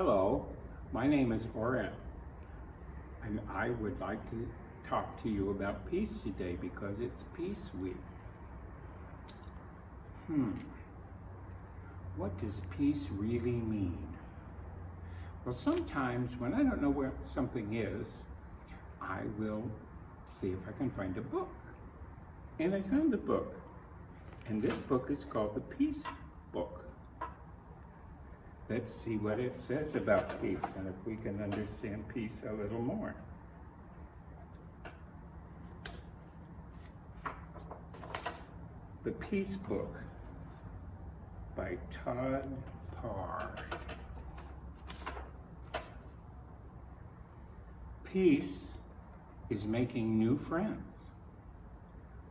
Hello, my name is Oren, and I would like to talk to you about peace today because it's Peace Week. What does peace really mean? Well, sometimes when I don't know where something is, I will see if I can find a book. And I found a book, and this book is called the Peace Book. Let's see what it says about peace and if we can understand peace a little more. The Peace Book by Todd Parr. Peace is making new friends.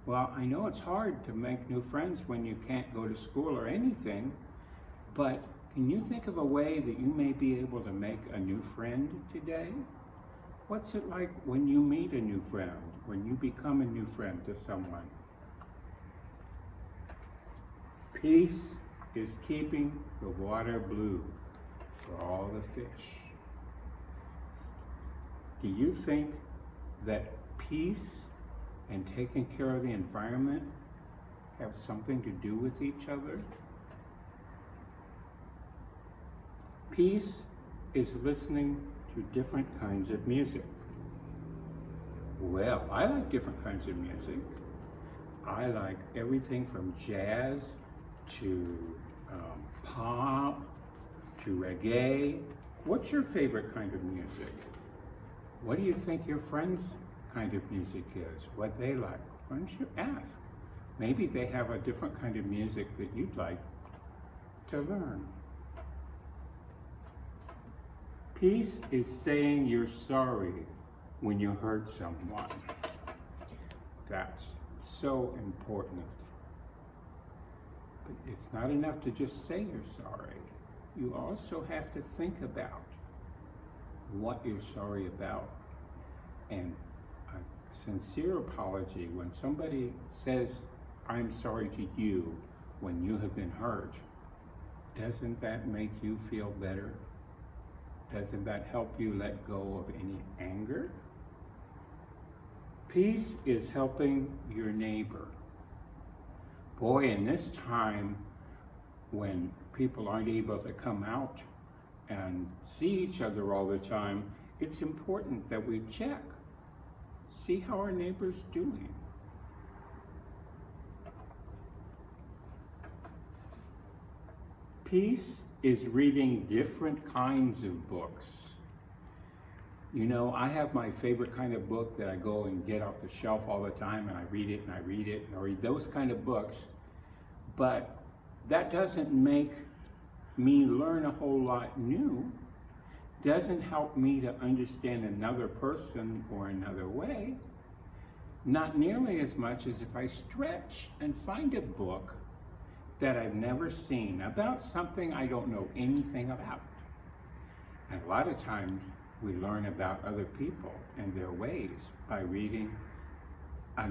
Well, I know it's hard to make new friends when you can't go to school or anything, but can you think of a way that you may be able to make a new friend today? What's it like when you meet a new friend, when you become a new friend to someone? Peace is keeping the water blue for all the fish. Do you think that peace and taking care of the environment have something to do with each other? Peace is listening to different kinds of music. Well, I like different kinds of music. I like everything from jazz to pop to reggae. What's your favorite kind of music? What do you think your friends' kind of music is? What they like? Why don't you ask? Maybe they have a different kind of music that you'd like to learn. Peace is saying you're sorry when you hurt someone. That's so important. But it's not enough to just say you're sorry. You also have to think about what you're sorry about. And a sincere apology, when somebody says, I'm sorry to you when you have been hurt, doesn't that make you feel better? Doesn't that help you let go of any anger? Peace is helping your neighbor. Boy, in this time when people aren't able to come out and see each other all the time, it's important that we check, see how our neighbor's doing. Peace is reading different kinds of books. You know, I have my favorite kind of book that I go and get off the shelf all the time, and I read it and I read it and I read those kind of books, but that doesn't make me learn a whole lot new, doesn't help me to understand another person or another way, not nearly as much as if I stretch and find a book that I've never seen about something I don't know anything about. And a lot of times we learn about other people and their ways by reading a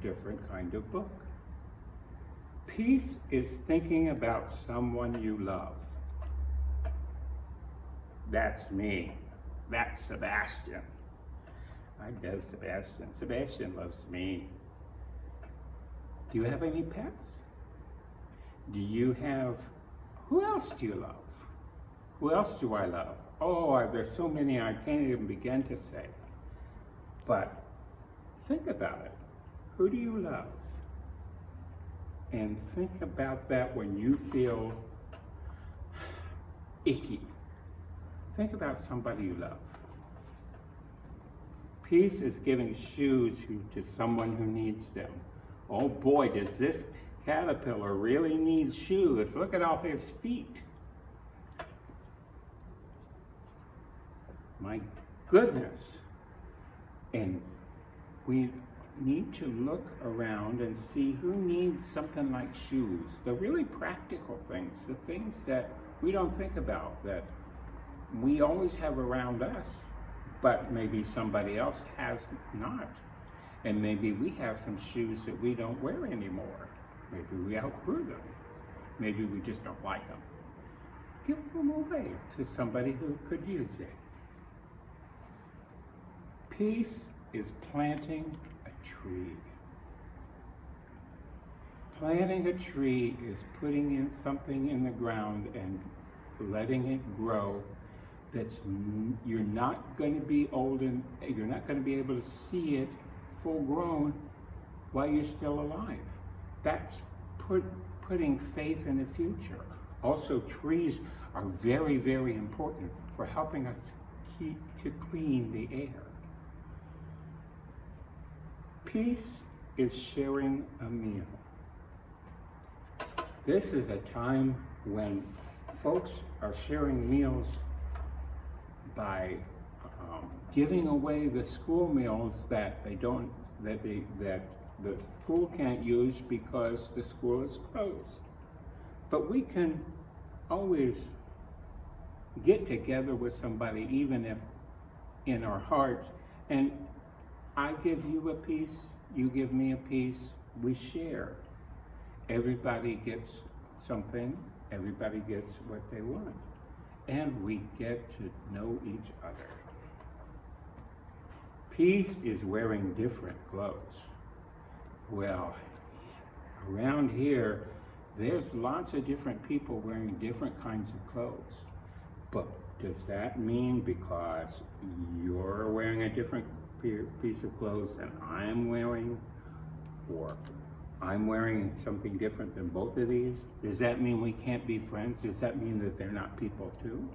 different kind of book. Peace is thinking about someone you love. That's me. That's Sebastian. I love Sebastian. Sebastian loves me. Do you have any pets? Do you have, who else do you love? Who else do I love? Oh, there's so many I can't even begin to say. But think about it. Who do you love? And think about that when you feel icky. Think about somebody you love. Peace is giving shoes to someone who needs them. Oh boy, does this caterpillar really need shoes. Look at all his feet. My goodness. And we need to look around and see who needs something like shoes. The really practical things, the things that we don't think about, that we always have around us, but maybe somebody else has not. And maybe we have some shoes that we don't wear anymore. Maybe we outgrew them. Maybe we just don't like them. give them away to somebody who could use it. Peace is planting a tree. Planting a tree is putting in something in the ground and letting it grow. You're not going to be old and you're not going to be able to see it full grown while you're still alive. That's putting faith in the future. Also, trees are very, very important for helping us to clean the air. Peace is sharing a meal. This is a time when folks are sharing meals by giving away the school meals that the school can't use because the school is closed. But we can always get together with somebody, even if in our hearts, and I give you a piece, you give me a piece, we share. Everybody gets something, everybody gets what they want, and we get to know each other. Peace is wearing different clothes. Well, around here, there's lots of different people wearing different kinds of clothes. But does that mean because you're wearing a different piece of clothes than I'm wearing, or I'm wearing something different than both of these? Does that mean we can't be friends? Does that mean that they're not people too?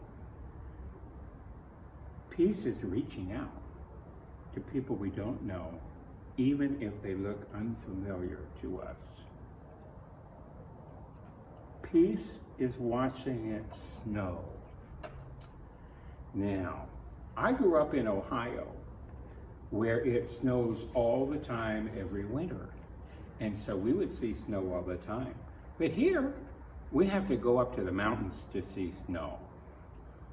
Peace is reaching out to people we don't know, even if they look unfamiliar to us. Peace is watching it snow. Now, I grew up in Ohio, where it snows all the time every winter. And so we would see snow all the time. But here, we have to go up to the mountains to see snow,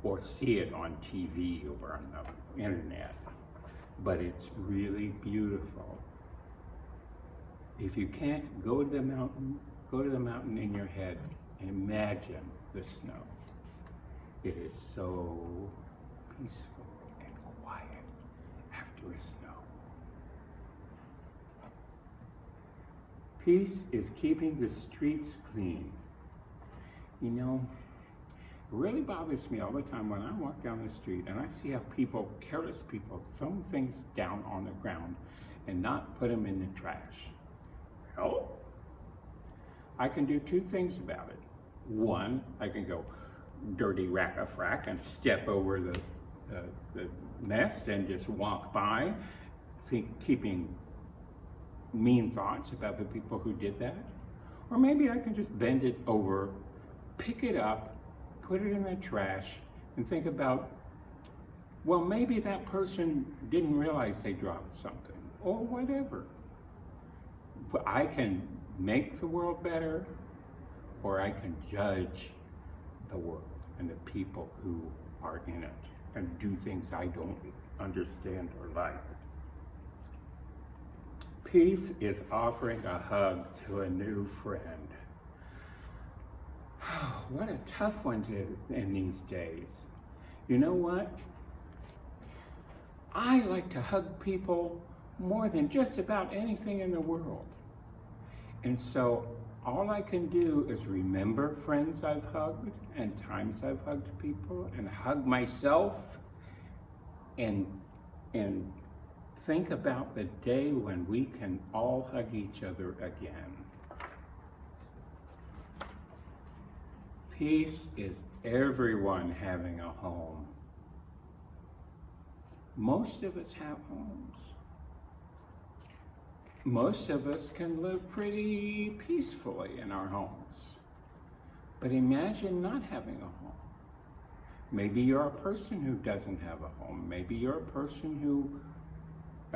or see it on TV or on the internet. But it's really beautiful. If you can't go to the mountain in your head and imagine the snow. It is so peaceful and quiet after a snow. Peace is keeping the streets clean. You know, it really bothers me all the time when I walk down the street and I see how careless people, throw things down on the ground and not put them in the trash. Well, I can do two things about it. One, I can go dirty rack-a-frack and step over the mess and just walk by, keeping mean thoughts about the people who did that. Or maybe I can just bend it over, pick it up, put it in the trash, and think about, well, maybe that person didn't realize they dropped something, or whatever. But I can make the world better, or I can judge the world and the people who are in it and do things I don't understand or like. Peace is offering a hug to a new friend. What a tough one in these days. You know what? I like to hug people more than just about anything in the world. And so all I can do is remember friends I've hugged and times I've hugged people, and hug myself and think about the day when we can all hug each other again. Peace is everyone having a home. Most of us have homes. Most of us can live pretty peacefully in our homes. But imagine not having a home. Maybe you're a person who doesn't have a home. Maybe you're a person who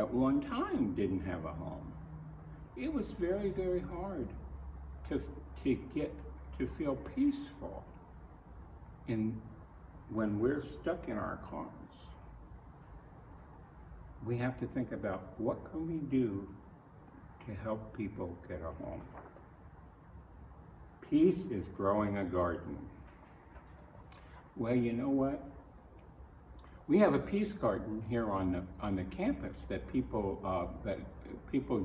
at one time didn't have a home. It was very, very hard to get to feel peaceful when we're stuck in our cars. We have to think about what can we do to help people get a home. Peace is growing a garden. Well, you know what? We have a peace garden here on the campus that people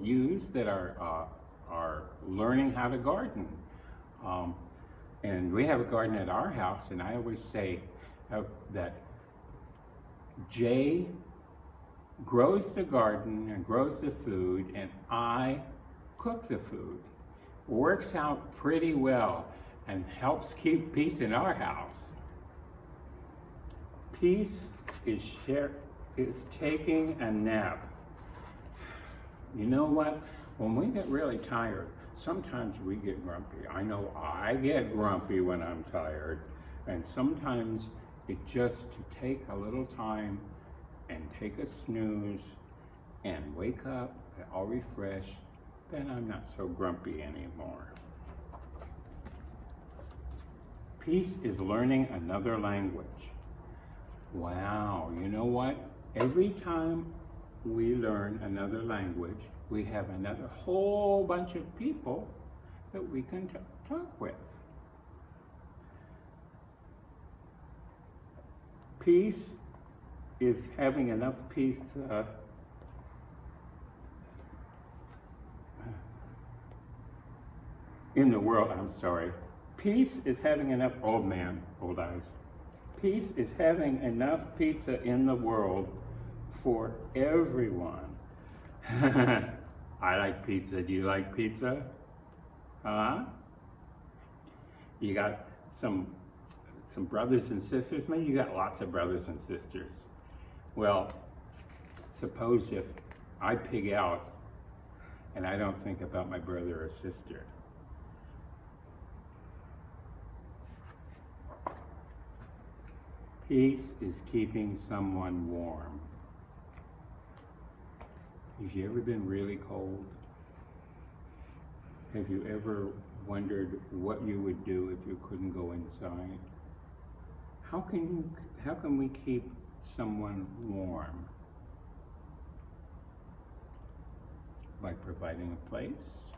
use that are learning how to garden. And we have a garden at our house, and I always say that Jay grows the garden and grows the food, and I cook the food. Works out pretty well and helps keep peace in our house. Peace is taking a nap. You know what? When we get really tired, sometimes we get grumpy. I know I get grumpy when I'm tired, and sometimes it just to take a little time and take a snooze and wake up all refreshed, then I'm not so grumpy anymore. Peace is learning another language. Wow, you know what? Every time we learn another language, we have another whole bunch of people that we can talk with. Peace is having enough pizza in the world, I'm sorry. Peace is having enough, old eyes. Peace is having enough pizza in the world for everyone. I like pizza. Do you like pizza? Huh? You got some brothers and sisters? Maybe you got lots of brothers and sisters. Well, suppose if I pig out and I don't think about my brother or sister. Peace is keeping someone warm. Have you ever been really cold? Have you ever wondered what you would do if you couldn't go inside? How can we keep someone warm? By providing a place,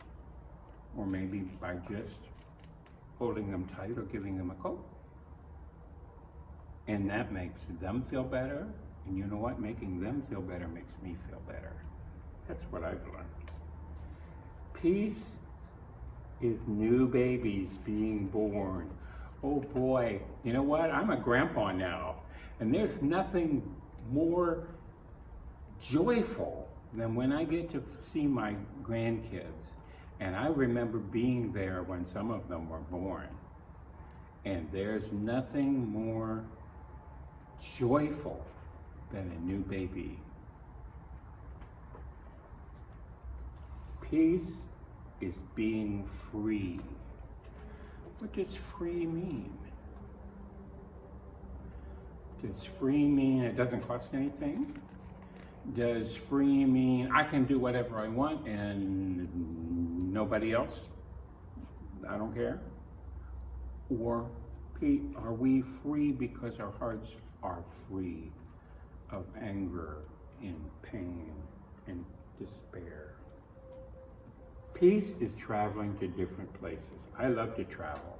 or maybe by just holding them tight or giving them a coat. And that makes them feel better, and you know what? Making them feel better makes me feel better. That's what I've learned. Peace is new babies being born. Oh boy, you know what? I'm a grandpa now, and there's nothing more joyful than when I get to see my grandkids. And I remember being there when some of them were born. And there's nothing more joyful than a new baby. Peace is being free. What does free mean? Does free mean it doesn't cost anything? Does free mean I can do whatever I want and nobody else? I don't care? Or are we free because our hearts are free of anger and pain and despair? Peace is traveling to different places. I love to travel.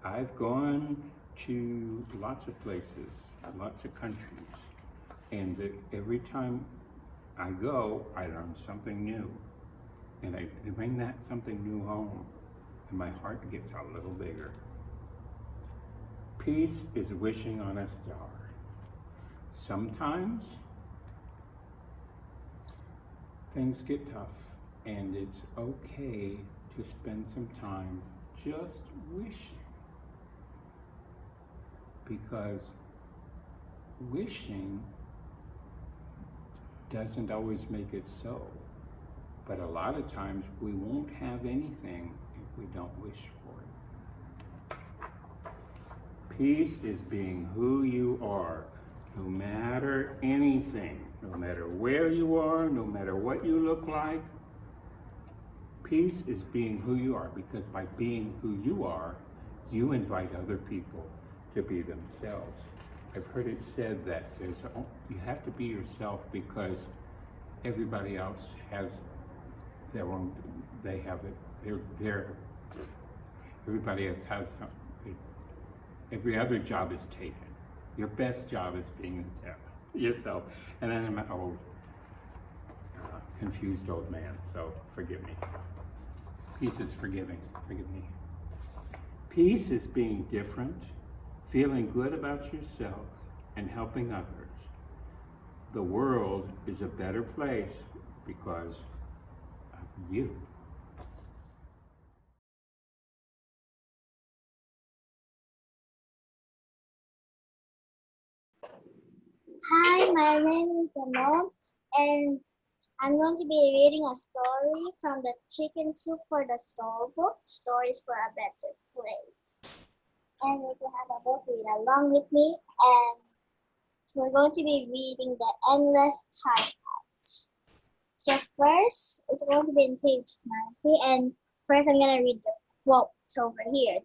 I've gone to lots of places, lots of countries, and every time I go, I learn something new, and I bring that something new home, and my heart gets a little bigger. Peace is wishing on a star. Sometimes things get tough, and it's okay to spend some time just wishing. Because wishing doesn't always make it so. But a lot of times we won't have anything if we don't wish for it. Peace is being who you are, no matter anything, no matter where you are, no matter what you look like. Peace is being who you are, because by being who you are, you invite other people to be themselves. I've heard it said that you have to be yourself because everybody else has their own, everybody else has Every other job is taken. Your best job is being yourself. And then I'm an old, confused old man, so forgive me. Peace is forgiving. Forgive me. Peace is being different, feeling good about yourself, and helping others. The world is a better place because of you. Hi, my name is Amon, and I'm going to be reading a story from the Chicken Soup for the Soul book, Stories for a Better Place. And if you have a book, read along with me, and we're going to be reading The Endless Time Out. So first, it's going to be in page 90, and first I'm going to read the quotes over here.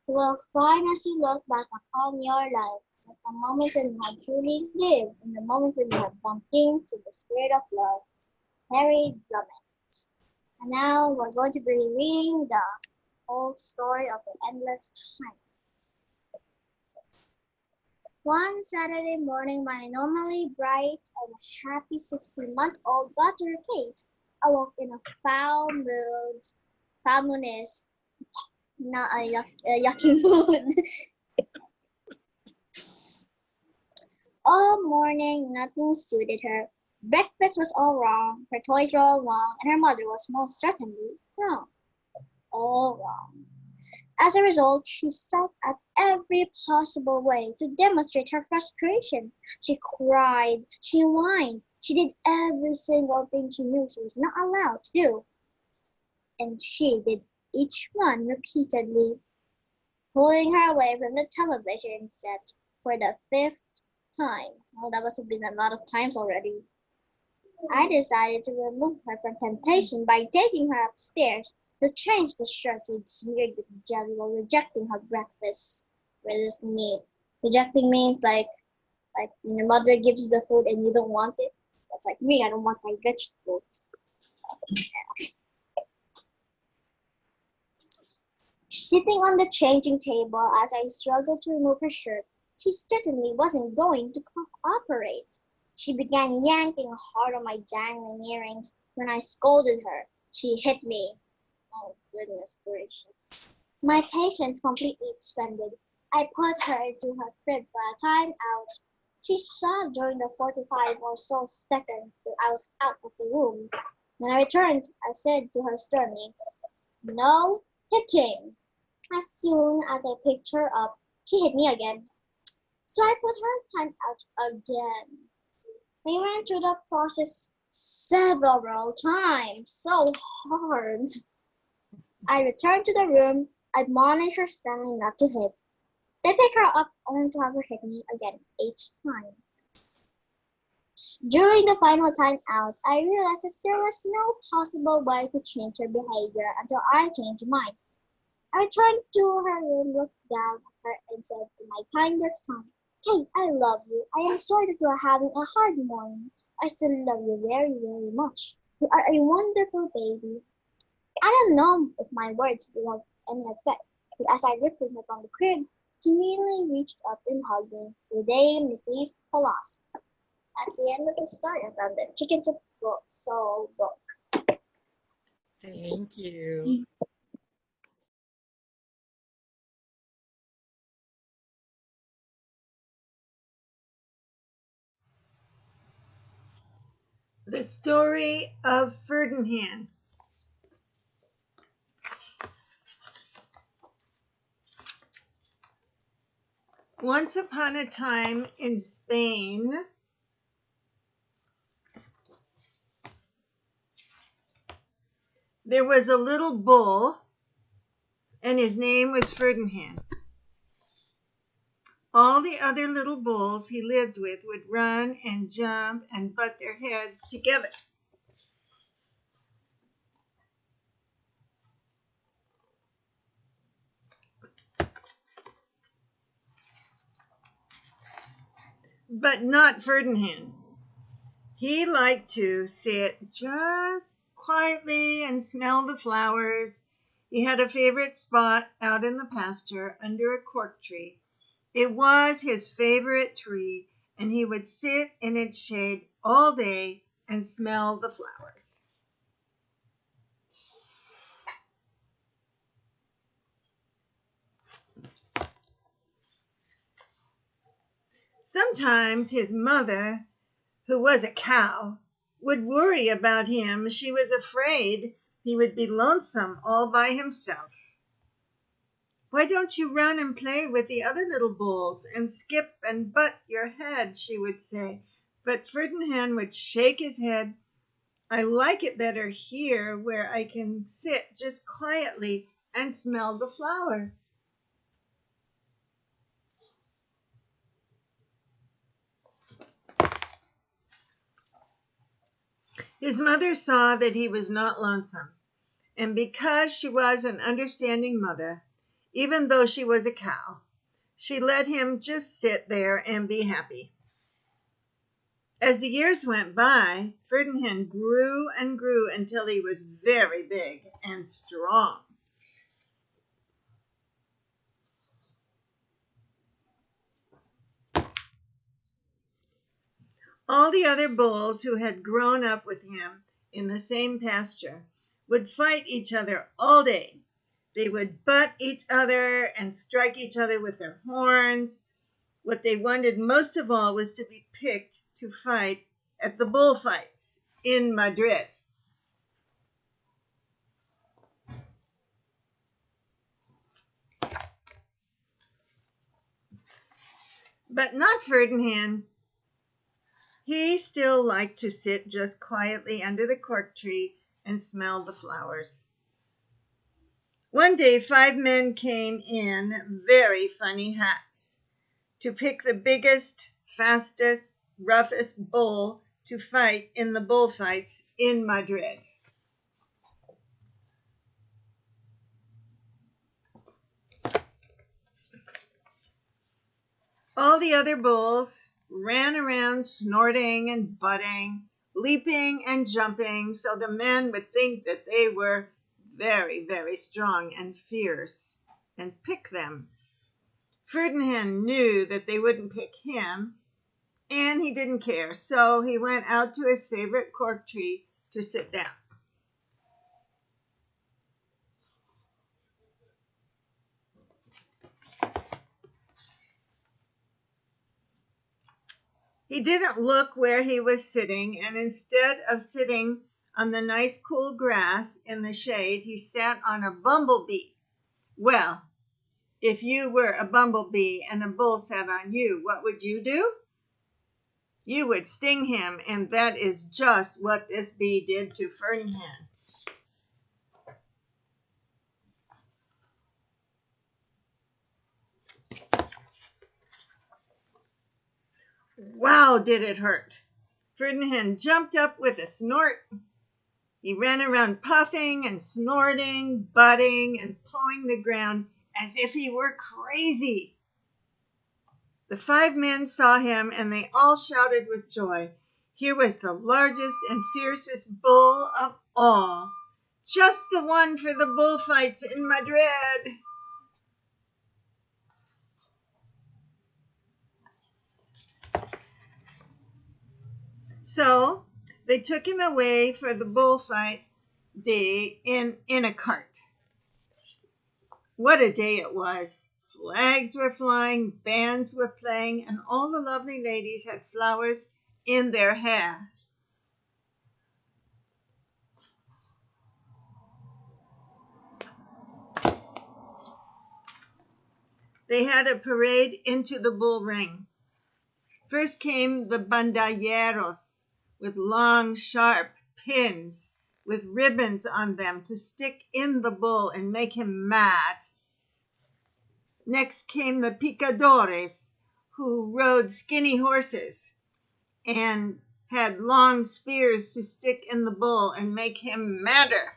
You will find as you look back upon your life that the moments when you have truly lived and the moments when you have bumped into the spirit of love, Harry Drummond. And now we're going to be reading the whole story of the endless time. One Saturday morning, my normally bright and happy 16-month-old daughter Kate awoke in a foul mood. Foul mood is not a yucky mood. All morning, nothing suited her. Breakfast was all wrong, her toys were all wrong, and her mother was most certainly wrong. All wrong. As a result, she sought out every possible way to demonstrate her frustration. She cried, she whined, she did every single thing she knew she was not allowed to do. And she did each one repeatedly, pulling her away from the television set for the 5th time. Well, that must have been a lot of times already. I decided to remove her from temptation by taking her upstairs to change the shirt we'd smeared with jelly while rejecting her breakfast. What does this mean? Rejecting means like when your mother gives you the food and you don't want it. That's like me, I don't want my vegetables. Sitting on the changing table as I struggled to remove her shirt, she certainly wasn't going to cooperate. She began yanking hard on my dangling earrings. When I scolded her, she hit me. Oh, goodness gracious. My patience completely expended. I put her into her crib for a time out. She sobbed during the 45 or so seconds that I was out of the room. When I returned, I said to her sternly, "No hitting." As soon as I picked her up, she hit me again. So I put her time out again. We went through the process several times, so hard. I returned to the room, admonished her sternly not to hit, then pick her up only to have her hit me again each time. During the final time out, I realized that there was no possible way to change her behavior until I changed mine. I returned to her room, looked down at her, and said in my kindest tone, "Kate, I love you. I am sorry that you are having a hard morning. I still love you very, very much. You are a wonderful baby." I don't know if my words will have any effect, but as I lifted her from the crib, she immediately reached up and hugged me with a Nicholas Colas. That's the end of the story from the Chicken Soup Soul book. Thank you. The Story of Ferdinand. Once upon a time in Spain, there was a little bull, and his name was Ferdinand. All the other little bulls he lived with would run and jump and butt their heads together. But not Ferdinand. He liked to sit just quietly and smell the flowers He had a favorite spot out in the pasture under a cork tree. It was his favorite tree, and he would sit in its shade all day and smell the flowers. Sometimes his mother, who was a cow, would worry about him. She was afraid he would be lonesome all by himself. "Why don't you run and play with the other little bulls and skip and butt your head?" she would say. But Ferdinand would shake his head. "I like it better here where I can sit just quietly and smell the flowers." His mother saw that he was not lonesome, and because she was an understanding mother, even though she was a cow, she let him just sit there and be happy. As the years went by, Ferdinand grew and grew until he was very big and strong. All the other bulls who had grown up with him in the same pasture would fight each other all day. They would butt each other and strike each other with their horns. What they wanted most of all was to be picked to fight at the bullfights in Madrid. But not Ferdinand. He still liked to sit just quietly under the cork tree and smell the flowers. One day 5 men came in very funny hats to pick the biggest, fastest, roughest bull to fight in the bullfights in Madrid. All the other bulls ran around snorting and butting, leaping and jumping, so the men would think that they were very, very strong and fierce and pick them. Ferdinand knew that they wouldn't pick him, and he didn't care, so he went out to his favorite cork tree to sit down. He didn't look where he was sitting, and instead of sitting on the nice cool grass in the shade, he sat on a bumblebee. Well, if you were a bumblebee and a bull sat on you, what would you do? You would sting him, and that is just what this bee did to Ferdinand. Wow, did it hurt! Ferdinand jumped up with a snort. He ran around puffing and snorting, butting and pawing the ground as if he were crazy. The 5 men saw him, and they all shouted with joy. Here was the largest and fiercest bull of all, just the one for the bullfights in Madrid. So they took him away for the bullfight day in a cart. What a day it was! Flags were flying, bands were playing, and all the lovely ladies had flowers in their hair. They had a parade into the bull ring. First came the bandilleros with long, sharp pins with ribbons on them to stick in the bull and make him mad. Next came the picadores, who rode skinny horses and had long spears to stick in the bull and make him madder.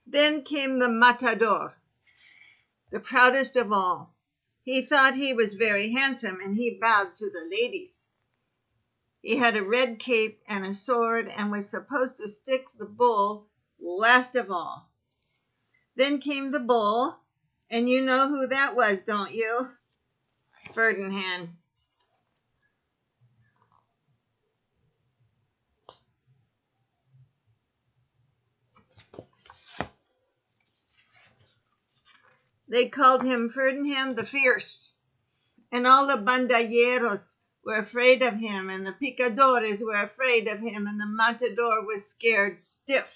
Then came the matador, the proudest of all. He thought he was very handsome, and he bowed to the ladies. He had a red cape and a sword and was supposed to stick the bull last of all. Then came the bull, and you know who that was, don't you? Ferdinand. They called him Ferdinand the Fierce, and all the bandilleros were afraid of him, and the picadores were afraid of him, and the matador was scared stiff.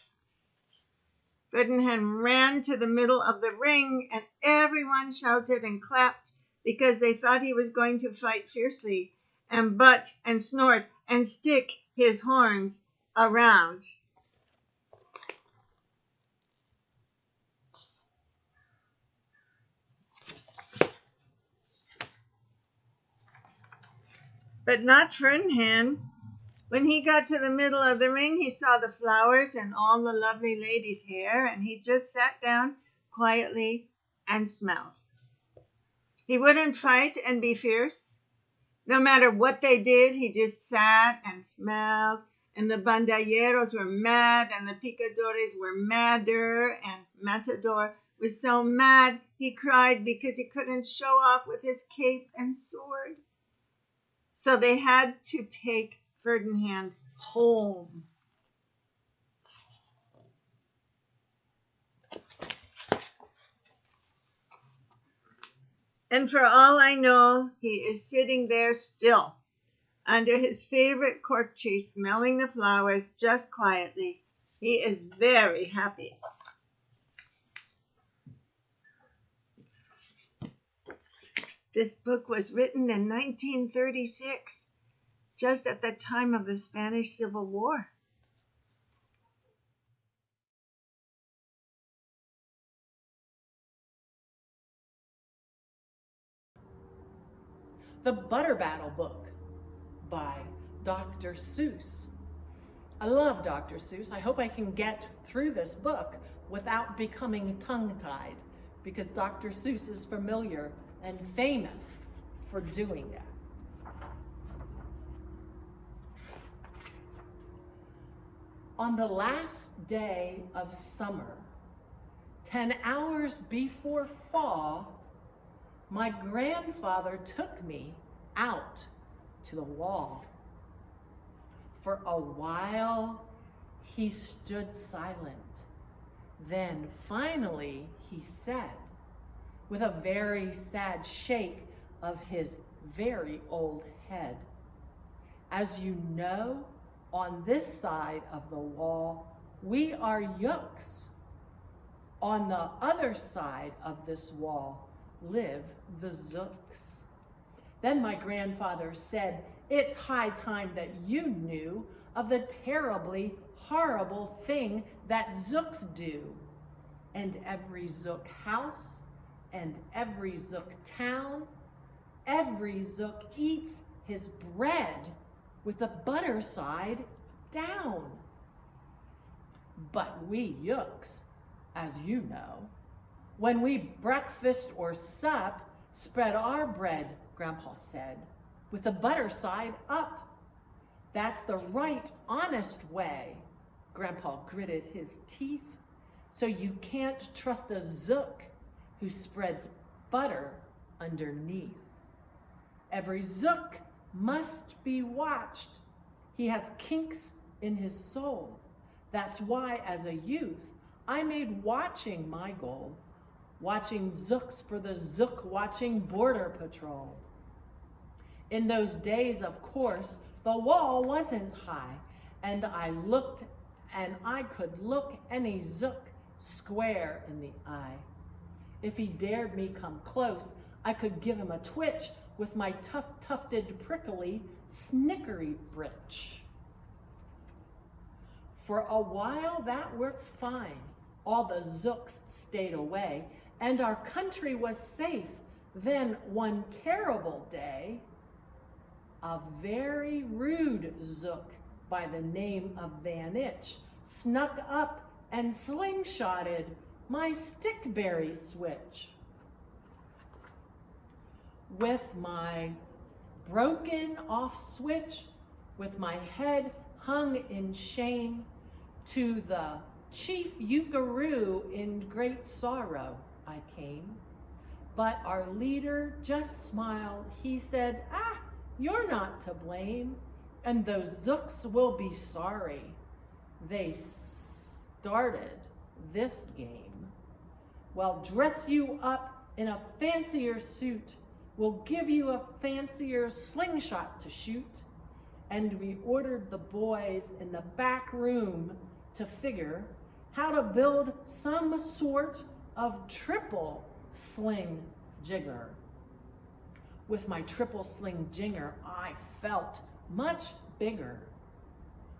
Ferdinand ran to the middle of the ring, and everyone shouted and clapped because they thought he was going to fight fiercely and butt and snort and stick his horns around. But not Ferdinand. When he got to the middle of the ring, he saw the flowers and all the lovely ladies' hair, and he just sat down quietly and smelled. He wouldn't fight and be fierce. No matter what they did, he just sat and smelled, and the bandilleros were mad, and the picadores were madder, and Matador was so mad he cried because he couldn't show off with his cape and sword. So they had to take Ferdinand home. And for all I know, he is sitting there still, under his favorite cork tree, smelling the flowers just quietly. He is very happy. This book was written in 1936, just at the time of the Spanish Civil War. The Butter Battle book by Dr. Seuss. I love Dr. Seuss. I hope I can get through this book without becoming tongue-tied, because Dr. Seuss is familiar and famous for doing that. On the last day of summer, 10 hours before fall, my grandfather took me out to the wall. For a while, he stood silent. Then finally he said, with a very sad shake of his very old head, "As you know, on this side of the wall, we are Yooks. On the other side of this wall live the Zooks." Then my grandfather said, "It's high time that you knew of the terribly horrible thing that Zooks do. And every Zook house and every Zook town, every Zook eats his bread with the butter side down. But we Yooks, as you know, when we breakfast or sup, spread our bread," Grandpa said, "with the butter side up. That's the right, honest way." Grandpa gritted his teeth. "So you can't trust a Zook who spreads butter underneath. Every Zook must be watched. He has kinks in his soul. That's why, as a youth, I made watching my goal. Watching Zooks for the Zook watching border patrol. In those days, of course, the wall wasn't high, and I could look any Zook square in the eye. If he dared me come close, I could give him a twitch with my tufted, prickly, snickery britch. For a while that worked fine. All the Zooks stayed away, and our country was safe. Then one terrible day, a very rude Zook by the name of Van Itch snuck up and slingshotted my stickberry switch. With my broken off switch, with my head hung in shame, to the chief Yuckaroo in great sorrow I came. But our leader just smiled. He said, "Ah, you're not to blame, and those Zooks will be sorry they started this game. Well, dress you up in a fancier suit. We'll give you a fancier slingshot to shoot." And we ordered the boys in the back room to figure how to build some sort of triple sling jigger. With my triple sling jigger, I felt much bigger.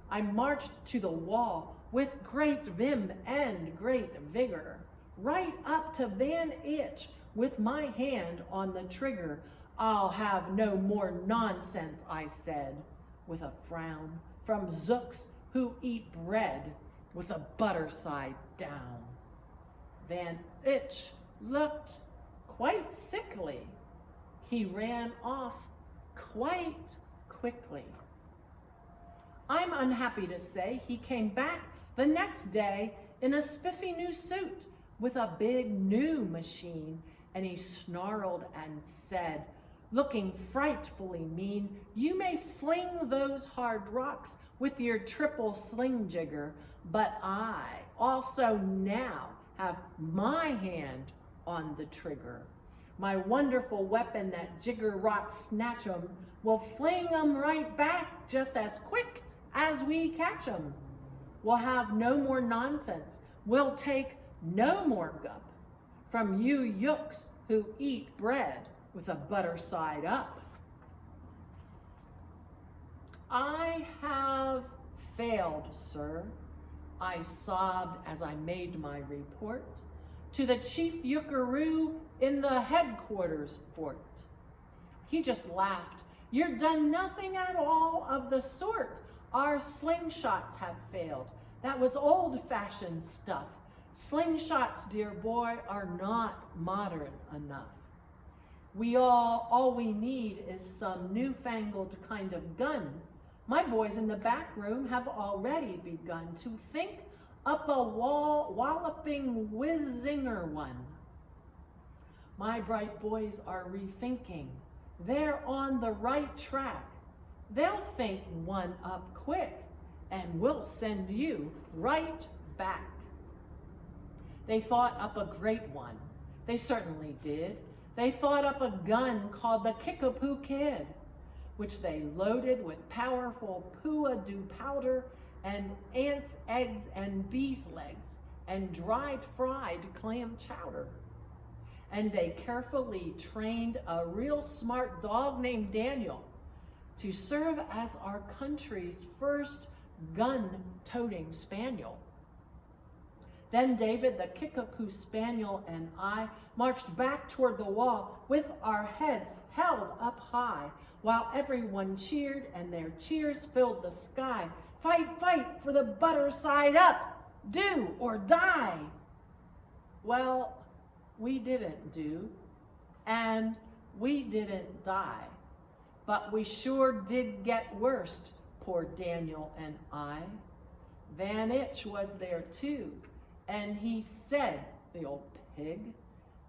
I marched to the wall with great vim and great vigor, right up to Van Itch with my hand on the trigger. "I'll have no more nonsense," I said, with a frown, "from Zooks who eat bread with the butter side down." Van Itch looked quite sickly. He ran off quite quickly. I'm unhappy to say he came back the next day in a spiffy new suit with a big new machine, and he snarled and said, looking frightfully mean, "You may fling those hard rocks with your triple sling jigger, but I also now have my hand on the trigger. My wonderful weapon that jigger rock snatch 'em will fling 'em right back just as quick as we catch 'em. We'll have no more nonsense. We'll take no more gup from you yooks who eat bread with a butter side up." "I have failed, sir," I sobbed as I made my report to the chief Yuckaroo in the headquarters fort. He just laughed. "You're done nothing at all of the sort. Our slingshots have failed. That was old-fashioned stuff. Slingshots, dear boy, are not modern enough. All we need is some newfangled kind of gun. My boys in the back room have already begun to think up a walloping whiz-zinger one. My bright boys are rethinking. They're on the right track. They'll think one up quick, and we'll send you right back." They thought up a great one. They certainly did. They thought up a gun called the Kickapoo Kid, which they loaded with powerful Poo-a-Doo powder and ants' eggs and bees' legs and dried fried clam chowder. And they carefully trained a real smart dog named Daniel to serve as our country's first gun-toting spaniel. Then David, the Kickapoo Spaniel, and I marched back toward the wall with our heads held up high, while everyone cheered and their cheers filled the sky. "Fight, fight for the butter side up, do or die." Well, we didn't do, and we didn't die, but we sure did get worse, poor Daniel and I. Van Itch was there too, and he said, the old pig,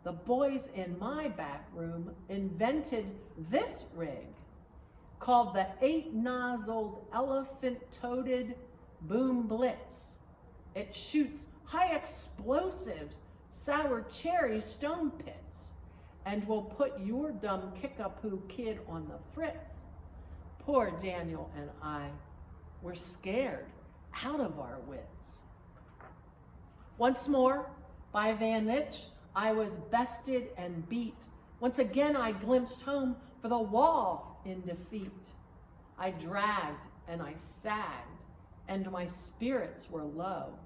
"The boys in my back room invented this rig, called the 8-nozzled elephant-toted Boom Blitz. It shoots high explosives, sour cherry stone pits, and will put your dumb Kickapoo Kid on the fritz." Poor Daniel and I were scared out of our wits. Once more, by Van Itch, I was bested and beat. Once again I glimpsed home for the wall in defeat. I dragged and I sagged, and my spirits were low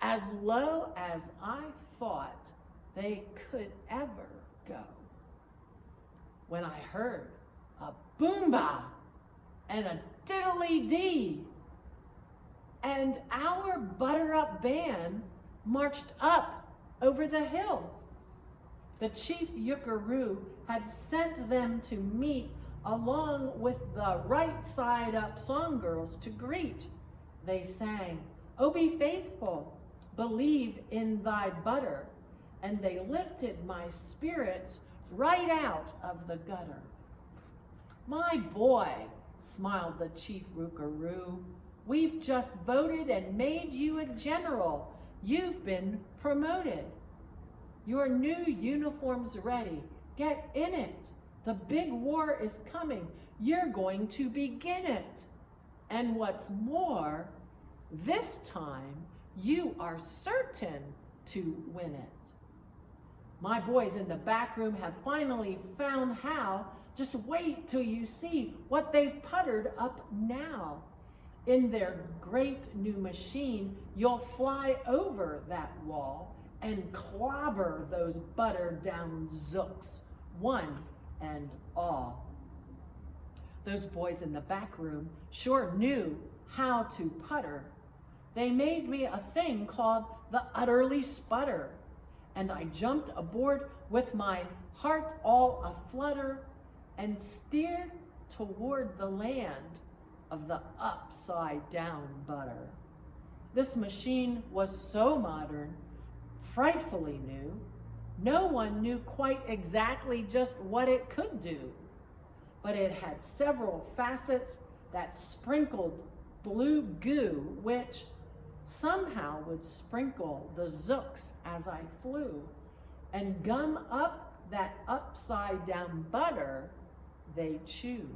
as I thought they could ever go, when I heard a boomba and a diddly-dee, and our butter-up band marched up over the hill. The chief Yuckaroo had sent them to meet along with the right side up song girls to greet. They sang, "Oh, be faithful, believe in thy butter," and they lifted my spirits right out of the gutter. "My boy," smiled the Chief Rookaroo, "we've just voted and made you a general. You've been promoted. Your new uniform's ready. Get in it. The big war is coming. You're going to begin it. And what's more, this time you are certain to win it." My boys in the back room have finally found how. Just wait till you see what they've puttered up now. In their great new machine, you'll fly over that wall and clobber those butter-down zooks, one and all. Those boys in the back room sure knew how to putter. They made me a thing called the Utterly Sputter, and I jumped aboard with my heart all aflutter and steered toward the land of the upside down butter. This machine was so modern, frightfully new, no one knew quite exactly just what it could do, but it had several facets that sprinkled blue goo, which somehow would sprinkle the zooks as I flew and gum up that upside down butter they chew.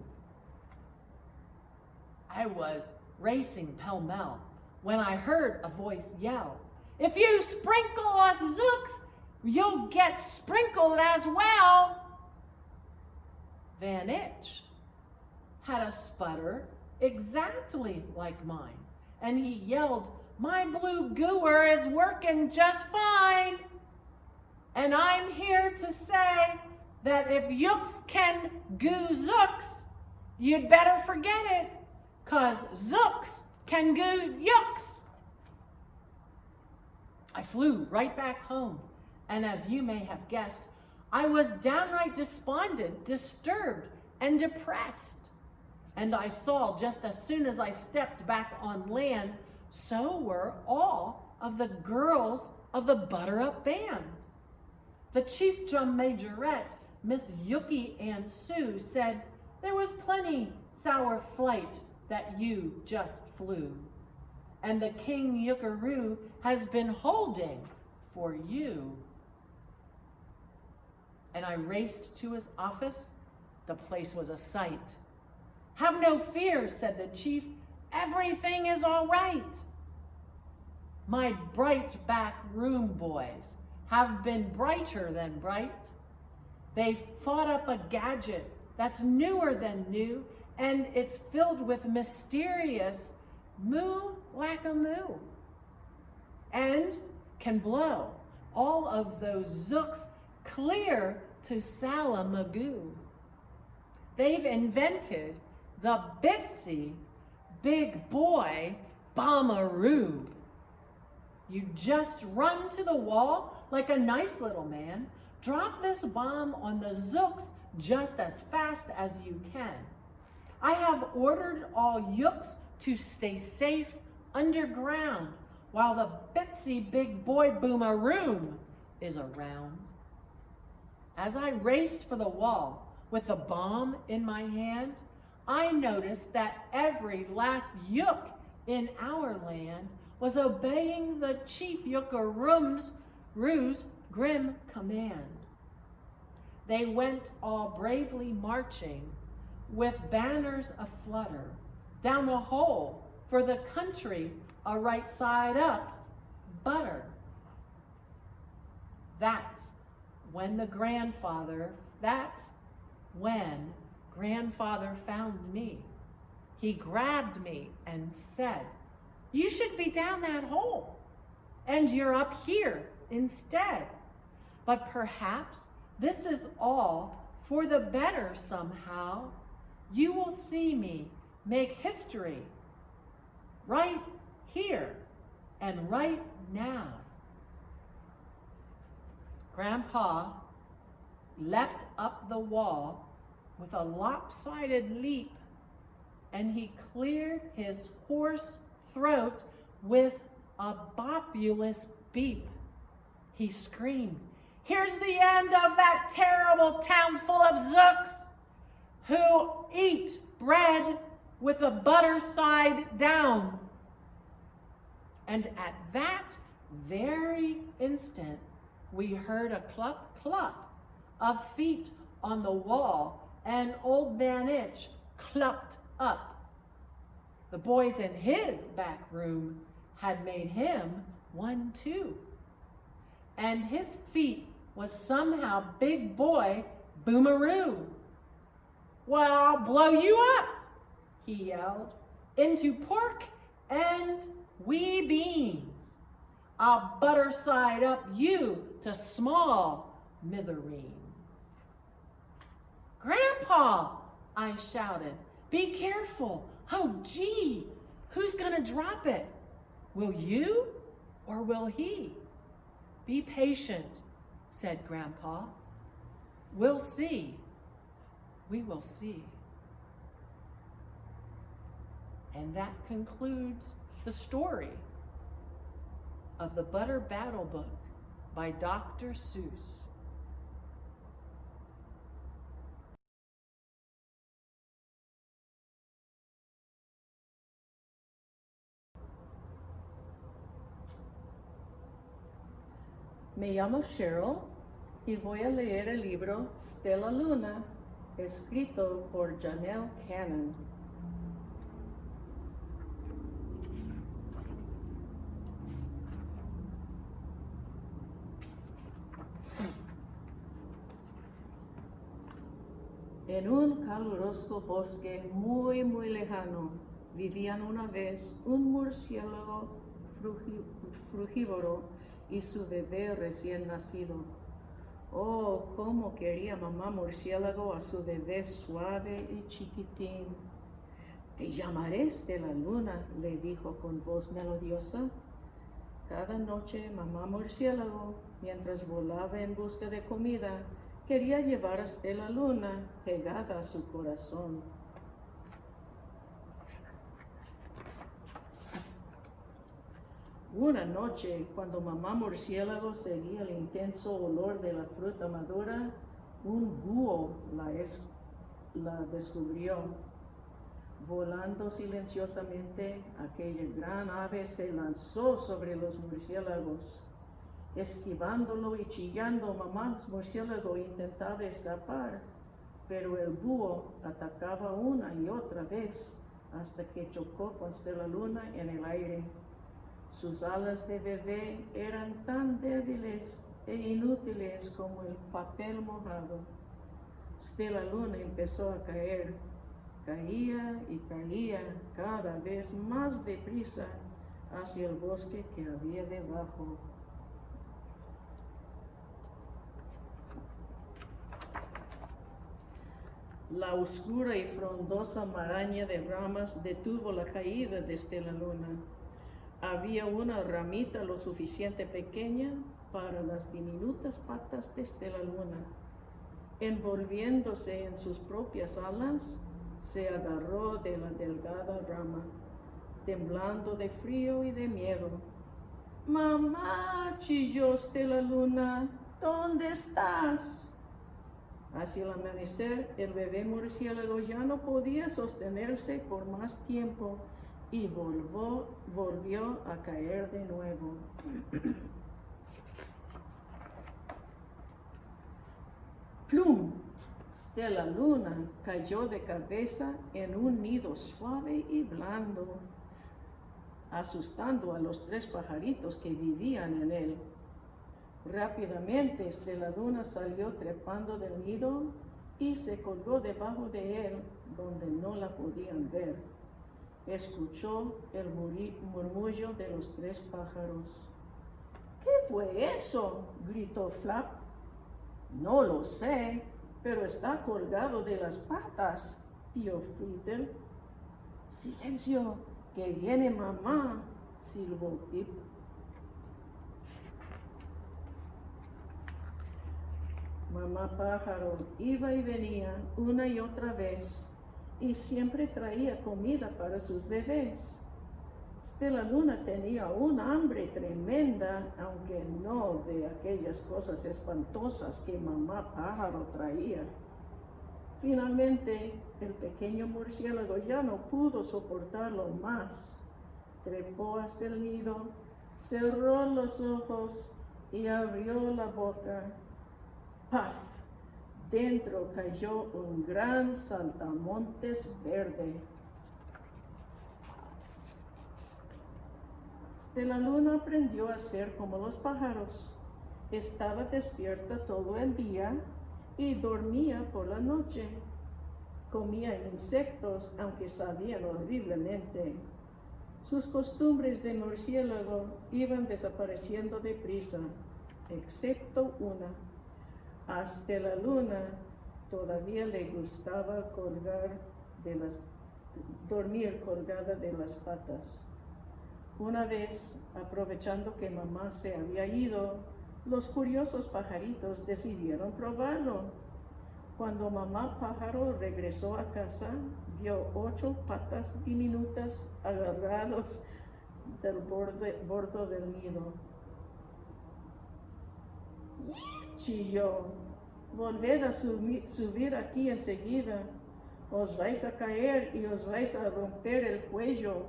I was racing pell-mell when I heard a voice yell, "If you sprinkle us zooks, you'll get sprinkled as well." Van Itch had a sputter exactly like mine, and he yelled, "My blue gooer is working just fine. And I'm here to say that if yooks can goo zooks, you'd better forget it, 'cause zooks can goo yooks." I flew right back home, and as you may have guessed, I was downright despondent, disturbed, and depressed. And I saw just as soon as I stepped back on land, so were all of the girls of the Butter Up Band. The Chief Drum Majorette, Miss Yuki Ann Sue, said there was plenty sour flight that you just flew, and the King Yukaroo has been holding for you. And I raced to his office. The place was a sight. "Have no fear," said the chief. "Everything is all right." My bright back room boys have been brighter than bright. They've thought up a gadget that's newer than new, and it's filled with mysterious moo-lack-a-moo, and can blow all of those zooks clear to Salamagoo. They've invented the Bitsy Big Boy Bombaroo. You just run to the wall like a nice little man, drop this bomb on the zooks just as fast as you can. I have ordered all yooks to stay safe underground while the Bitsy Big Boy Boomaroom is around. As I raced for the wall with the bomb in my hand, I noticed that every last yook in our land was obeying the Chief Yukaroo's grim command. They went all bravely marching with banners aflutter down the hole for the country a right side up butter. That's when grandfather found me. He grabbed me and said, "You should be down that hole, and you're up here instead. But perhaps this is all for the better somehow. You will see me make history right here and right now." Grandpa leapt up the wall with a lopsided leap, and he cleared his hoarse throat with a bopulous beep. He screamed, "Here's the end of that terrible town full of zooks who eat bread with the butter side down." And at that very instant, we heard a clup, clup of feet on the wall, and old Van Itch clupped up. The boys in his back room had made him one too. And his feet was somehow big boy Boomeroo. "Well, I'll blow you up," he yelled, "into pork and wee beans. I'll butter side up you to small mithereens." "Grandpa," I shouted, "be careful. Oh, gee, who's gonna drop it? Will you or will he?" "Be patient," said Grandpa. "We'll see. We will see." And that concludes the story of the Butter Battle Book by Dr. Seuss. Me llamo Cheryl y voy a leer el libro Stella Luna, escrito por Janelle Cannon. En un caluroso bosque muy lejano vivían una vez un murciélago frugívoro y su bebé recién nacido. Oh, cómo quería mamá murciélago a su bebé suave y chiquitín. "Te llamaré Stella Luna", le dijo con voz melodiosa. Cada noche mamá murciélago, mientras volaba en busca de comida, quería llevar a Stella Luna pegada a su corazón. Una noche, cuando mamá murciélago seguía el intenso olor de la fruta madura, un búho la descubrió. Volando silenciosamente, aquella gran ave se lanzó sobre los murciélagos. Esquivándolo y chillando, mamá murciélago intentaba escapar, pero el búho atacaba una y otra vez hasta que chocó con Stella Luna en el aire. Sus alas de bebé eran tan débiles e inútiles como el papel mojado. Stella Luna empezó a caer. Caía y caía cada vez más deprisa hacia el bosque que había debajo. La oscura y frondosa maraña de ramas detuvo la caída de Stella Luna. Había una ramita lo suficiente pequeña para las diminutas patas de Stella Luna. Envolviéndose en sus propias alas, se agarró de la delgada rama, temblando de frío y de miedo. «Mamá», chilló Stella Luna, «¿dónde estás?» Hacia el amanecer, el bebé murciélago ya no podía sostenerse por más tiempo y volvió a caer de nuevo. ¡Plum! Stella Luna cayó de cabeza en un nido suave y blando, asustando a los 3 pajaritos que vivían en él. Rápidamente Stella Luna salió trepando del nido y se colgó debajo de él, donde no la podían ver. Escuchó el murmullo de los 3 pájaros. «¿Qué fue eso?», gritó Flap. «No lo sé, pero está colgado de las patas», pío Fritter. «Silencio, que viene mamá», silbó Pip. Mamá pájaro iba y venía una y otra vez y siempre traía comida para sus bebés. Stella Luna tenía un hambre tremenda, aunque no de aquellas cosas espantosas que mamá pájaro traía. Finalmente, el pequeño murciélago ya no pudo soportarlo más. Trepó hasta el nido, cerró los ojos y abrió la boca. ¡Paf! Dentro cayó un gran saltamontes verde. Stella Luna aprendió a ser como los pájaros. Estaba despierta todo el día y dormía por la noche. Comía insectos, aunque sabían horriblemente. Sus costumbres de murciélago iban desapareciendo deprisa, excepto una. A Stella Luna todavía le gustaba dormir colgada de las patas. Una vez, aprovechando que mamá se había ido, los curiosos pajaritos decidieron probarlo. Cuando mamá pájaro regresó a casa, vio 8 patas diminutas agarradas del borde del nido. Chilló: volved a subir aquí enseguida, os vais a caer y os vais a romper el cuello.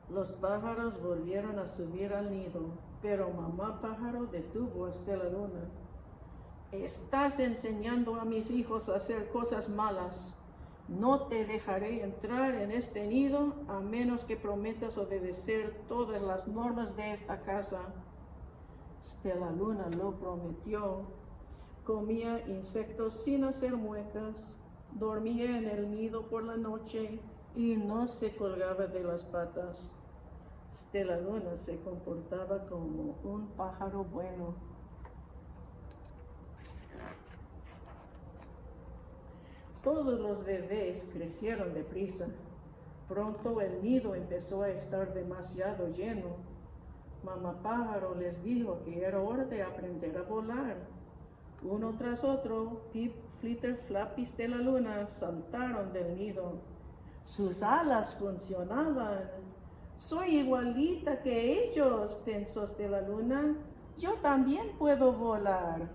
Los pájaros volvieron a subir al nido, pero mamá pájaro detuvo a Stella Luna. Estás enseñando a mis hijos a hacer cosas malas. No te dejaré entrar en este nido a menos que prometas obedecer todas las normas de esta casa. Stella Luna lo prometió. Comía insectos sin hacer muecas, dormía en el nido por la noche y no se colgaba de las patas. Stella Luna se comportaba como un pájaro bueno. Todos los bebés crecieron deprisa. Pronto el nido empezó a estar demasiado lleno. Mamá pájaro les dijo que era hora de aprender a volar. Uno tras otro, Pip, Flitter, Flap y Stella Luna saltaron del nido. Sus alas funcionaban. Soy igualita que ellos, pensó Stella Luna. Yo también puedo volar.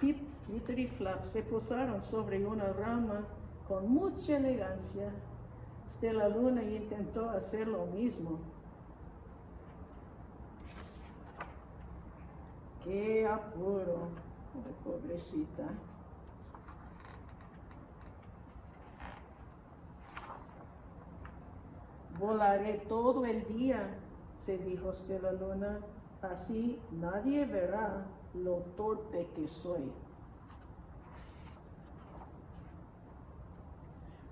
Pip, Flitter y Flap se posaron sobre una rama con mucha elegancia. Stella Luna intentó hacer lo mismo. ¡Qué apuro! Ay, pobrecita. Volaré todo el día, se dijo Stella Luna. Así nadie verá lo torpe que soy.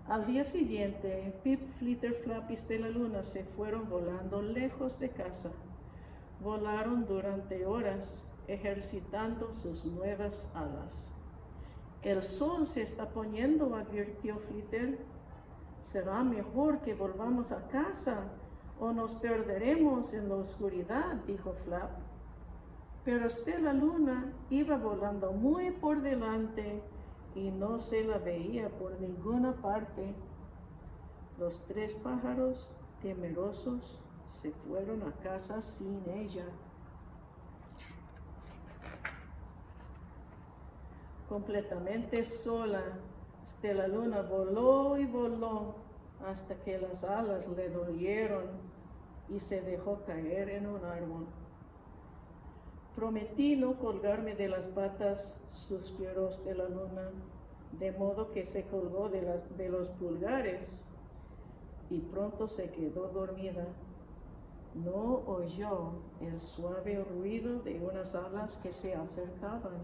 Al día siguiente, Pip, Flitter, Flap y Stella Luna se fueron volando lejos de casa. Volaron durante horas, ejercitando sus nuevas alas. El sol se está poniendo, advirtió Flitter. Será mejor que volvamos a casa o nos perderemos en la oscuridad, dijo Flap. Pero Stella Luna iba volando muy por delante y no se la veía por ninguna parte. Los 3 pájaros, temerosos, se fueron a casa sin ella. Completamente sola, Stella Luna voló y voló hasta que las alas le dolieron y se dejó caer en un árbol. Prometí no colgarme de las patas, suspiró Stella Luna, de modo que se colgó de los pulgares y pronto se quedó dormida. No oyó el suave ruido de unas alas que se acercaban.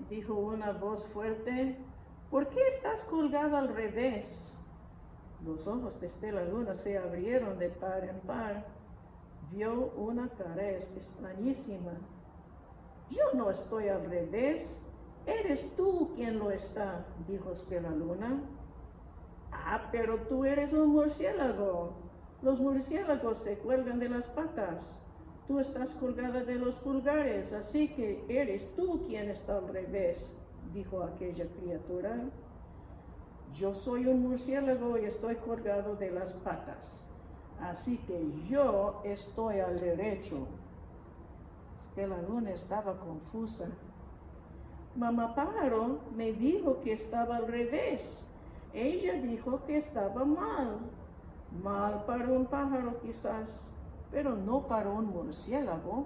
Dijo una voz fuerte, ¿por qué estás colgada al revés? Los ojos de Stella Luna se abrieron de par en par. Vio una cara extrañísima. Yo no estoy al revés. Eres tú quien lo está, dijo Stella Luna. Ah, pero tú eres un murciélago. Los murciélagos se cuelgan de las patas. Tú estás colgada de los pulgares, así que eres tú quien está al revés, dijo aquella criatura. Yo soy un murciélago y estoy colgado de las patas, así que yo estoy al derecho. Stella Luna estaba confusa. Mamá Pájaro me dijo que estaba al revés. Ella dijo que estaba mal. Mal para un pájaro quizás, pero no para un murciélago.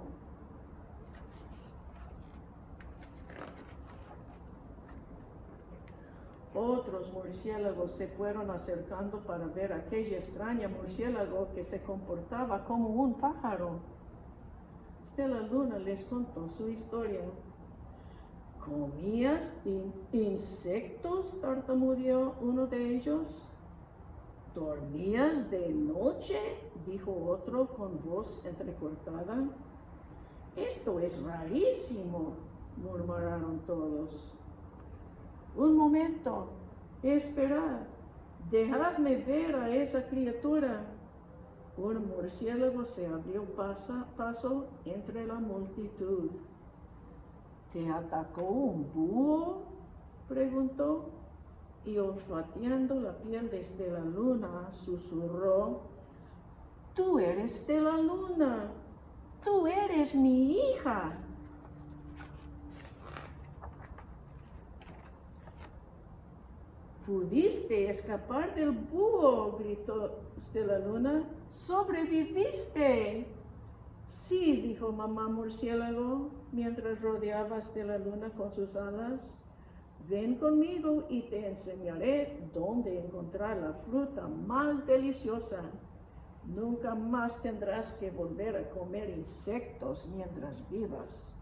Otros murciélagos se fueron acercando para ver a aquella extraña murciélago que se comportaba como un pájaro. Stella Luna les contó su historia. ¿Comías insectos?, tartamudeó uno de ellos. ¿Dormías de noche?, dijo otro con voz entrecortada. Esto es rarísimo, murmuraron todos. Un momento, esperad, dejadme ver a esa criatura. Un murciélago se abrió paso entre la multitud. ¿Te atacó un búho?, preguntó, y olfateando la piel de Stella Luna, susurró: Tú eres Stella Luna, tú eres mi hija. Pudiste escapar del búho, gritó Stella Luna. ¡Sobreviviste! Sí, dijo mamá murciélago, mientras rodeaba a Stella Luna con sus alas. Ven conmigo y te enseñaré dónde encontrar la fruta más deliciosa. Nunca más tendrás que volver a comer insectos mientras vivas.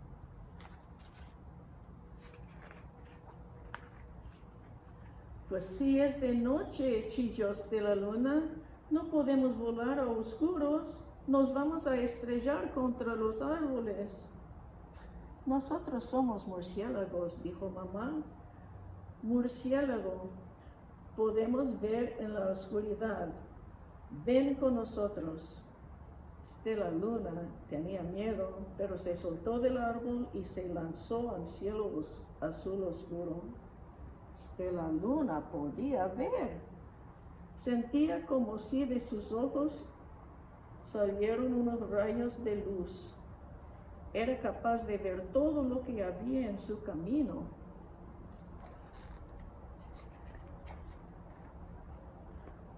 Pues si es de noche, chilló Stella Luna, no podemos volar a oscuros, nos vamos a estrellar contra los árboles. Nosotros somos murciélagos, dijo mamá. Murciélago, podemos ver en la oscuridad. Ven con nosotros. Stella Luna tenía miedo, pero se soltó del árbol y se lanzó al cielo azul oscuro. Stella Luna podía ver. Sentía como si de sus ojos salieron unos rayos de luz. Era capaz de ver todo lo que había en su camino.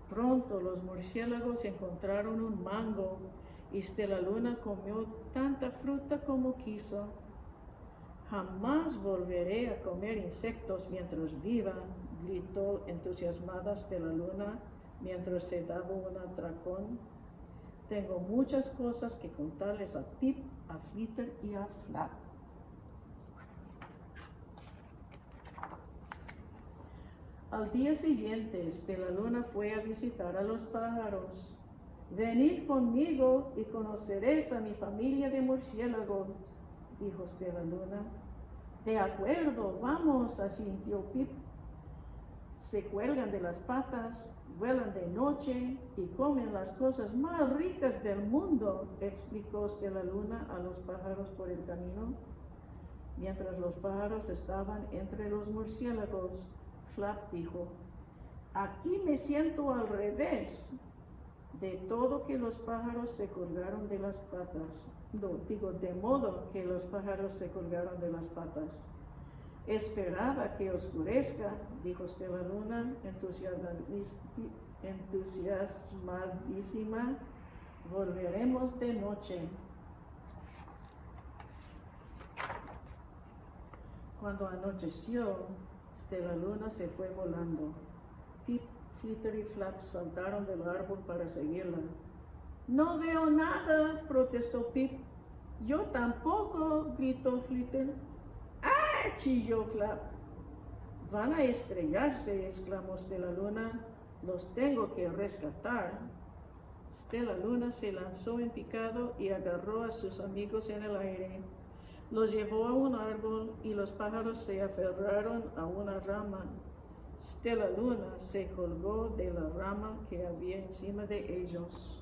Pronto los murciélagos encontraron un mango y Stella Luna comió tanta fruta como quiso. Jamás volveré a comer insectos mientras viva, gritó entusiasmada Stella Luna mientras se daba un atracón. Tengo muchas cosas que contarles a Pip, a Flitter y a Flap. Al día siguiente, Stella Luna fue a visitar a los pájaros. Venid conmigo y conoceréis a mi familia de murciélagos, dijo Stella Luna. De acuerdo, vamos, asintió Pip. Se cuelgan de las patas, vuelan de noche y comen las cosas más ricas del mundo, explicó Stella Luna a los pájaros por el camino. Mientras los pájaros estaban entre los murciélagos, Flap dijo: Aquí me siento al revés. De todo que los pájaros se colgaron de las patas. De modo que los pájaros se colgaron de las patas. Esperaba que oscurezca, dijo Stella Luna, entusiasmadísima. Volveremos de noche. Cuando anocheció, Stella Luna se fue volando. Pip, Flitter y Flap saltaron del árbol para seguirla. No veo nada, protestó Pip. Yo tampoco, gritó Flitter. ¡Ah!, chilló Flap. Van a estrellarse, exclamó Stella Luna. Los tengo que rescatar. Stella Luna se lanzó en picado y agarró a sus amigos en el aire. Los llevó a un árbol y los pájaros se aferraron a una rama. Stella Luna se colgó de la rama que había encima de ellos.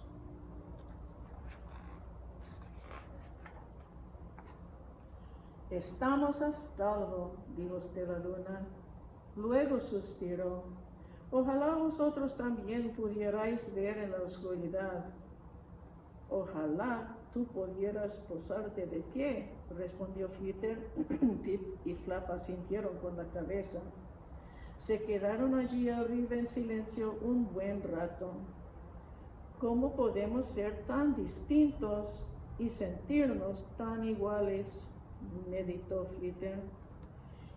Estamos a salvo, dijo Stella Luna. Luego suspiró. Ojalá vosotros también pudierais ver en la oscuridad. Ojalá tú pudieras posarte de pie, respondió Flitter. Pip y Flap asintieron con la cabeza. Se quedaron allí arriba en silencio un buen rato. ¿Cómo podemos ser tan distintos y sentirnos tan iguales?, meditó Flitter.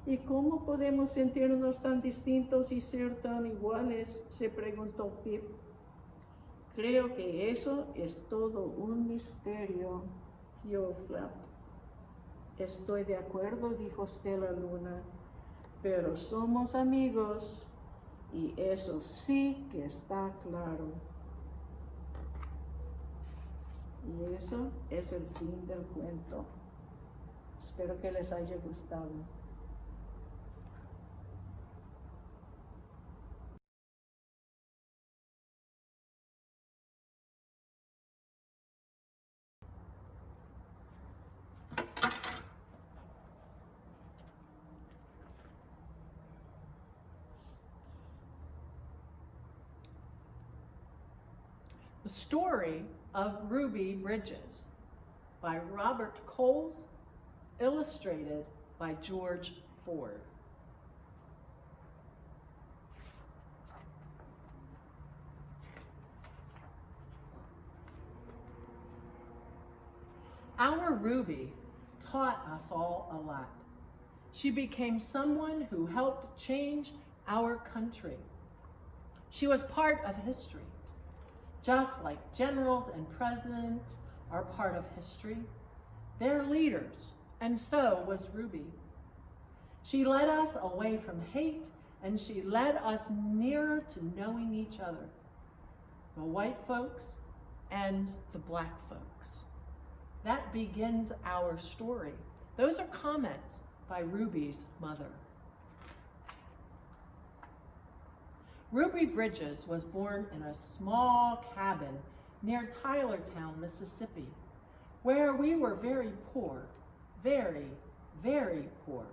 ¿Y cómo podemos sentirnos tan distintos y ser tan iguales?, se preguntó Pip. Creo que eso es todo un misterio, dijo Flap. Estoy de acuerdo, dijo Stella Luna, pero somos amigos y eso sí que está claro. Y eso es el fin del cuento. Espero que les haya gustado. The Story of Ruby Bridges by Robert Coles, illustrated by George Ford. Our Ruby taught us all a lot. She became someone who helped change our country. She was part of history. Just like generals and presidents are part of history, they're leaders, and so was Ruby. She led us away from hate, and she led us nearer to knowing each other, the white folks and the black folks. That begins our story. Those are comments by Ruby's mother. Ruby Bridges was born in a small cabin near Tylertown, Mississippi, where we were very poor, very, very poor.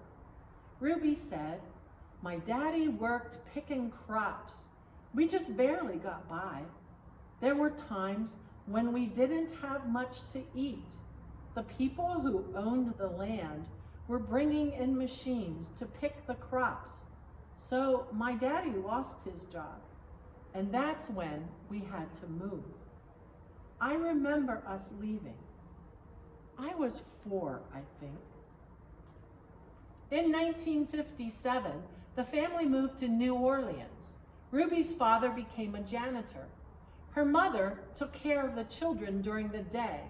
Ruby said, "My daddy worked picking crops. We just barely got by. There were times when we didn't have much to eat. The people who owned the land were bringing in machines to pick the crops. So my daddy lost his job, and that's when we had to move. I remember us leaving. I was 4, I think. In 1957, the family moved to New Orleans. Ruby's father became a janitor. Her mother took care of the children during the day.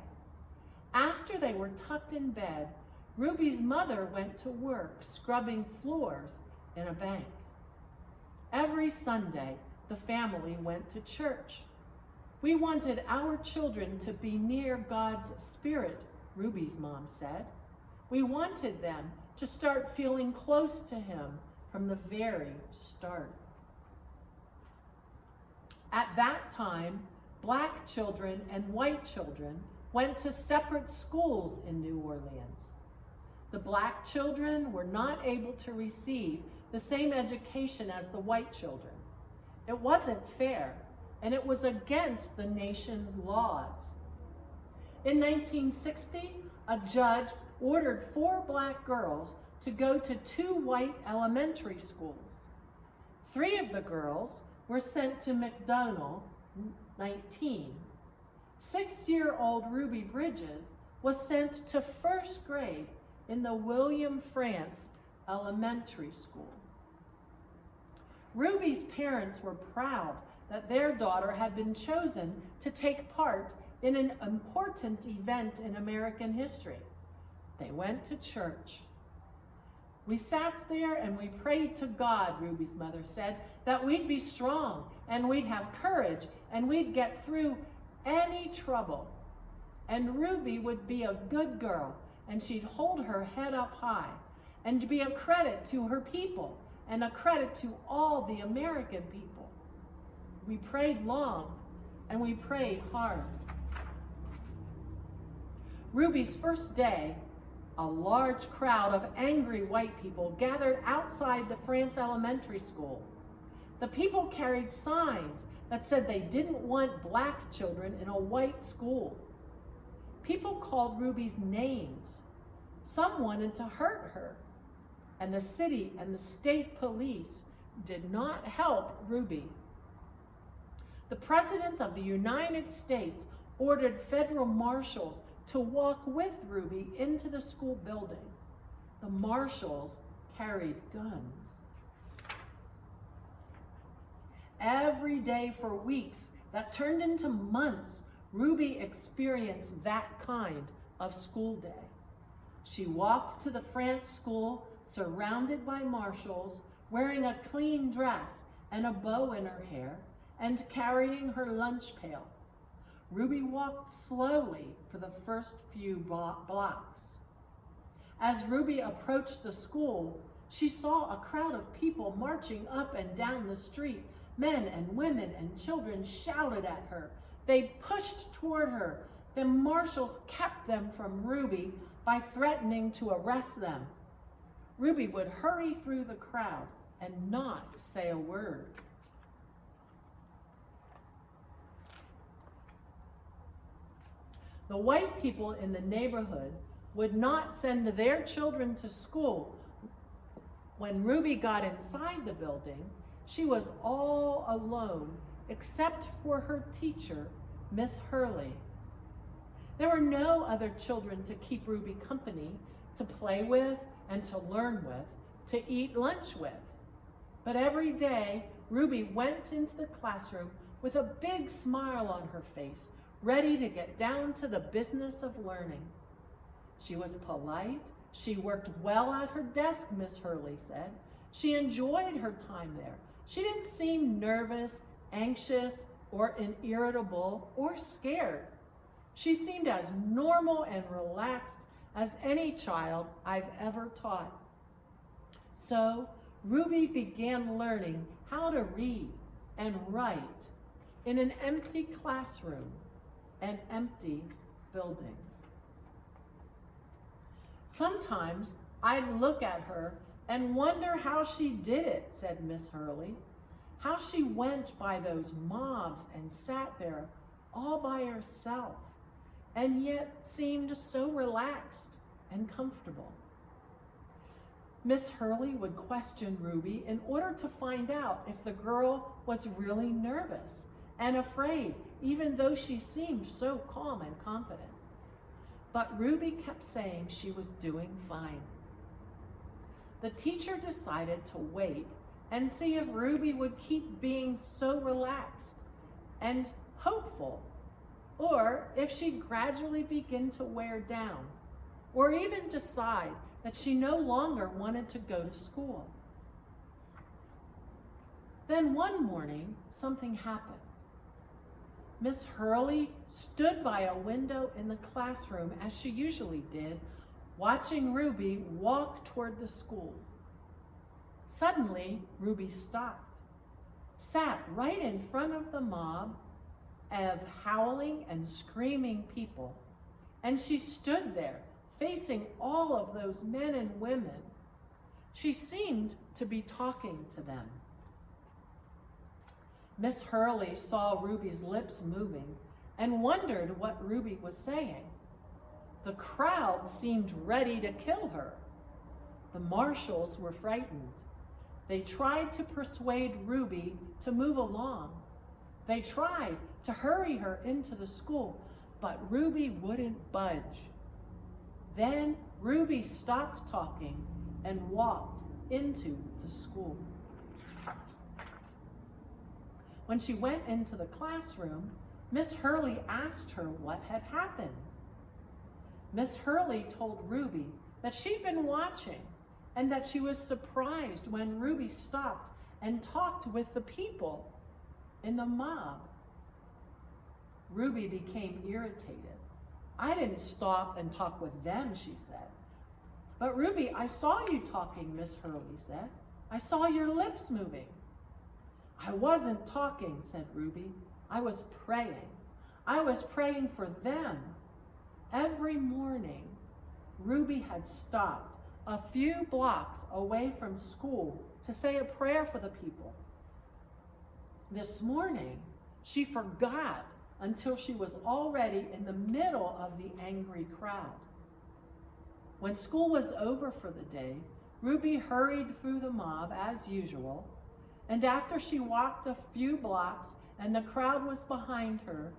After they were tucked in bed, Ruby's mother went to work scrubbing floors in a bank. Every Sunday, the family went to church. We wanted our children to be near God's Spirit, Ruby's mom said. We wanted them to start feeling close to Him from the very start. At that time, black children and white children went to separate schools in New Orleans. The black children were not able to receive the same education as the white children. It wasn't fair, and it was against the nation's laws. In 1960, a judge ordered 4 black girls to go to 2 white elementary schools. 3 of the girls were sent to McDonald, 19. 6-year-old Ruby Bridges was sent to 1st grade in the William France Elementary School. Ruby's parents were proud that their daughter had been chosen to take part in an important event in American history. They went to church. We sat there and we prayed to God, Ruby's mother said, that we'd be strong and we'd have courage and we'd get through any trouble. And Ruby would be a good girl and she'd hold her head up high and be a credit to her people and a credit to all the American people. We prayed long and we prayed hard. Ruby's first day, a large crowd of angry white people gathered outside the France Elementary School. The people carried signs that said they didn't want black children in a white school. People called Ruby's names. Some wanted to hurt her, and the city and the state police did not help Ruby. The President of the United States ordered federal marshals to walk with Ruby into the school building. The marshals carried guns. Every day for weeks that turned into months, Ruby experienced that kind of school day. She walked to the France school surrounded by marshals, wearing a clean dress and a bow in her hair, and carrying her lunch pail. Ruby walked slowly for the first few blocks. As Ruby approached the school, she saw a crowd of people marching up and down the street. Men and women and children shouted at her. They pushed toward her. The marshals kept them from Ruby by threatening to arrest them. Ruby would hurry through the crowd and not say a word. The white people in the neighborhood would not send their children to school. When Ruby got inside the building, she was all alone except for her teacher, Miss Hurley. There were no other children to keep Ruby company, to play with and to learn with, to eat lunch with. But every day, Ruby went into the classroom with a big smile on her face, ready to get down to the business of learning. She was polite. She worked well at her desk, Miss Hurley said. She enjoyed her time there. She didn't seem nervous, anxious, or irritable, or scared. She seemed as normal and relaxed as any child I've ever taught. So Ruby began learning how to read and write in an empty classroom, an empty building. Sometimes I'd look at her and wonder how she did it, said Miss Hurley. How she went by those mobs and sat there all by herself, and yet seemed so relaxed and comfortable. Miss Hurley would question Ruby in order to find out if the girl was really nervous and afraid, even though she seemed so calm and confident. But Ruby kept saying she was doing fine. The teacher decided to wait and see if Ruby would keep being so relaxed and hopeful, or if she'd gradually begin to wear down, or even decide that she no longer wanted to go to school. Then one morning, something happened. Miss Hurley stood by a window in the classroom, as she usually did, watching Ruby walk toward the school. Suddenly, Ruby stopped, sat right in front of the mob of howling and screaming people, and she stood there, facing all of those men and women. She seemed to be talking to them. Miss Hurley saw Ruby's lips moving and wondered what Ruby was saying. The crowd seemed ready to kill her. The marshals were frightened. They tried to persuade Ruby to move along. They tried to hurry her into the school, but Ruby wouldn't budge. Then Ruby stopped talking and walked into the school. When she went into the classroom, Miss Hurley asked her what had happened. Miss Hurley told Ruby that she'd been watching and that she was surprised when Ruby stopped and talked with the people in the mob. Ruby became irritated. I didn't stop and talk with them, she said. But Ruby, I saw you talking, Miss Hurley said. I saw your lips moving. I wasn't talking, said Ruby. I was praying. I was praying for them. Every morning, Ruby had stopped a few blocks away from school to say a prayer for the people. This morning, she forgot until she was already in the middle of the angry crowd. When school was over for the day, Ruby hurried through the mob as usual, and after she walked a few blocks and the crowd was behind her,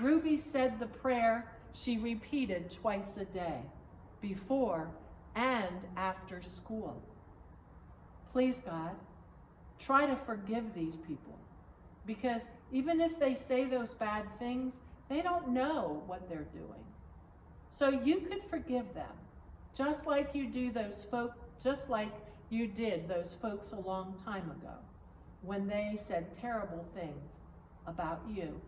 Ruby said the prayer she repeated twice a day, before and after school. Please, God, try to forgive these people, because even if they say those bad things, they don't know what they're doing. So you could forgive them, just like you did those folks a long time ago when they said terrible things about you.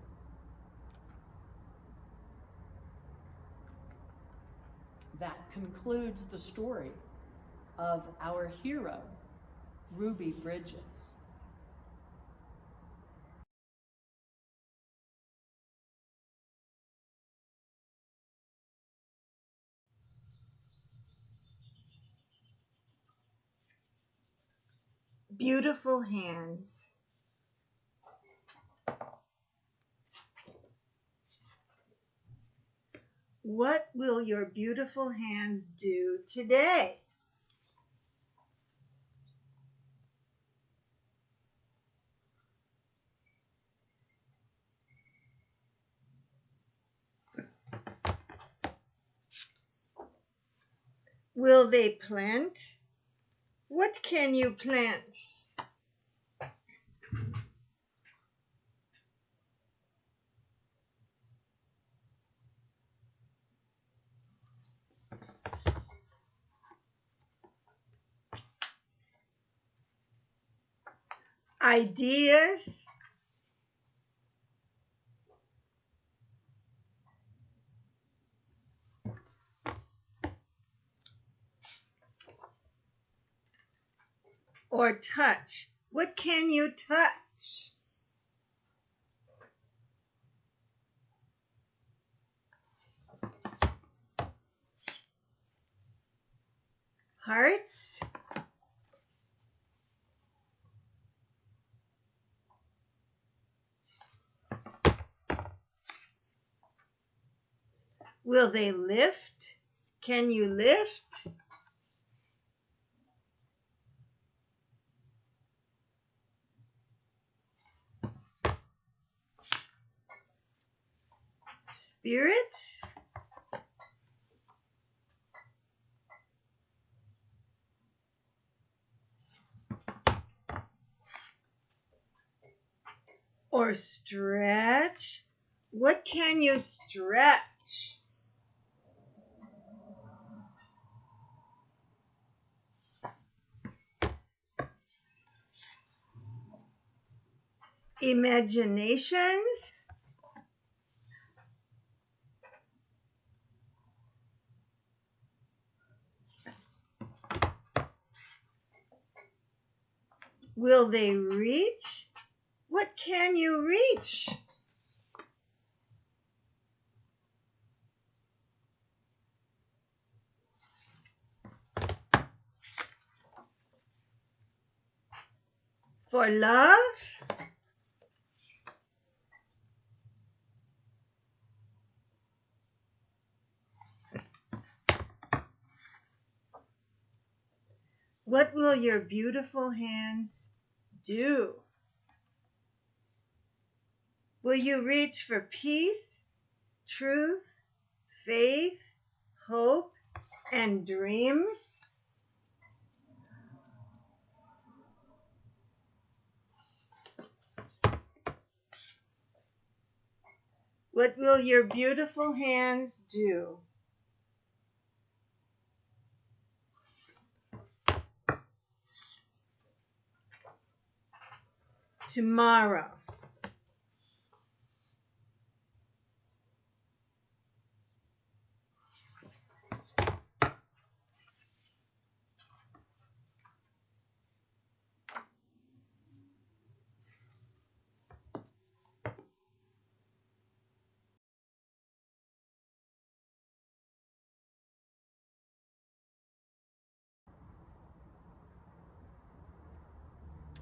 That concludes the story of our hero, Ruby Bridges. Beautiful hands. What will your beautiful hands do today? Will they plant? What can you plant? Ideas? Or touch? What can you touch? Hearts? Will they lift? Can you lift? Spirits? Or stretch? What can you stretch? Imaginations? Will they reach? What can you reach? For love? What will your beautiful hands do? Will you reach for peace, truth, faith, hope, and dreams? What will your beautiful hands do? Tomorrow.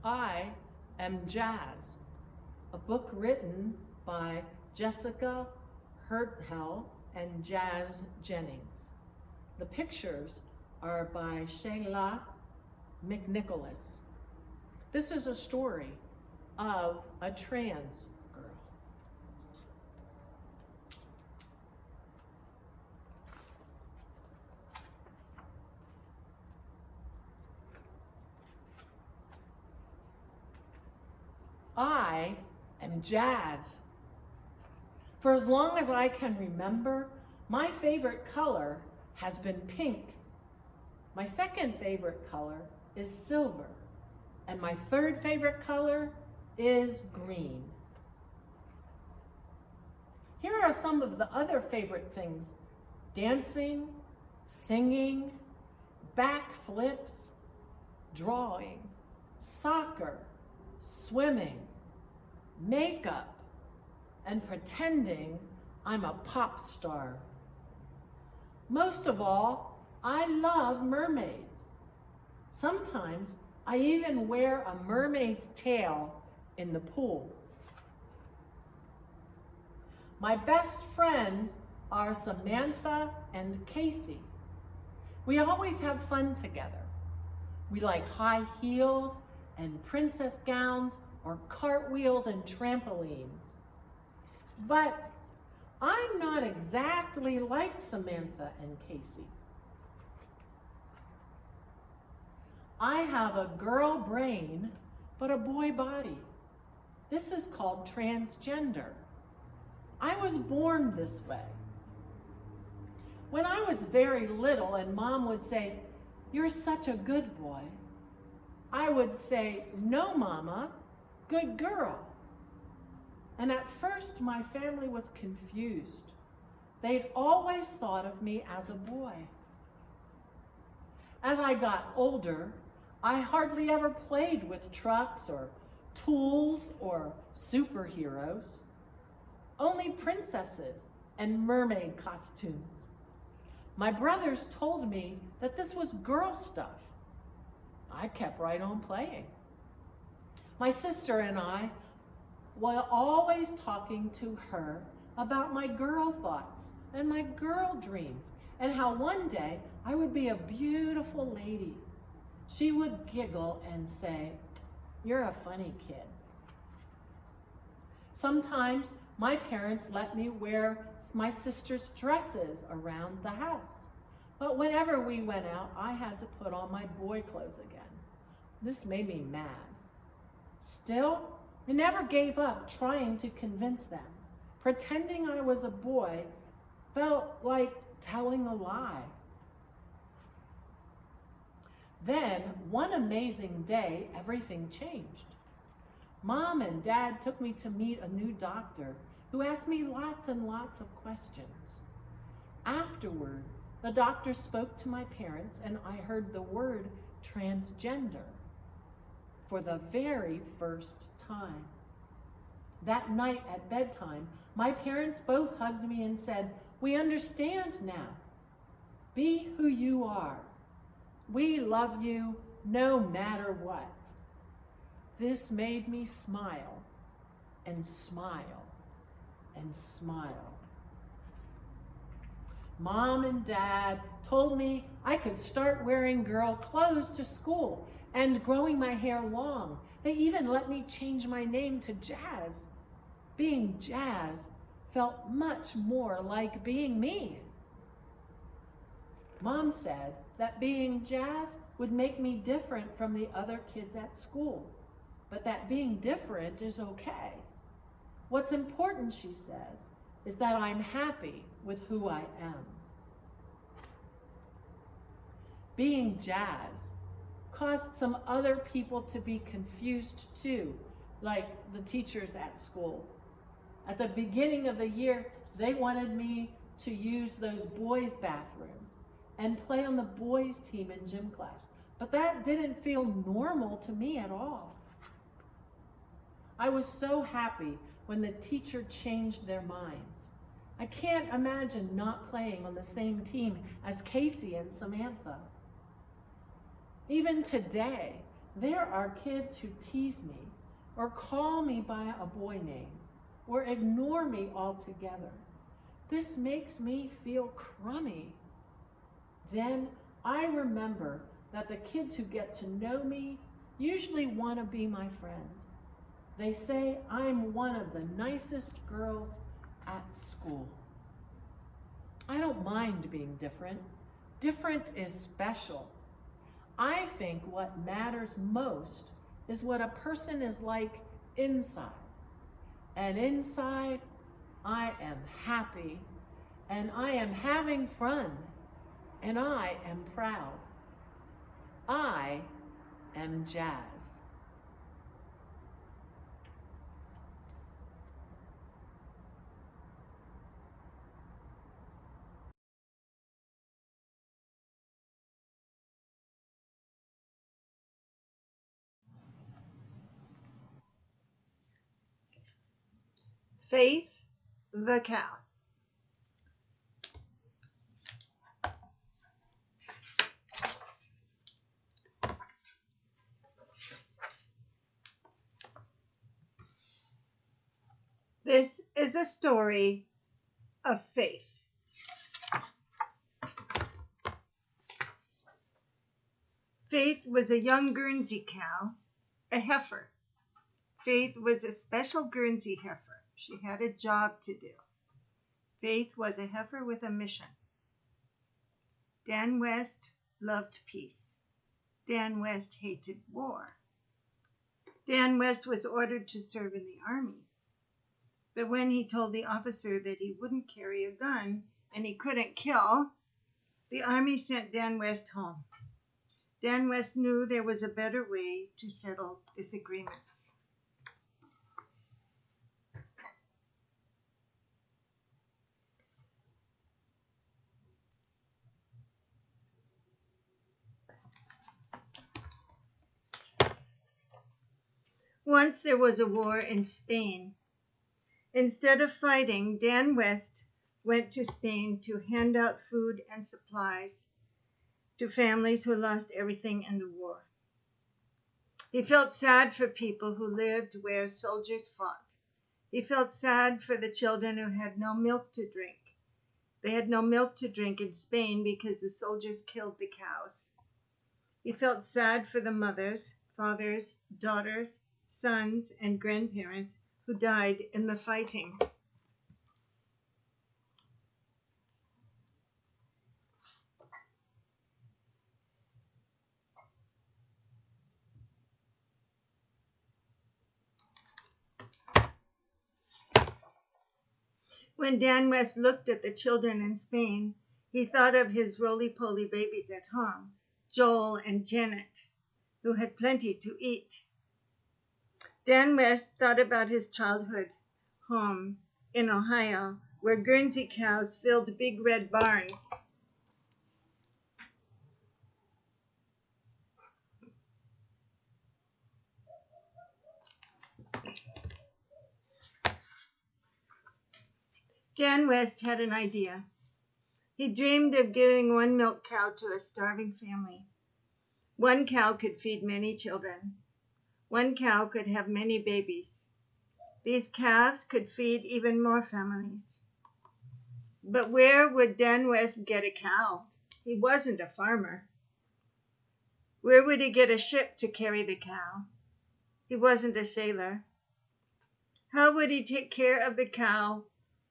I Am Jazz, a book written by Jessica Hertel and Jazz Jennings. The pictures are by Shayla McNicholas. This is a story of a trans girl. I am Jazz. For as long as I can remember, my favorite color has been pink. My second favorite color is silver. And my third favorite color is green. Here are some of the other favorite things: dancing, singing, backflips, drawing, soccer, swimming, makeup, and pretending I'm a pop star. Most of all, I love mermaids. Sometimes I even wear a mermaid's tail in the pool. My best friends are Samantha and Casey. We always have fun together. We like high heels and princess gowns or cartwheels and trampolines. But I'm not exactly like Samantha and Casey. I have a girl brain, but a boy body. This is called transgender. I was born this way. When I was very little and Mom would say, "You're such a good boy," I would say, "No, Mama, good girl." And at first my family was confused. They'd always thought of me as a boy. As I got older, I hardly ever played with trucks or tools or superheroes, only princesses and mermaid costumes. My brothers told me that this was girl stuff. I kept right on playing. My sister and I were always talking to her about my girl thoughts and my girl dreams, and how one day I would be a beautiful lady. She would giggle and say, "You're a funny kid." Sometimes my parents let me wear my sister's dresses around the house. But whenever we went out, I had to put on my boy clothes again. This made me mad. Still, I never gave up trying to convince them. Pretending I was a boy felt like telling a lie. Then, one amazing day, everything changed. Mom and Dad took me to meet a new doctor who asked me lots and lots of questions. Afterward, the doctor spoke to my parents and I heard the word transgender for the very first time. That night at bedtime, my parents both hugged me and said, "We understand now. Be who you are. We love you no matter what." This made me smile and smile and smile. Mom and Dad told me I could start wearing girl clothes to school and growing my hair long. They even let me change my name to Jazz. Being Jazz felt much more like being me. Mom said that being Jazz would make me different from the other kids at school, but that being different is okay. What's important, she says, is that I'm happy with who I am. Being Jazz caused some other people to be confused too, like the teachers at school. At the beginning of the year, they wanted me to use those boys' bathrooms and play on the boys' team in gym class, but that didn't feel normal to me at all. I was so happy when the teacher changed their minds. I can't imagine not playing on the same team as Casey and Samantha. Even today, There are kids who tease me or call me by a boy name or ignore me altogether. This makes me feel crummy. Then I remember that the kids who get to know me usually want to be my friend. They say I'm one of the nicest girls at school. I don't mind being different. Different is special. I think what matters most is what a person is like inside. And inside, I am happy, and I am having fun, and I am proud. I am Jazz. Faith the cow. This is a story of Faith. Faith was a young Guernsey cow, a heifer. Faith was a special Guernsey heifer. She had a job to do. Faith was a heifer with a mission. Dan West loved peace. Dan West hated war. Dan West was ordered to serve in the army. But when he told the officer that he wouldn't carry a gun and he couldn't kill, the army sent Dan West home. Dan West knew there was a better way to settle disagreements. Once there was a war in Spain. Instead of fighting, Dan West went to Spain to hand out food and supplies to families who lost everything in the war. He felt sad for people who lived where soldiers fought. He felt sad for the children who had no milk to drink. They had no milk to drink in Spain because the soldiers killed the cows. He felt sad for the mothers, fathers, daughters, sons, and grandparents who died in the fighting. When Dan West looked at the children in Spain, he thought of his roly-poly babies at home, Joel and Janet, who had plenty to eat. Dan West thought about his childhood home in Ohio, where Guernsey cows filled big red barns. Dan West had an idea. He dreamed of giving one milk cow to a starving family. One cow could feed many children. One cow could have many babies. These calves could feed even more families. But where would Dan West get a cow? He wasn't a farmer. Where would he get a ship to carry the cow? He wasn't a sailor. How would he take care of the cow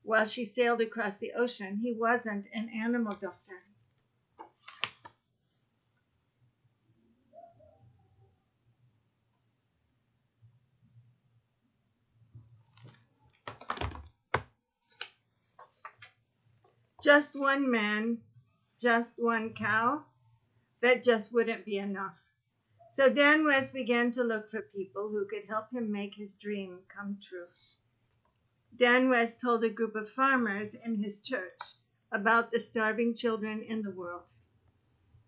while she sailed across the ocean? He wasn't an animal doctor. Just one man, just one cow, that just wouldn't be enough. So Dan West began to look for people who could help him make his dream come true. Dan West told a group of farmers in his church about the starving children in the world.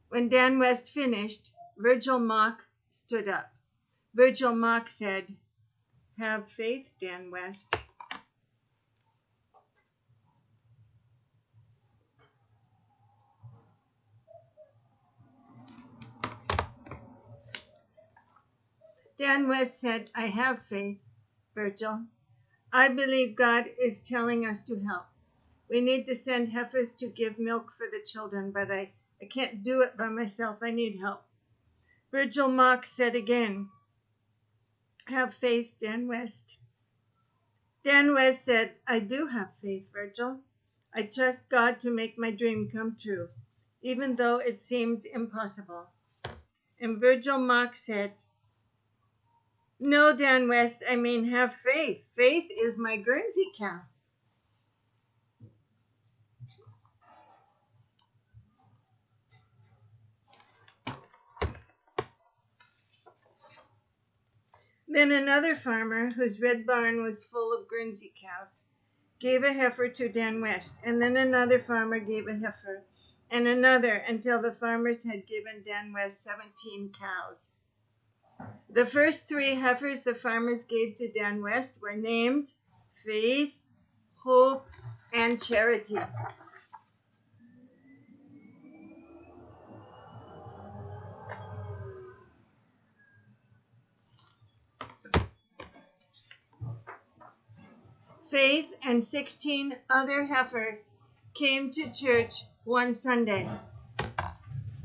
When Dan West finished, Virgil Mock stood up. Virgil Mock said, "Have faith, Dan West." Dan West said, I have faith, Virgil. I believe God is telling us to help. We need to send heifers to give milk for the children, but I can't do it by myself. I need help. Virgil Mock said again, have faith, Dan West. Dan West said, I do have faith, Virgil. I trust God to make my dream come true, even though it seems impossible. And Virgil Mock said, no, Dan West, I mean have faith. Faith is my Guernsey cow. Then another farmer, whose red barn was full of Guernsey cows, gave a heifer to Dan West, and then another farmer gave a heifer, and another, until the farmers had given Dan West 17 cows. The first 3 heifers the farmers gave to Dan West were named Faith, Hope, and Charity. Faith and 16 other heifers came to church one Sunday.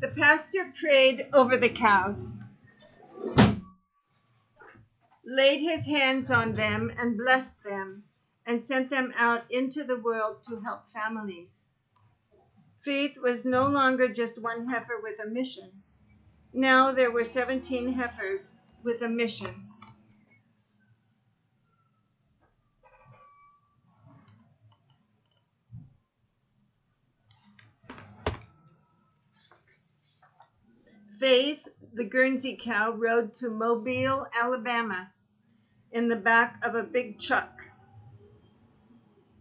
The pastor prayed over the cows, laid his hands on them and blessed them, and sent them out into the world to help families. Faith was no longer just one heifer with a mission. Now there were 17 heifers with a mission. Faith, the Guernsey cow, rode to Mobile, Alabama, in the back of a big truck.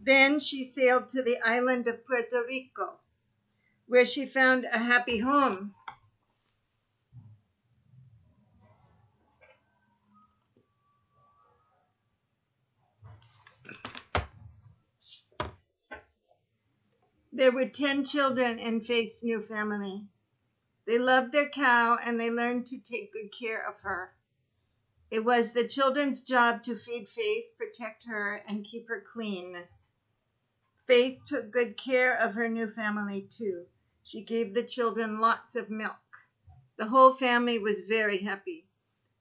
Then she sailed to the island of Puerto Rico, where she found a happy home. There were 10 children in Faith's new family. They loved their cow and they learned to take good care of her. It was the children's job to feed Faith, protect her, and keep her clean. Faith took good care of her new family too. She gave the children lots of milk. The whole family was very happy.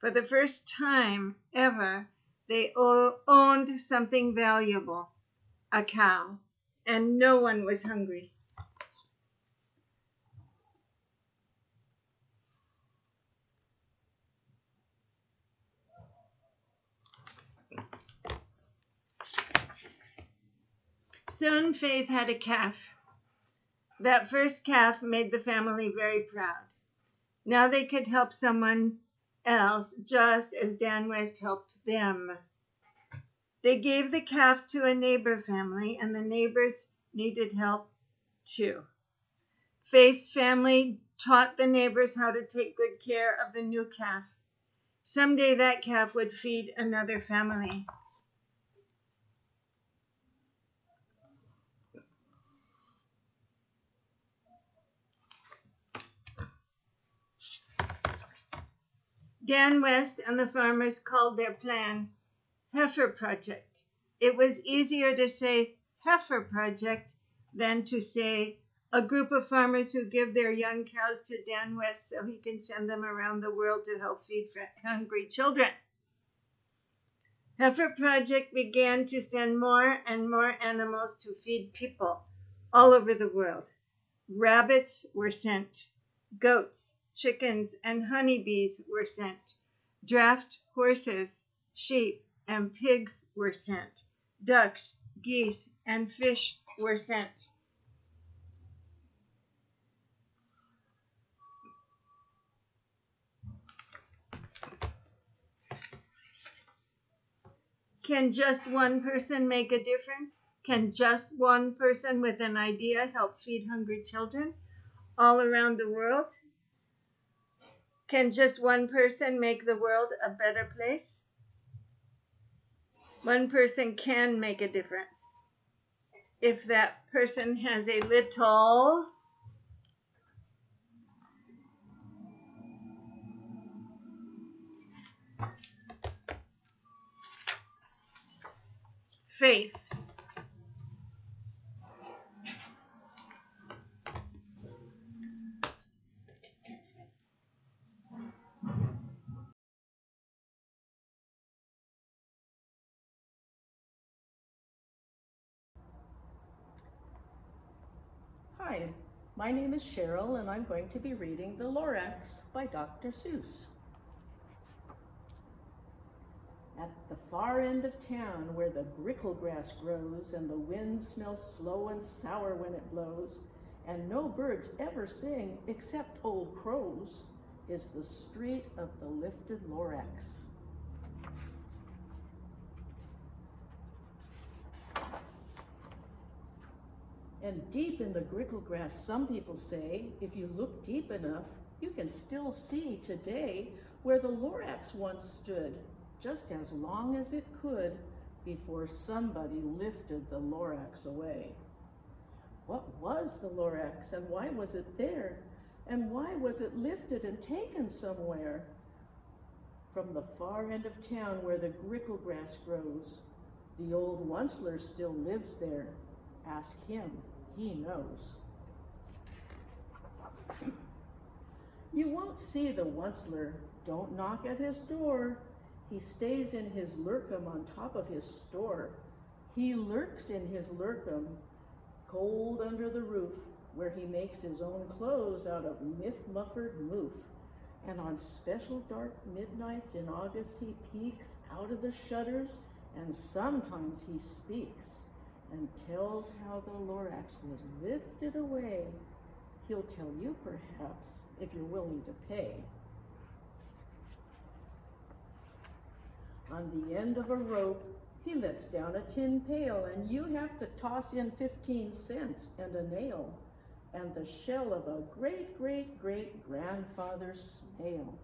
For the first time ever, they owned something valuable, a cow, and no one was hungry. Soon Faith had a calf. That first calf made the family very proud. Now they could help someone else just as Dan West helped them. They gave the calf to a neighbor family, and the neighbors needed help too. Faith's family taught the neighbors how to take good care of the new calf. Someday that calf would feed another family. Dan West and the farmers called their plan Heifer Project. It was easier to say Heifer Project than to say a group of farmers who give their young cows to Dan West so he can send them around the world to help feed hungry children. Heifer Project began to send more and more animals to feed people all over the world. Rabbits were sent, goats, chickens, and honeybees were sent. Draft horses, sheep, and pigs were sent. Ducks, geese, and fish were sent. Can just one person make a difference? Can just one person with an idea help feed hungry children all around the world? Can just one person make the world a better place? One person can make a difference. If that person has a little faith. Hi, my name is Cheryl, and I'm going to be reading The Lorax by Dr. Seuss. At the far end of town, where the grickle grass grows, and the wind smells slow and sour when it blows, and no birds ever sing except old crows, is the street of the lifted Lorax. And deep in the grickle grass, some people say, if you look deep enough, you can still see today where the Lorax once stood, just as long as it could before somebody lifted the Lorax away. What was the Lorax, and why was it there? And why was it lifted and taken somewhere? From the far end of town where the grickle grass grows, the old Onceler still lives there. Ask him, he knows. You won't see the Onceler, don't knock at his door. He stays in his lurkum on top of his store. He lurks in his lurkum, cold under the roof, where he makes his own clothes out of miff-muffered moof. And on special dark midnights in August, he peeks out of the shutters, and sometimes he speaks and tells how the Lorax was lifted away. He'll tell you, perhaps, if you're willing to pay. On the end of a rope, he lets down a tin pail, and you have to toss in 15 cents and a nail, and the shell of a great-great-great-grandfather's snail.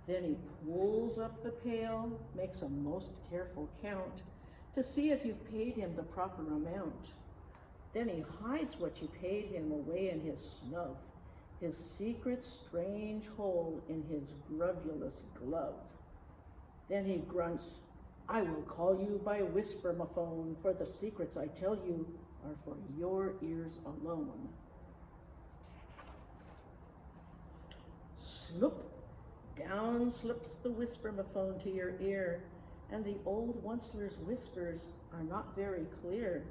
Then he pulls up the pail, makes a most careful count to see if you've paid him the proper amount. Then he hides what you paid him away in his snub, his secret strange hole in his grubulous glove. Then he grunts, I will call you by whisper-mophone, for the secrets I tell you are for your ears alone. Sloop, down slips the whisper-mophone to your ear, and the old Onceler's whispers are not very clear,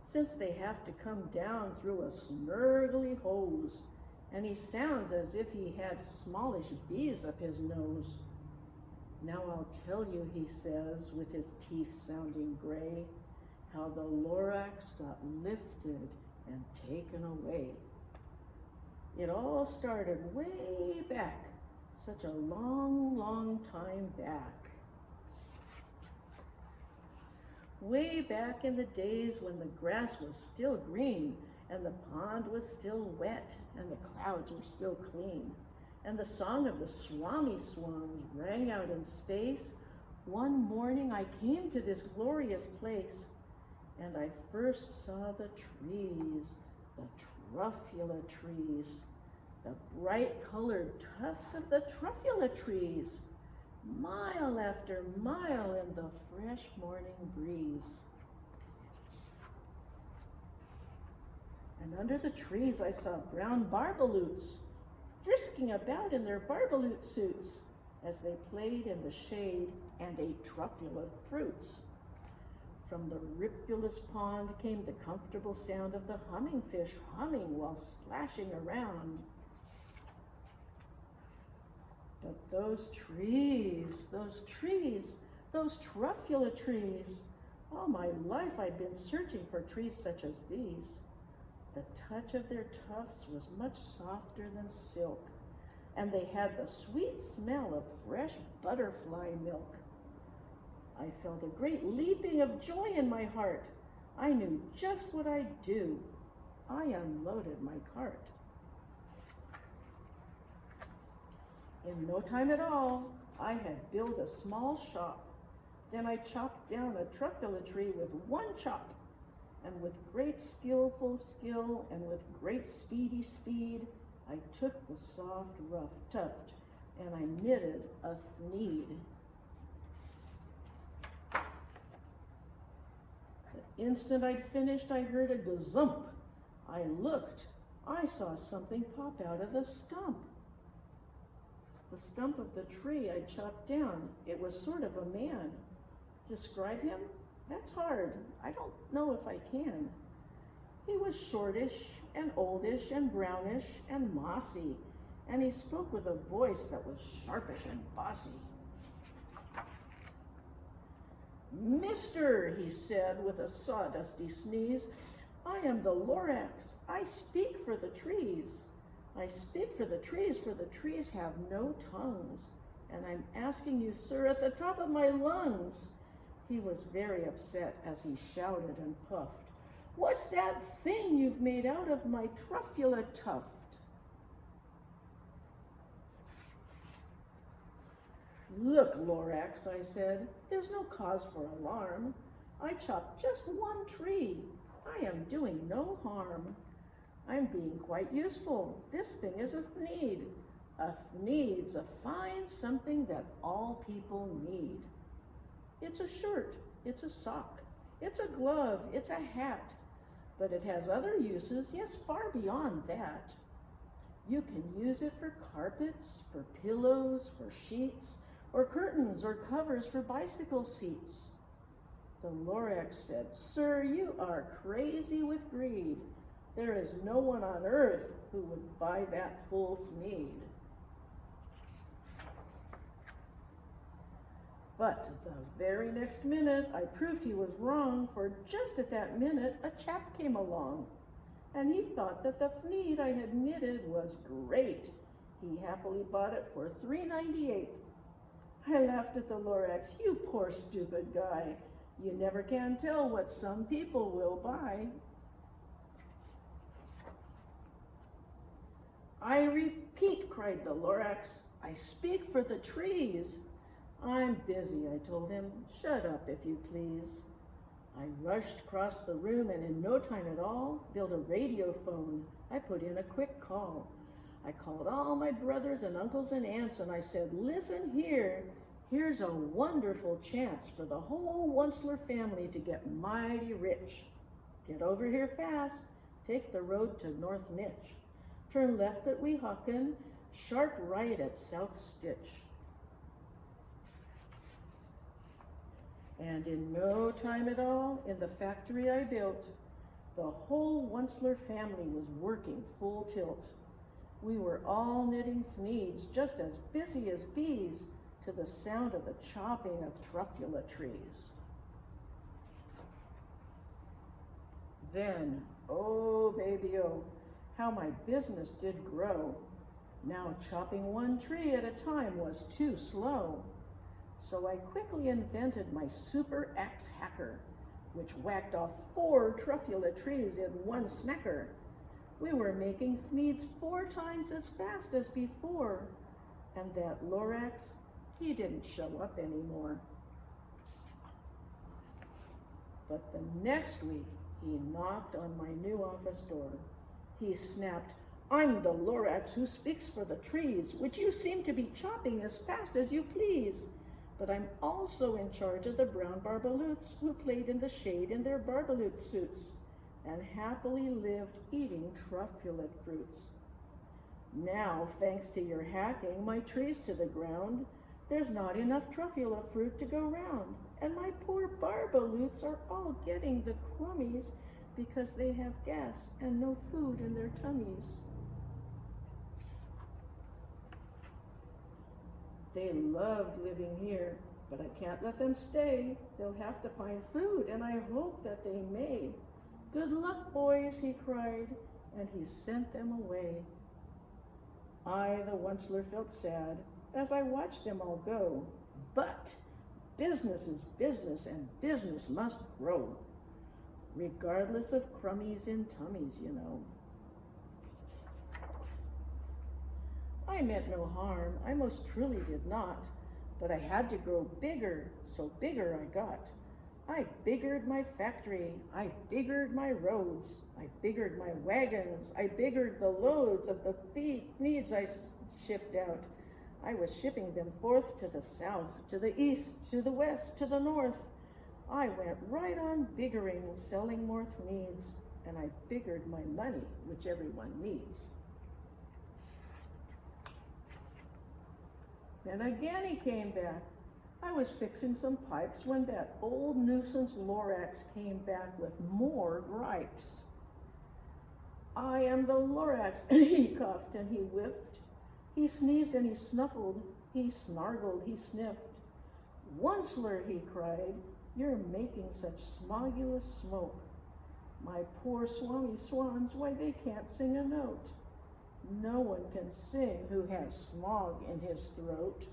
since they have to come down through a snurgly hose, and he sounds as if he had smallish bees up his nose. Now I'll tell you, he says, with his teeth sounding gray, how the Lorax got lifted and taken away. It all started way back, such a long, long time back. Way back in the days when the grass was still green, and the pond was still wet, and the clouds were still clean, and the song of the Swami swans rang out in space, one morning I came to this glorious place, and I first saw the trees, the truffula trees, the bright-colored tufts of the truffula trees, mile after mile in the fresh morning breeze. And under the trees I saw brown barbaloots frisking about in their barbaloot suits as they played in the shade and ate truffula fruits. From the ripulous pond came the comfortable sound of the humming fish humming while splashing around. But those trees, those truffula trees, all my life I'd been searching for trees such as these. The touch of their tufts was much softer than silk, and they had the sweet smell of fresh butterfly milk. I felt a great leaping of joy in my heart. I knew just what I'd do. I unloaded my cart. In no time at all, I had built a small shop. Then I chopped down a truffula tree with one chop, and with great skillful skill and with great speedy speed, I took the soft, rough tuft, and I knitted a thneed. instant I'd finished, I heard a gazump. I looked. I saw something pop out of the stump. The stump of the tree I chopped down. It was sort of a man. Describe him? That's hard. I don't know if I can. He was shortish and oldish and brownish and mossy, and he spoke with a voice that was sharpish and bossy. "Mister," he said with a sawdusty sneeze, "I am the Lorax. I speak for the trees. I speak for the trees, for the trees have no tongues. And I'm asking you, sir, at the top of my lungs." He was very upset as he shouted and puffed. "What's that thing you've made out of my truffula tuft?" "Look, Lorax," I said, "there's no cause for alarm. I chopped just one tree. I am doing no harm. I'm being quite useful. This thing is a thneed. A thneed's a fine something that all people need. It's a shirt, it's a sock, it's a glove, it's a hat, but it has other uses, yes, far beyond that. You can use it for carpets, for pillows, for sheets, or curtains or covers for bicycle seats." The Lorax said, "Sir, you are crazy with greed. There is no one on earth who would buy that fool thneed." But the very next minute, I proved he was wrong, for just at that minute, a chap came along, and he thought that the thneed I had knitted was great. He happily bought it for $3.98. I laughed at the Lorax. "You poor stupid guy. You never can tell what some people will buy." "I repeat," cried the Lorax, "I speak for the trees." "I'm busy," I told him. "Shut up, if you please." I rushed across the room and in no time at all built a radio phone. I put in a quick call. I called all my brothers and uncles and aunts and I said, "Listen here. Here's a wonderful chance for the whole Onceler family to get mighty rich. Get over here fast. Take the road to North Nitch. Turn left at Weehawken, sharp right at South Stitch." And in no time at all, in the factory I built, the whole Onceler family was working full tilt. We were all knitting thneeds, just as busy as bees, to the sound of the chopping of truffula trees. Then, oh baby, oh, how my business did grow. Now chopping one tree at a time was too slow. So I quickly invented my super axe hacker, which whacked off 4 truffula trees in one smacker. We were making thneeds 4 times as fast as before, and that Lorax, he didn't show up anymore. But the next week, he knocked on my new office door. He snapped, "I'm the Lorax who speaks for the trees, which you seem to be chopping as fast as you please. But I'm also in charge of the brown barbaloots who played in the shade in their barbaloot suits and happily lived eating truffula fruits. Now, thanks to your hacking my trees to the ground, there's not enough truffula fruit to go round, and my poor barbaloots are all getting the crummies because they have gas and no food in their tummies." They loved living here, but I can't let them stay. They'll have to find food, and I hope that they may. "Good luck, boys," he cried, and he sent them away. I, the Onceler, felt sad as I watched them all go, but business is business, and business must grow, regardless of crummies in tummies, you know. I meant no harm, I most truly did not, but I had to grow bigger, so bigger I got. I biggered my factory, I biggered my roads, I biggered my wagons, I biggered the loads of the thneeds I shipped out. I was shipping them forth to the south, to the east, to the west, to the north. I went right on biggering, selling more thneeds, and I biggered my money, which everyone needs. Then again he came back. I was fixing some pipes when that old nuisance Lorax came back with more gripes. I am the Lorax, he coughed and he whiffed. He sneezed and he snuffled, he snargled, he sniffed. Onceler, he cried, you're making such smogulous smoke. My poor swami swans, why they can't sing a note. No one can sing who has smog in his throat.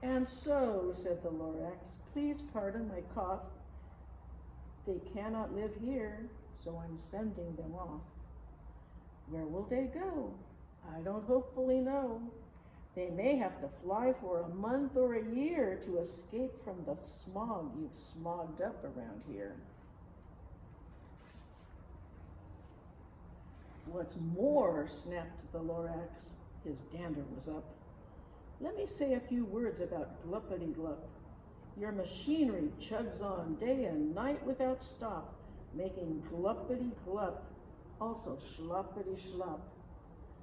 And so, said the Lorax, please pardon my cough. They cannot live here, so I'm sending them off. Where will they go? I don't hopefully know. They may have to fly for a month or a year to escape from the smog you've smogged up around here. What's more, snapped the Lorax, his dander was up. Let me say a few words about Gluppity-Glup. Your machinery chugs on day and night without stop, making Gluppity-Glup, also Schloppity-Schlop.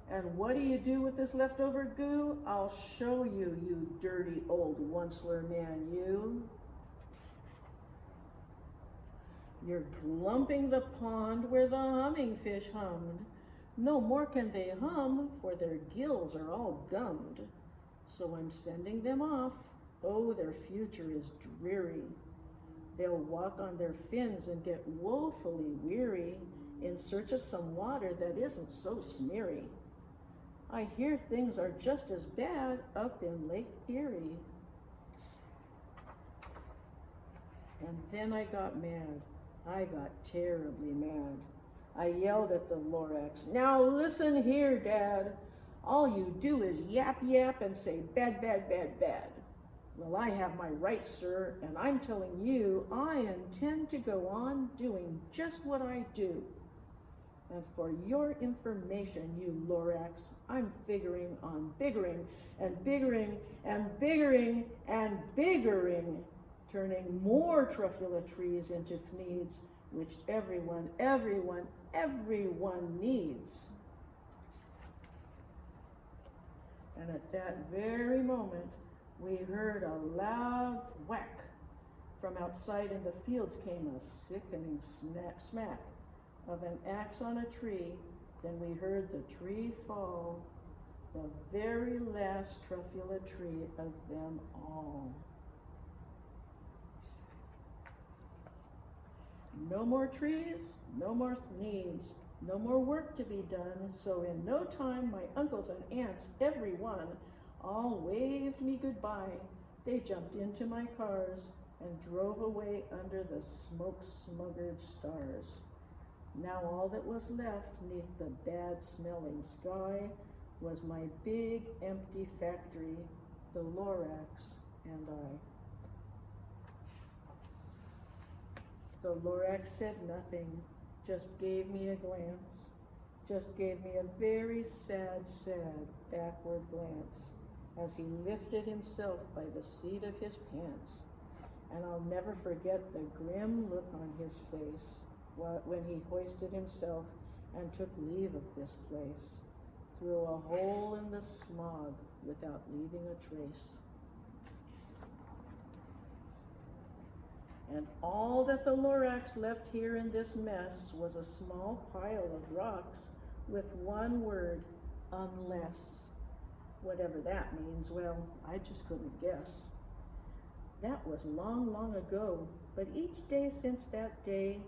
And what do you do with this leftover goo? I'll show you, you dirty old Onceler man, you. You're glumping the pond where the humming fish hummed. No more can they hum, for their gills are all gummed. So I'm sending them off. Oh, their future is dreary. They'll walk on their fins and get woefully weary in search of some water that isn't so smeary. I hear things are just as bad up in Lake Erie. And then I got mad. I got terribly mad. I yelled at the Lorax, now listen here, Dad. All you do is yap, yap, and say bad, bad, bad, bad. Well, I have my rights, sir, and I'm telling you, I intend to go on doing just what I do. And for your information, you Lorax, I'm figuring on biggering and biggering and biggering and biggering, turning more truffula trees into thneeds, which everyone needs. And at that very moment, we heard a loud thwack. From outside in the fields came a sickening smack of an axe on a tree. Then we heard the tree fall, the very last truffula tree of them all. No more trees, no more needs, no more work to be done, so in no time my uncles and aunts, every one, all waved me goodbye. They jumped into my cars and drove away under the smoke-smuggered stars. Now all that was left neath the bad-smelling sky was my big empty factory, the Lorax and I. The Lorax said nothing, just gave me a glance, just gave me a very sad, sad backward glance as he lifted himself by the seat of his pants. And I'll never forget the grim look on his face when he hoisted himself and took leave of this place, through a hole in the smog without leaving a trace. And all that the Lorax left here in this mess was a small pile of rocks with one word, unless. Whatever that means, well, I just couldn't guess. That was long, long ago, but each day since that day,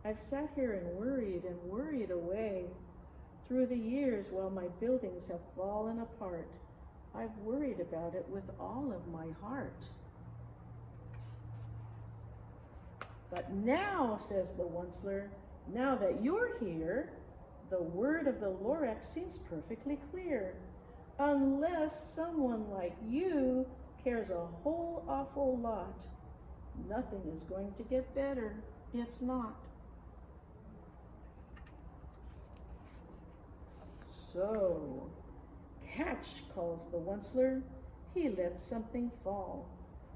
I've sat here and worried away. Through the years, while my buildings have fallen apart, I've worried about it with all of my heart. But now, says the Onceler, now that you're here, the word of the Lorax seems perfectly clear. Unless someone like you cares a whole awful lot, nothing is going to get better. It's not. So, catch, calls the Onceler. He lets something fall.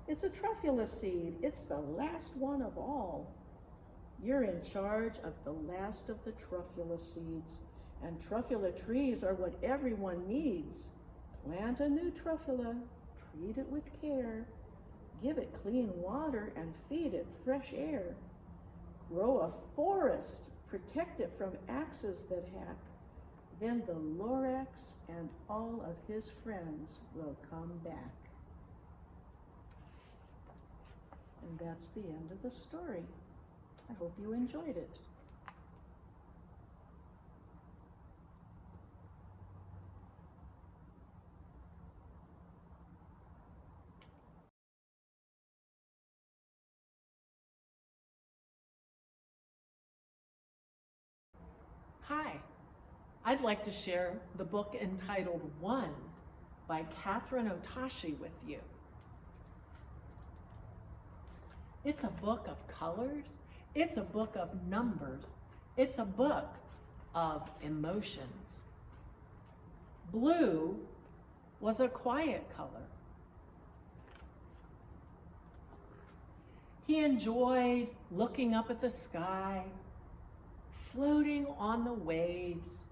It's a truffula seed. It's the last one of all. You're in charge of the last of the truffula seeds. And truffula trees are what everyone needs. Plant a new truffula, treat it with care, give it clean water and feed it fresh air. Grow a forest, protect it from axes that hack. Then the Lorax and all of his friends will come back. And that's the end of the story. I hope you enjoyed it. Hi, I'd like to share the book entitled One by Catherine Otashi with you. It's a book of colors, it's a book of numbers, it's a book of emotions. Blue was a quiet color. He enjoyed looking up at the sky, floating on the waves,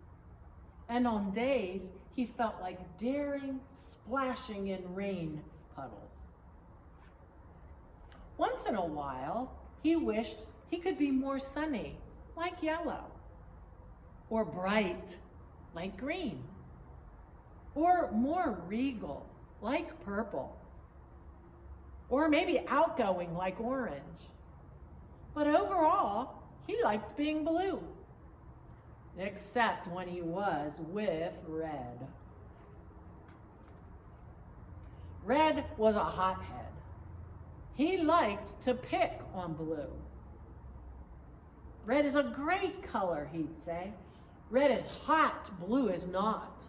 and on days he felt like daring, splashing in rain puddles. Once in a while, he wished he could be more sunny, like yellow, or bright, like green, or more regal, like purple, or maybe outgoing, like orange. But overall, he liked being blue, except when he was with Red. Red was a hothead. He liked to pick on Blue. Red is a great color, he'd say. Red is hot, Blue is not.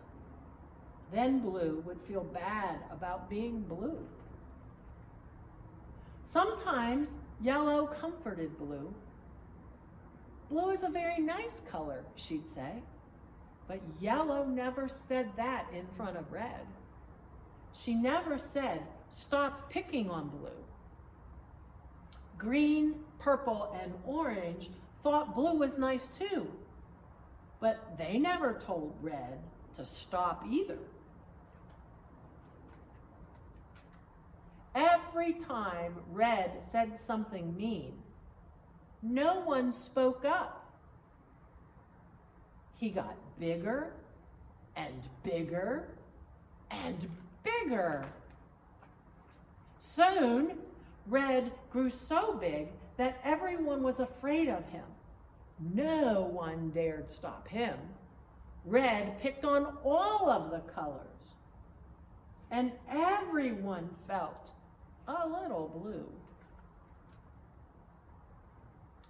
Then Blue would feel bad about being blue. Sometimes yellow comforted Blue. Blue is a very nice color, she'd say, but yellow never said that in front of Red. She never said, stop picking on Blue. Green, purple, and orange thought Blue was nice too, but they never told Red to stop either. Every time Red said something mean, no one spoke up. He got bigger and bigger and bigger. Soon, Red grew so big that everyone was afraid of him. No one dared stop him. Red picked on all of the colors, and everyone felt a little blue.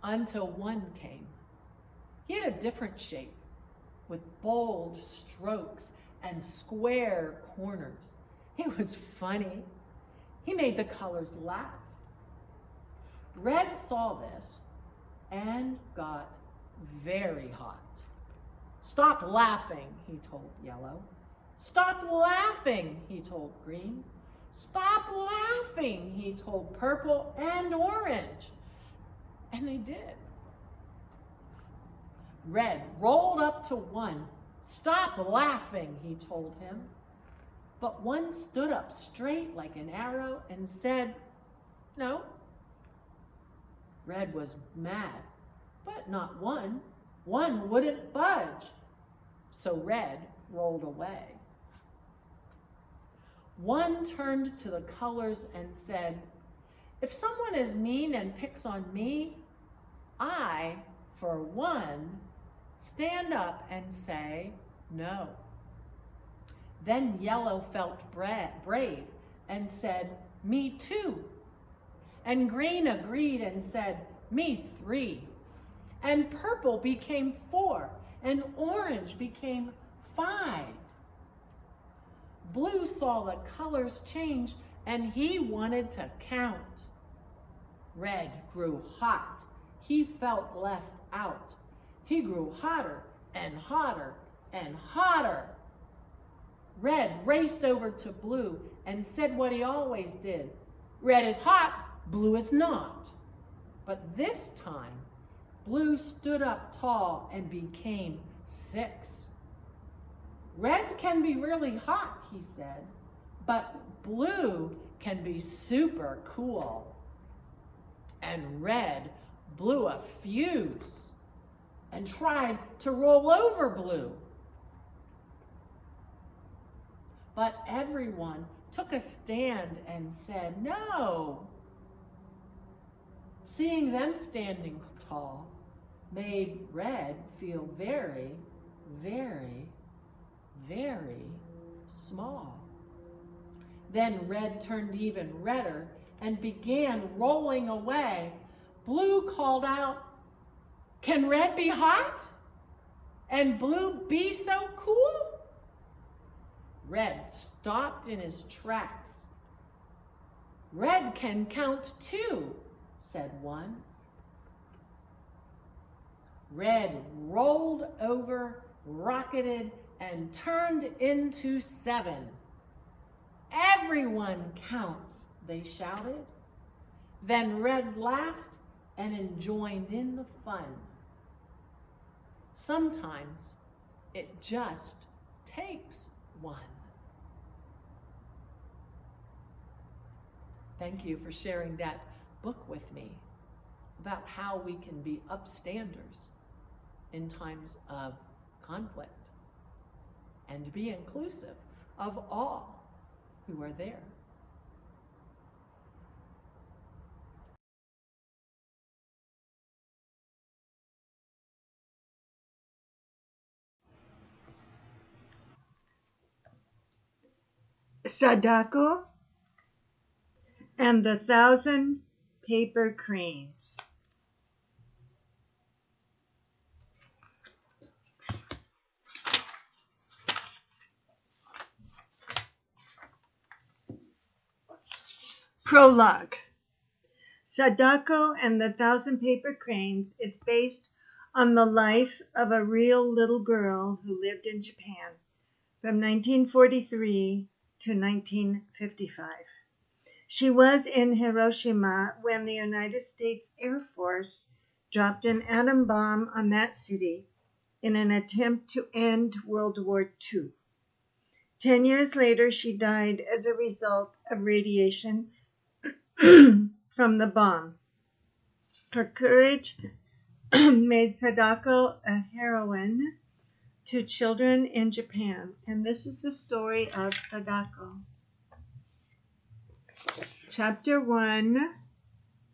Until one came. He had a different shape, with bold strokes and square corners. He was funny. He made the colors laugh. Red saw this and got very hot. Stop laughing, he told Yellow. Stop laughing, he told Green. Stop laughing, he told Purple and Orange. And they did. Red rolled up to one. Stop laughing, he told him. But one stood up straight like an arrow and said, no. Red was mad, but not one. One wouldn't budge. So Red rolled away. One turned to the colors and said, if someone is mean and picks on me, I, for one, stand up and say no. Then Yellow felt brave and said, me too. And Green agreed and said, me 3. And Purple became 4, and Orange became 5. Blue saw the colors change, and he wanted to count. Red grew hot. He felt left out. He grew hotter and hotter and hotter. Red raced over to Blue and said what he always did. Red is hot, blue is not. But this time, blue stood up tall and became 6. Red can be really hot, he said, but blue can be super cool. And Red blew a fuse and tried to roll over Blue. But everyone took a stand and said no. Seeing them standing tall made Red feel very, very, very small. Then Red turned even redder and began rolling away. Blue called out, "Can Red be hot? And Blue be so cool?" Red stopped in his tracks. "Red can count 2, said one. Red rolled over, rocketed, and turned into 7. "Everyone counts," they shouted. Then Red laughed and joined in the fun. Sometimes it just takes one. Thank you for sharing that book with me about how we can be upstanders in times of conflict and be inclusive of all who are there. Sadako and the 1,000 Paper Cranes. Prologue. Sadako and the 1,000 Paper Cranes is based on the life of a real little girl who lived in Japan from 1943 to 1955. She was in Hiroshima when the United States Air Force dropped an atom bomb on that city in an attempt to end World War II. 10 years later, she died as a result of radiation from the bomb. Her courage made Sadako a heroine to children in Japan. And this is the story of Sadako. Chapter 1,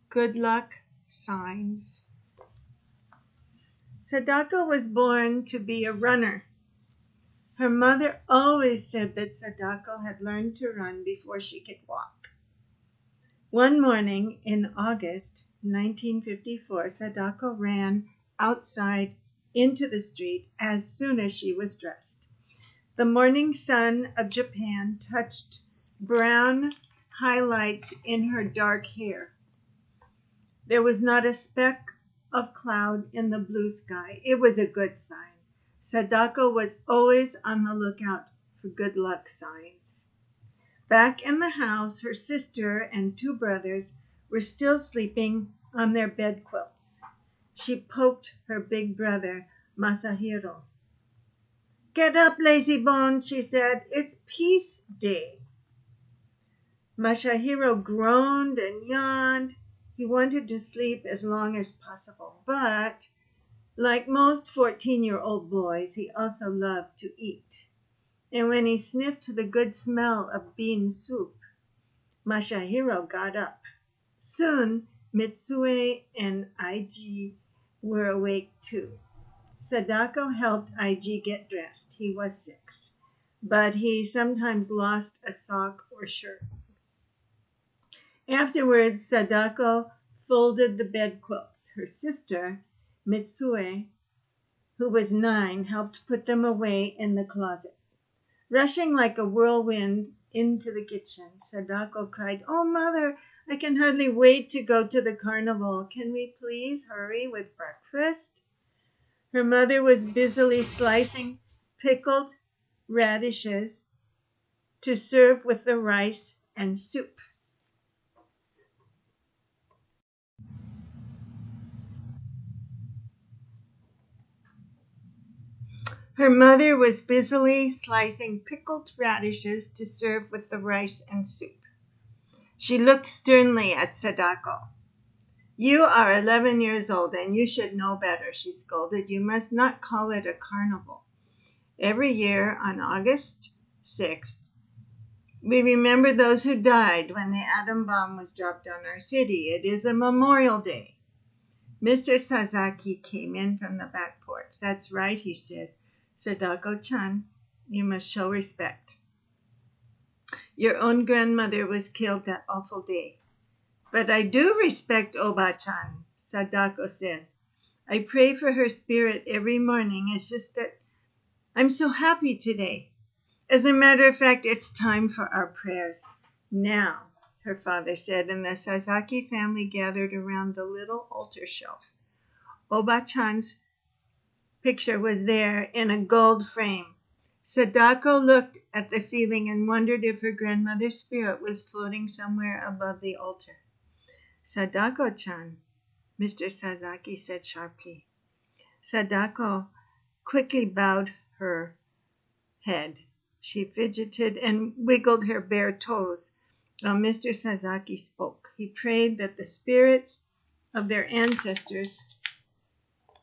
Good Luck Signs. Sadako was born to be a runner. Her mother always said that Sadako had learned to run before she could walk. One morning in August 1954, Sadako ran outside into the street as soon as she was dressed. The morning sun of Japan touched brown highlights in her dark hair. There was not a speck of cloud in the blue sky. It was a good sign. Sadako was always on the lookout for good luck signs. Back in the house, her sister and 2 brothers were still sleeping on their bed quilts. She poked her big brother, Masahiro. "Get up, lazy bone," she said. "It's peace day." Masahiro groaned and yawned. He wanted to sleep as long as possible, but like most 14-year-old boys, he also loved to eat. And when he sniffed the good smell of bean soup, Masahiro got up. Soon, Mitsue and Aiji were awake too. Sadako helped Aiji get dressed. He was 6, but he sometimes lost a sock or shirt. Afterwards, Sadako folded the bed quilts. Her sister, Mitsue, who was 9, helped put them away in the closet. Rushing like a whirlwind into the kitchen, Sadako cried, "Oh, Mother, I can hardly wait to go to the carnival. Can we please hurry with breakfast?" Her mother was busily slicing pickled radishes to serve with the rice and soup. Her mother was busily slicing pickled radishes to serve with the rice and soup. She looked sternly at Sadako. "You are 11 years old and you should know better," she scolded. "You must not call it a carnival. Every year on August 6th, we remember those who died when the atom bomb was dropped on our city. It is a Memorial Day." Mr. Sasaki came in from the back porch. "That's right," he said. "Sadako-chan, you must show respect. Your own grandmother was killed that awful day." "But I do respect Oba-chan," Sadako said. "I pray for her spirit every morning. It's just that I'm so happy today. As a matter of fact, it's time for our prayers." "Now," her father said, and the Sasaki family gathered around the little altar shelf. Oba-chan's picture was there in a gold frame. Sadako looked at the ceiling and wondered if her grandmother's spirit was floating somewhere above the altar. "Sadako-chan," Mr. Sasaki said sharply. Sadako quickly bowed her head. She fidgeted and wiggled her bare toes while Mr. Sasaki spoke. He prayed that the spirits of their ancestors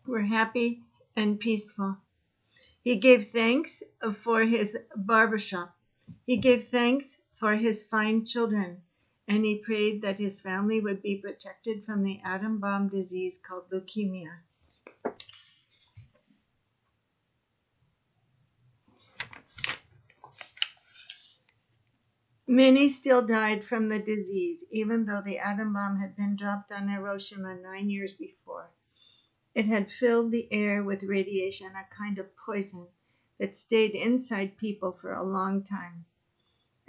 were happy and peaceful. He gave thanks for his barbershop. He gave thanks for his fine children. And he prayed that his family would be protected from the atom bomb disease called leukemia. Many still died from the disease, even though the atom bomb had been dropped on Hiroshima 9 years before. It had filled the air with radiation, a kind of poison that stayed inside people for a long time.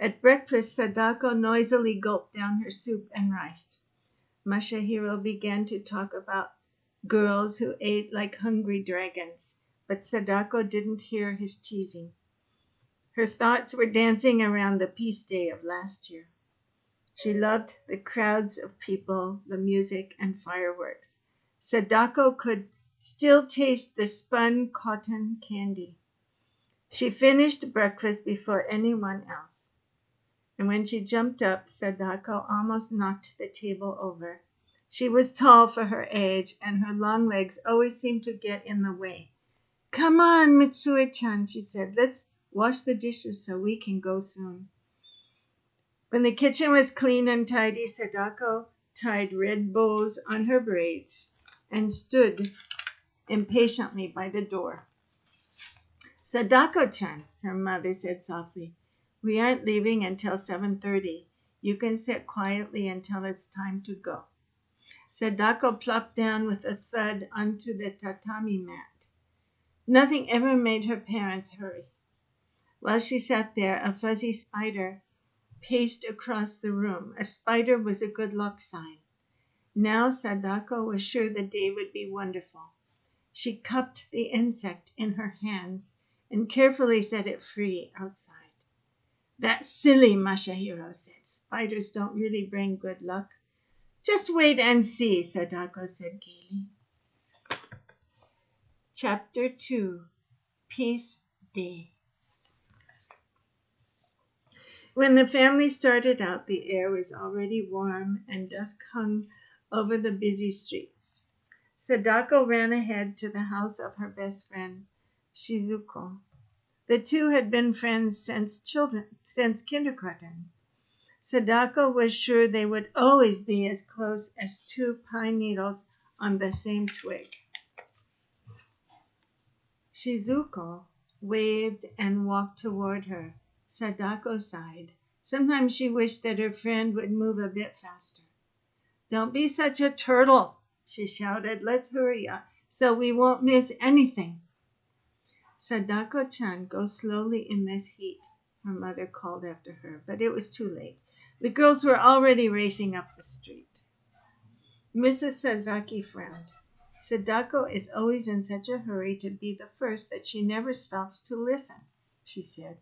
At breakfast, Sadako noisily gulped down her soup and rice. Masahiro began to talk about girls who ate like hungry dragons, but Sadako didn't hear his teasing. Her thoughts were dancing around the Peace Day of last year. She loved the crowds of people, the music, and fireworks. Sadako could still taste the spun cotton candy. She finished breakfast before anyone else. And when she jumped up, Sadako almost knocked the table over. She was tall for her age, and her long legs always seemed to get in the way. "Come on, Mitsue-chan," she said. "Let's wash the dishes so we can go soon." When the kitchen was clean and tidy, Sadako tied red bows on her braids and stood impatiently by the door. "Sadako-chan," her mother said softly, "we aren't leaving until 7:30. You can sit quietly until it's time to go." Sadako plopped down with a thud onto the tatami mat. Nothing ever made her parents hurry. While she sat there, a fuzzy spider paced across the room. A spider was a good luck sign. Now Sadako was sure the day would be wonderful. She cupped the insect in her hands and carefully set it free outside. "That's silly," Masahiro said. "Spiders don't really bring good luck." "Just wait and see," Sadako said gaily. Chapter 2, Peace Day. When the family started out, the air was already warm and dusk hung over the busy streets. Sadako ran ahead to the house of her best friend, Shizuko. The two had been friends since kindergarten. Sadako was sure they would always be as close as two pine needles on the same twig. Shizuko waved and walked toward her. Sadako sighed. Sometimes she wished that her friend would move a bit faster. "Don't be such a turtle," she shouted. "Let's hurry up so we won't miss anything." "Sadako-chan, go slowly in this heat," her mother called after her, but it was too late. The girls were already racing up the street. Mrs. Sasaki frowned. "Sadako is always in such a hurry to be the first that she never stops to listen," she said.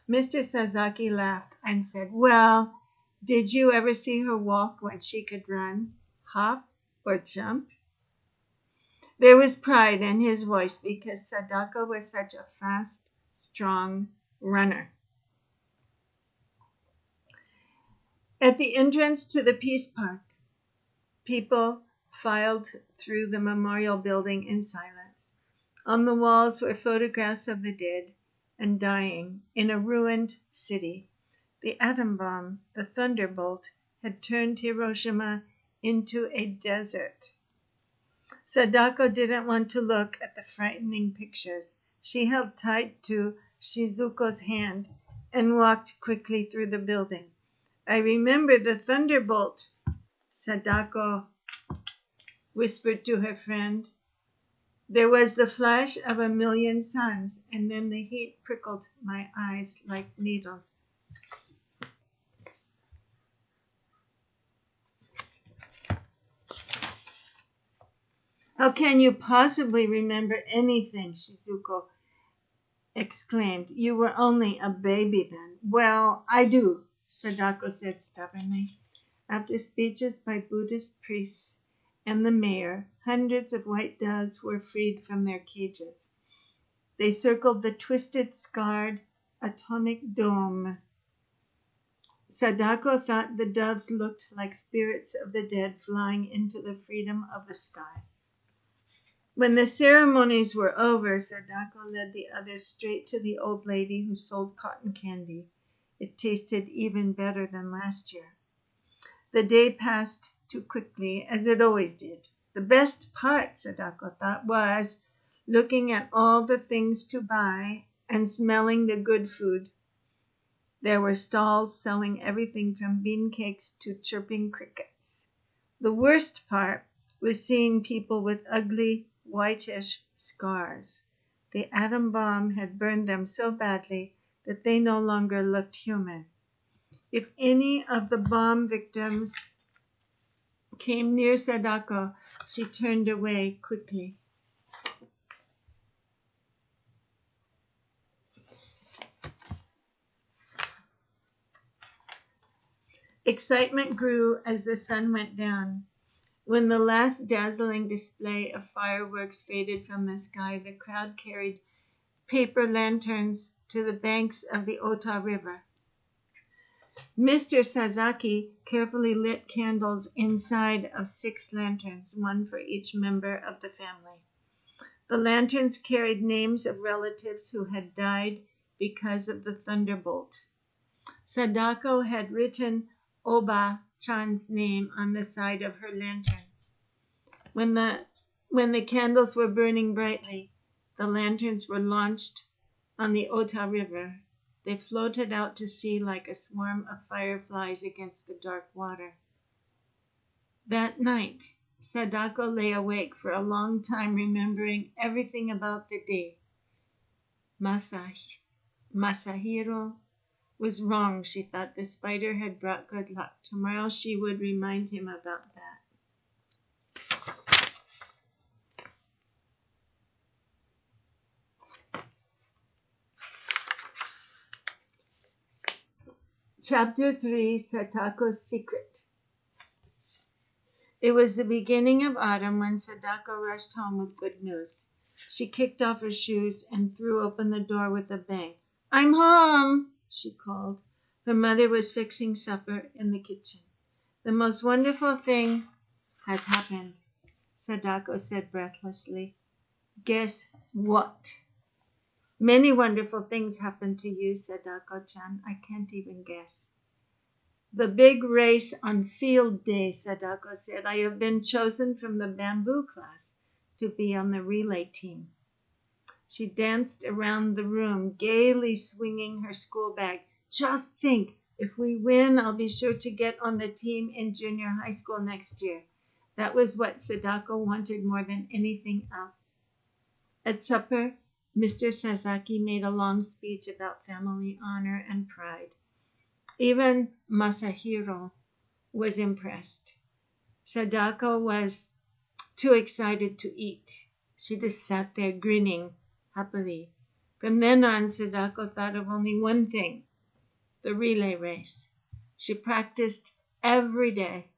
Mr. Sasaki laughed and said, "Well, did you ever see her walk when she could run, hop, or jump?" There was pride in his voice because Sadako was such a fast, strong runner. At the entrance to the Peace Park, people filed through the memorial building in silence. On the walls were photographs of the dead and dying in a ruined city. The atom bomb, the thunderbolt, had turned Hiroshima into a desert. Sadako didn't want to look at the frightening pictures. She held tight to Shizuko's hand and walked quickly through the building. I remember the thunderbolt, Sadako whispered to her friend. There was the flash of a million suns, and then the heat prickled my eyes like needles. How can you possibly remember anything? Shizuko exclaimed. You were only a baby then. Well, I do, Sadako said stubbornly. After speeches by Buddhist priests and the mayor, hundreds of white doves were freed from their cages. They circled the twisted, scarred atomic dome. Sadako thought the doves looked like spirits of the dead flying into the freedom of the sky. When the ceremonies were over, Sadako led the others straight to the old lady who sold cotton candy. It tasted even better than last year. The day passed too quickly, as it always did. The best part, Sadako thought, was looking at all the things to buy and smelling the good food. There were stalls selling everything from bean cakes to chirping crickets. The worst part was seeing people with ugly, whitish scars. The atom bomb had burned them so badly that they no longer looked human. If any of the bomb victims came near Sadako, she turned away quickly. Excitement grew as the sun went down. When the last dazzling display of fireworks faded from the sky, the crowd carried paper lanterns to the banks of the Ota River. Mr. Sasaki carefully lit candles inside of 6 lanterns, one for each member of the family. The lanterns carried names of relatives who had died because of the thunderbolt. Sadako had written Oba-chan's name on the side of her lantern. When the candles were burning brightly, the lanterns were launched on the Ota River. They floated out to sea like a swarm of fireflies against the dark water. That night, Sadako lay awake for a long time, remembering everything about the day. Masahiro was wrong, she thought. The spider had brought good luck. Tomorrow she would remind him about that. Chapter 3, Sadako's Secret. It was the beginning of autumn when Sadako rushed home with good news. She kicked off her shoes and threw open the door with a bang. I'm home, she called. Her mother was fixing supper in the kitchen. The most wonderful thing has happened, Sadako said breathlessly. Guess what? Many wonderful things happened to you, Sadako-chan. I can't even guess. The big race on field day, Sadako said. I have been chosen from the bamboo class to be on the relay team. She danced around the room, gaily swinging her school bag. Just think, if we win, I'll be sure to get on the team in junior high school next year. That was what Sadako wanted more than anything else. At supper, Mr. Sasaki made a long speech about family honor and pride. Even Masahiro was impressed. Sadako was too excited to eat. She just sat there grinning happily. From then on, Sadako thought of only one thing, the relay race. She practiced every day.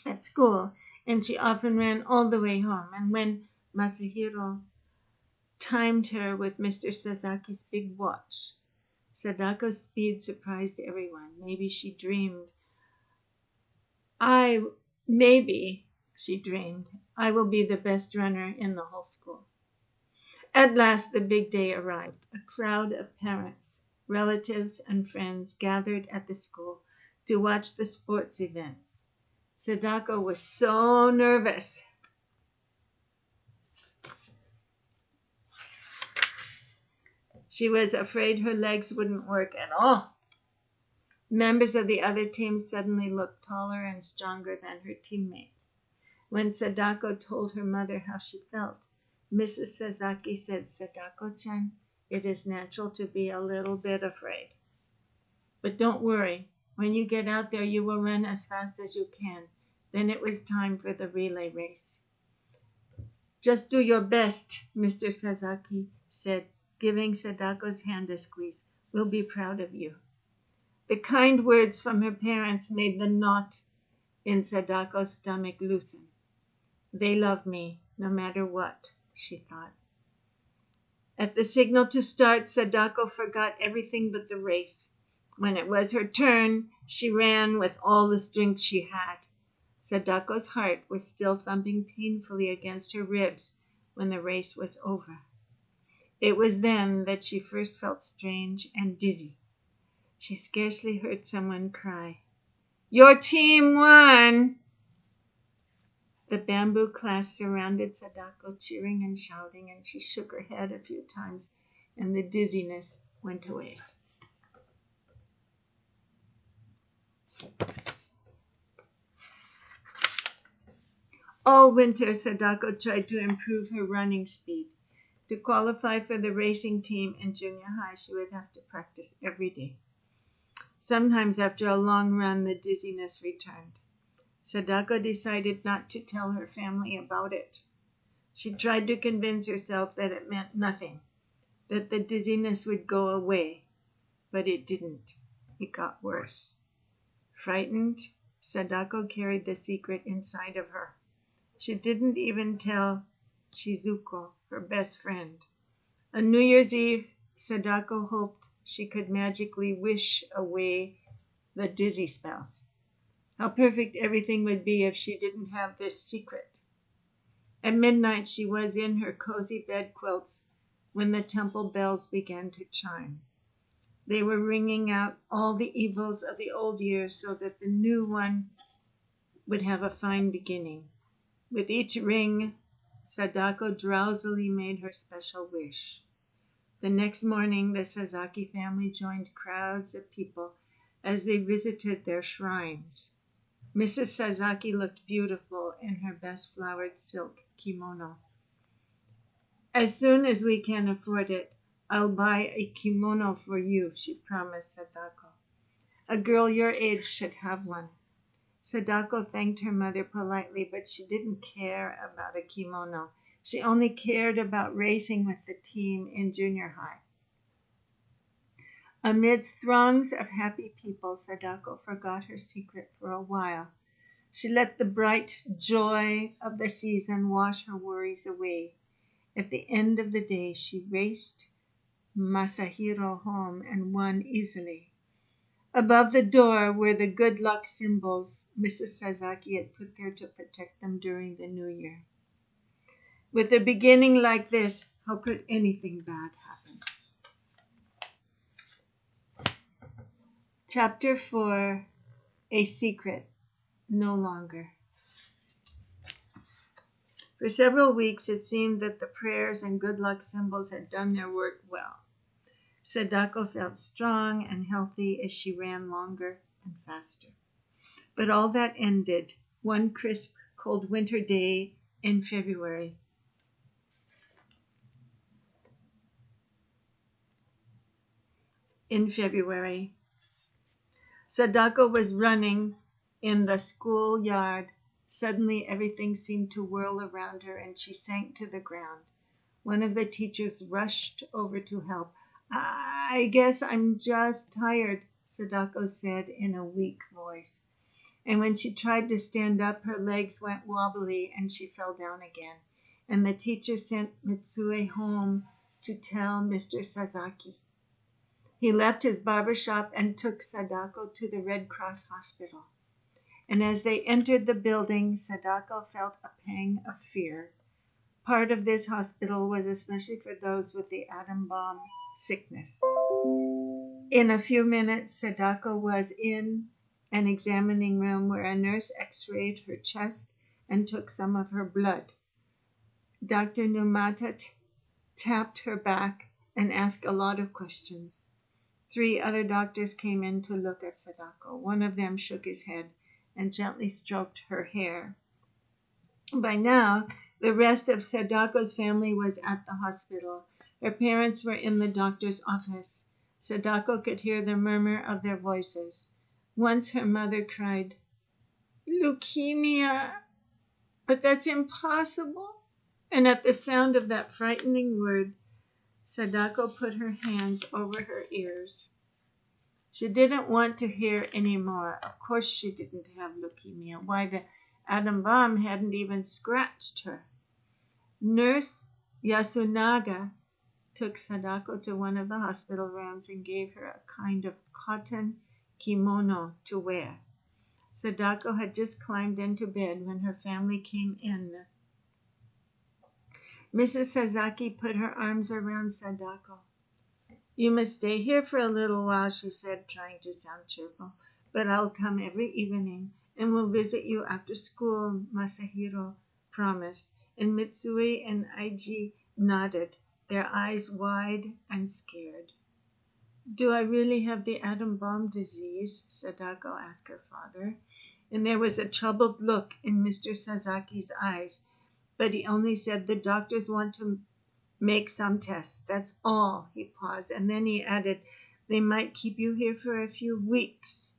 At school, and she often ran all the way home. And when Masahiro timed her with Mr. Sasaki's big watch, Sadako's speed surprised everyone. Maybe she dreamed, I will be the best runner in the whole school. At last, the big day arrived. A crowd of parents, relatives, and friends gathered at the school to watch the sports event. Sadako was so nervous. She was afraid her legs wouldn't work at all. Members of the other teams suddenly looked taller and stronger than her teammates. When Sadako told her mother how she felt, Mrs. Sasaki said, "Sadako-chan, it is natural to be a little bit afraid. But don't worry. When you get out there, you will run as fast as you can." Then it was time for the relay race. "Just do your best," Mr. Sasaki said, giving Sadako's hand a squeeze. "We'll be proud of you." The kind words from her parents made the knot in Sadako's stomach loosen. They love me, no matter what, she thought. At the signal to start, Sadako forgot everything but the race. When it was her turn, she ran with all the strength she had. Sadako's heart was still thumping painfully against her ribs when the race was over. It was then that she first felt strange and dizzy. She scarcely heard someone cry, "Your team won!" The bamboo class surrounded Sadako, cheering and shouting, and she shook her head a few times, and the dizziness went away. All winter, Sadako tried to improve her running speed. To qualify for the racing team in junior high, she would have to practice every day. Sometimes after a long run, the dizziness returned. Sadako decided not to tell her family about it. She tried to convince herself that it meant nothing, that the dizziness would go away, but it didn't. It got worse. Frightened, Sadako carried the secret inside of her. She didn't even tell Shizuko, her best friend. On New Year's Eve, Sadako hoped she could magically wish away the dizzy spells. How perfect everything would be if she didn't have this secret. At midnight, she was in her cozy bed quilts when the temple bells began to chime. They were ringing out all the evils of the old year so that the new one would have a fine beginning. With each ring, Sadako drowsily made her special wish. The next morning, the Sasaki family joined crowds of people as they visited their shrines. Mrs. Sasaki looked beautiful in her best flowered silk kimono. "As soon as we can afford it, I'll buy a kimono for you," she promised Sadako. "A girl your age should have one." Sadako thanked her mother politely, but she didn't care about a kimono. She only cared about racing with the team in junior high. Amidst throngs of happy people, Sadako forgot her secret for a while. She let the bright joy of the season wash her worries away. At the end of the day, she raced Masahiro home and won easily. Above the door were the good luck symbols Mrs. Sasaki had put there to protect them during the new year. With a beginning like this, how could anything bad happen? Chapter 4, A Secret No Longer. For several weeks, it seemed that the prayers and good luck symbols had done their work well. Sadako felt strong and healthy as she ran longer and faster. But all that ended one crisp, cold winter day in February. Sadako was running in the schoolyard. Suddenly, everything seemed to whirl around her, and she sank to the ground. One of the teachers rushed over to help. "I guess I'm just tired," Sadako said in a weak voice. And when she tried to stand up, her legs went wobbly and she fell down again. And the teacher sent Mitsue home to tell Mr. Sasaki. He left his barber shop and took Sadako to the Red Cross hospital. And as they entered the building, Sadako felt a pang of fear. Part of this hospital was especially for those with the atom bomb sickness. In a few minutes, Sadako was in an examining room where a nurse x-rayed her chest and took some of her blood. Dr. Numata tapped her back and asked a lot of questions. 3 other doctors came in to look at Sadako. One of them shook his head and gently stroked her hair. By now, the rest of Sadako's family was at the hospital. Her parents were in the doctor's office. Sadako could hear the murmur of their voices. Once her mother cried, "Leukemia! But that's impossible!" And at the sound of that frightening word, Sadako put her hands over her ears. She didn't want to hear any more. Of course she didn't have leukemia. Why, the atom bomb hadn't even scratched her. Nurse Yasunaga took Sadako to one of the hospital rooms and gave her a kind of cotton kimono to wear. Sadako had just climbed into bed when her family came in. Mrs. Sasaki put her arms around Sadako. "You must stay here for a little while," she said, trying to sound cheerful. "But I'll come every evening and will visit you after school," Masahiro promised. And Mitsue and Aiji nodded, their eyes wide and scared. "Do I really have the atom bomb disease?" Sadako asked her father. And there was a troubled look in Mr. Sasaki's eyes, but he only said, "The doctors want to make some tests. That's all." He paused, and then he added, "They might keep you here for a few weeks."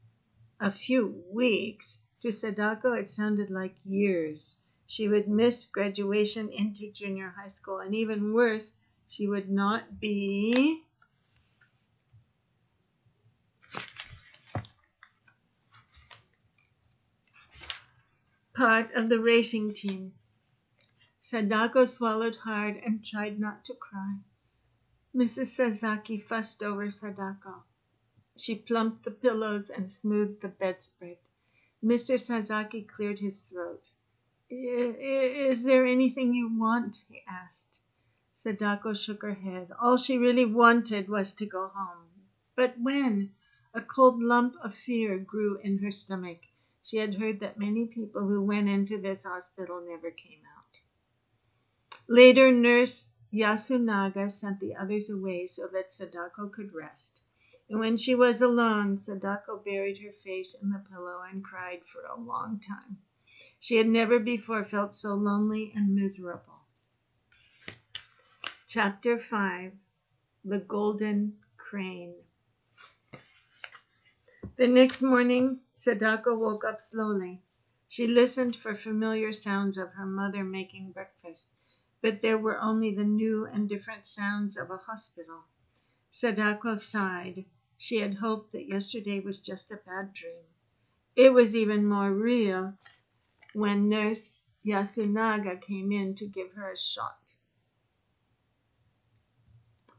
A few weeks? To Sadako, it sounded like years. She would miss graduation into junior high school, and even worse, she would not be part of the racing team. Sadako swallowed hard and tried not to cry. Mrs. Sasaki fussed over Sadako. She plumped the pillows and smoothed the bedspread. Mr. Sasaki cleared his throat. Is there anything you want?" he asked. Sadako shook her head. All she really wanted was to go home. But when? A cold lump of fear grew in her stomach. She had heard that many people who went into this hospital never came out. Later, Nurse Yasunaga sent the others away so that Sadako could rest. And when she was alone, Sadako buried her face in the pillow and cried for a long time. She had never before felt so lonely and miserable. Chapter 5. The Golden Crane. The next morning, Sadako woke up slowly. She listened for familiar sounds of her mother making breakfast, but there were only the new and different sounds of a hospital. Sadako sighed. She had hoped that yesterday was just a bad dream. It was even more real when Nurse Yasunaga came in to give her a shot.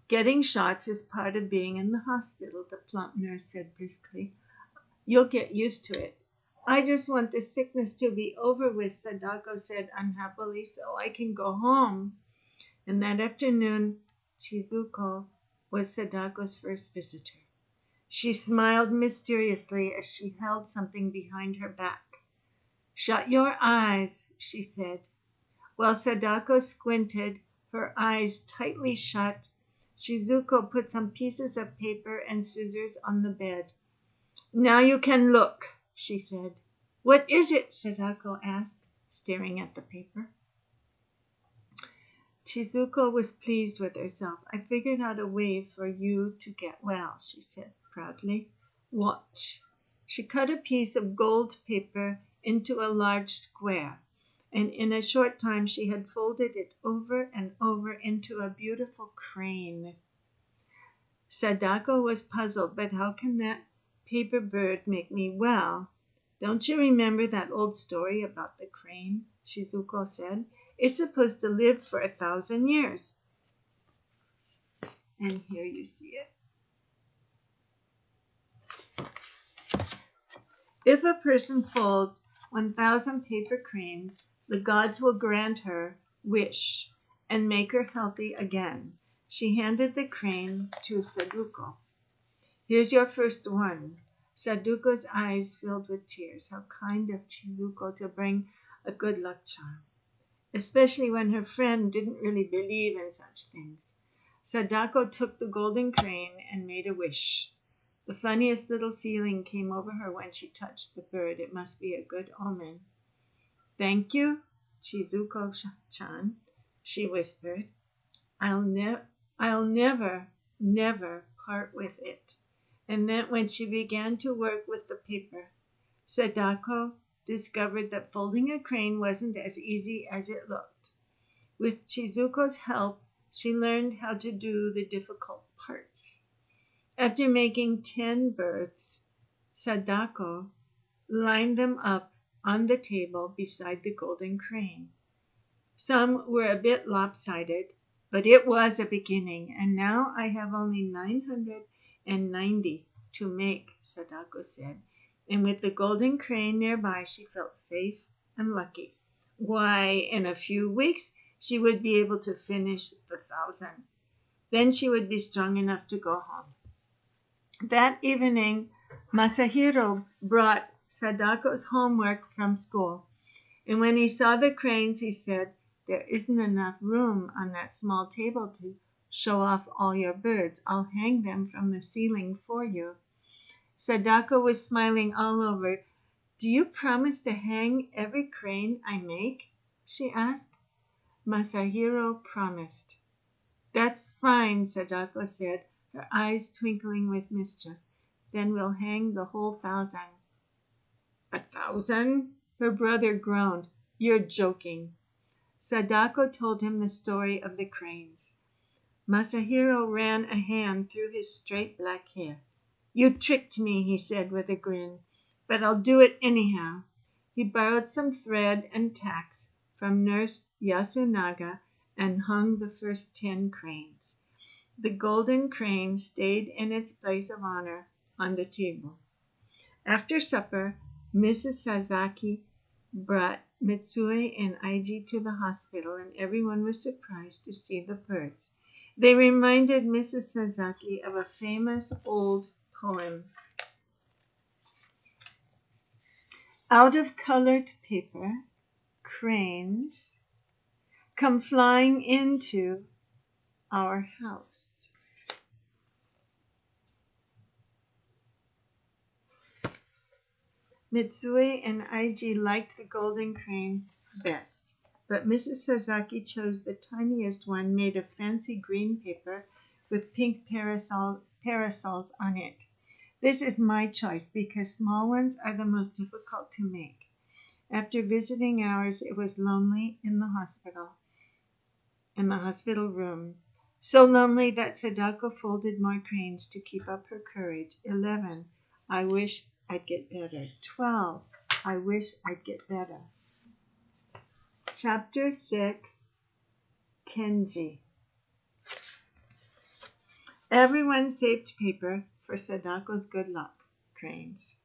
"Getting shots is part of being in the hospital," the plump nurse said briskly. "You'll get used to it." "I just want the sickness to be over with," Sadako said unhappily, "so I can go home." And that afternoon, Chizuko was Sadako's first visitor. She smiled mysteriously as she held something behind her back. "Shut your eyes," she said. While Sadako squinted, her eyes tightly shut, Shizuko put some pieces of paper and scissors on the bed. "Now you can look," she said. "What is it?" Sadako asked, staring at the paper. Chizuko was pleased with herself. "I figured out a way for you to get well," she said proudly. "Watch." She cut a piece of gold paper into a large square, and in a short time she had folded it over and over into a beautiful crane. Sadako was puzzled, but how can that paper bird make me well? Don't you remember that old story about the crane? Shizuko said. It's supposed to live for 1,000 years. And here you see it. If a person folds 1,000 paper cranes, the gods will grant her wish and make her healthy again. She handed the crane to Sadako. Here's your first one. Sadako's eyes filled with tears. How kind of Shizuko to bring a good luck charm, especially when her friend didn't really believe in such things. Sadako took the golden crane and made a wish. The funniest little feeling came over her when she touched the bird. It must be a good omen. Thank you, Shizuko-chan, she whispered. I'll never, never part with it. And then when she began to work with the paper, Sadako discovered that folding a crane wasn't as easy as it looked. With Shizuko's help, she learned how to do the difficult parts. After making 10 birds, Sadako lined them up on the table beside the golden crane. Some were a bit lopsided, but it was a beginning, and now I have only 990 to make, Sadako said. And with the golden crane nearby, she felt safe and lucky. Why, in a few weeks, she would be able to finish the 1,000. Then she would be strong enough to go home. That evening, Masahiro brought Sadako's homework from school. And when he saw the cranes, he said, there isn't enough room on that small table to show off all your birds. I'll hang them from the ceiling for you. Sadako was smiling all over. Do you promise to hang every crane I make? She asked. Masahiro promised. That's fine, Sadako said, her eyes twinkling with mischief. Then we'll hang the whole 1,000. 1,000? Her brother groaned. You're joking. Sadako told him the story of the cranes. Masahiro ran a hand through his straight black hair. You tricked me, he said with a grin, but I'll do it anyhow. He borrowed some thread and tacks from Nurse Yasunaga and hung the first 10 cranes. The golden crane stayed in its place of honor on the table. After supper, Mrs. Sasaki brought Mitsue and Aiji to the hospital, and everyone was surprised to see the birds. They reminded Mrs. Sasaki of a famous old poem. Out of colored paper, cranes come flying into our house. Mitsue and Aiji liked the golden crane best, but Mrs. Sasaki chose the tiniest one made of fancy green paper with pink parasols on it. This is my choice because small ones are the most difficult to make. After visiting ours, it was lonely in the hospital room. So lonely that Sadako folded more cranes to keep up her courage. 11. I wish I'd get better. 12. I wish I'd get better. Chapter 6. Kenji. Everyone saved paper for Sadako's good luck cranes.